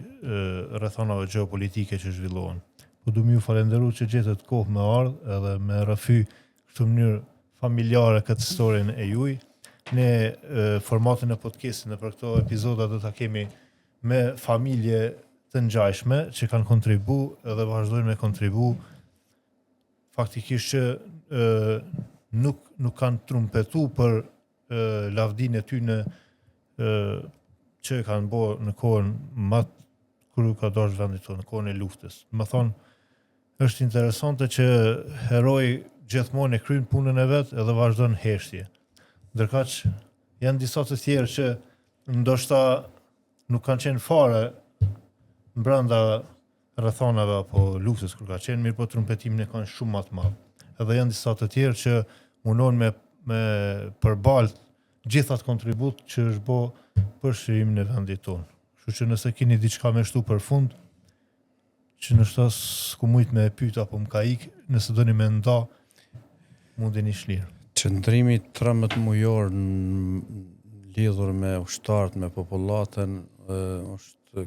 S1: rrethonave gjeopolitike që zhvillohen. Po du më ju falenderu që gjetët kohë me ardhë edhe me rrëfy këtë mënyrë familjare këtë historinë e juaj. Ne formatin e podcastit në për këto epizoda do ta kemi me familje të ngjashme që kanë kontribu edhe vazhdojnë me kontribu. Faktikisht që nuk kanë trumpetu për lavdinë e tyre që kanë bërë në kohën kur ka dashur vendi tonë, në kohën e luftës. Më thonë, është interesante që heroi gjithmonë e kryen punën e vet edhe vazhdon heshtje. Ndërkaq janë disa të tjerë që ndoshta nuk kanë qenë fare brenda rrethonave apo luftës kur ka qenë, mirë po trumpetimin e kanë shumë më të madh. edhe janë disa të tjerë që munon me përbalt gjithat kontribut që është bo për shirimin e vendit tonë. Kështu që nëse keni diçka me shtu për fund, që nështë s'ku mujt me pyet apo më ka ik, nëse doni me nda, mundeni shlirë.
S2: Qëndrimi 13 mujor lidhur me ushtarët, me popullatën,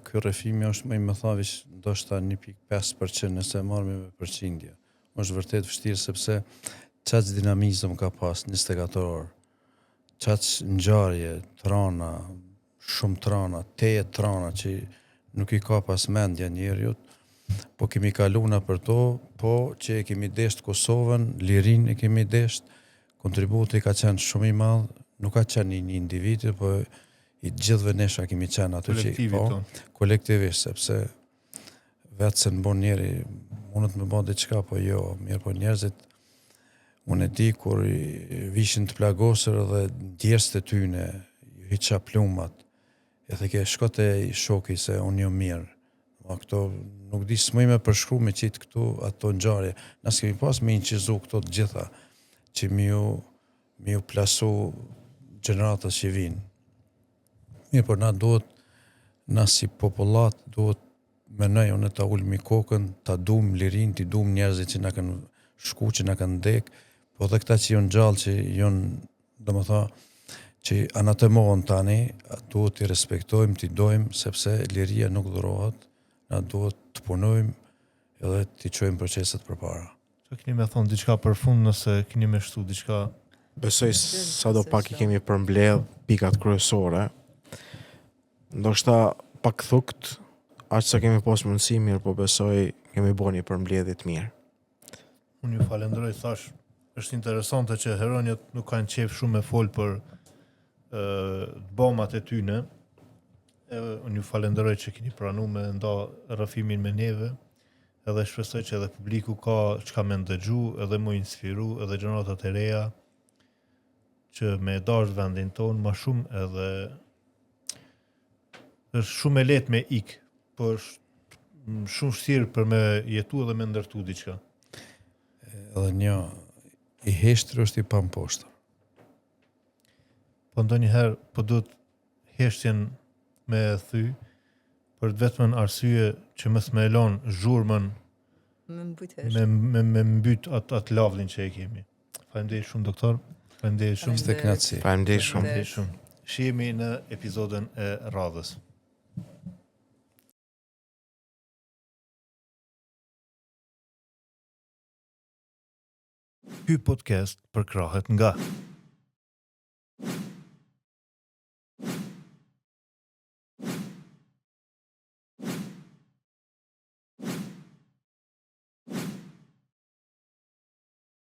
S2: ky rrëfimi është më i më thavish ndoshta 1.5% nëse marrë me përqindje. Është vërtet vështirë sepse çaq dinamizëm ka pas 24 orë. Çaq ngjarje, trana, shumë trana, teje trana që nuk i ka pas mendja njeriut, po kemi kaluna për to, po që e kemi desht Kosovën, lirin e kemi desht, kontributi ka qenë shumë i madh, nuk ka qenë një individi, po i gjithëve nesha kemi qenë ato që kolektivisht, sepse vetë se në bon njeri, mundet me bon diçka, po jo, mirë po njerëzit, unë e di kur vishin të plagosur dhe djerës të tyne, ju hiqa plumat, e the ke shkote i shoki se unë jo mirë. Ma këto nuk di s'mëj me përshkru me qitë këtu ato ngjarje. Nas kemi pas me incizu këto të gjitha, që mi ju plasu gjeneratës që vinë. Mirë, por na duhet, na si popullat, duhet menoj unë ta ulmi kokën, ta dum lirin, ti dum njerëzit që na kanë shku, që na kanë ndek, po dhe këta që jonë gjallë, që jonë, do më tha, që anatemohen tani, duhet t'i respektojmë, t'i dojmë, sepse liria nuk dhurohet, na duhet të punojmë edhe t'i qojmë proceset përpara.
S1: Që keni me thonë diçka për fund nëse keni me shtu diçka?
S4: Besoj sa do pak i kemi përmbledh pikat kryesore. Ndoshta pak thukt, aq sa kemi pas mundësi mirë, po besoj kemi bo një përmbledhje të mirë.
S1: Unë ju falenderoj, thash, është interesante që heronjët nuk kanë qef shumë me fol për bomat e tyne. Unë ju falenderoj që keni pranu me nda rrëfimin me neve, edhe shpresoj që edhe publiku ka çka me ndëgju, edhe mu inspiru, edhe gjeneratat e reja, që me dash vendin tonë ma shumë, edhe është shumë e lehtë me ik, po është shumë vështirë për me jetu edhe me ndërtu diçka.
S2: Edhe një i heshtër është i pamposhtër.
S1: Po ndonjëherë po duhet heshtjen me thy për të vetëm arsye që mos me elon zhurmën me mbyt atë lavdhin që e kemi. Faleminderit shumë doktor. Faleminderit shumë.
S2: Ishte kënaqësi.
S4: Faleminderit shumë.
S1: Shihemi në episodin e radhës. Ky podcast përkrahet nga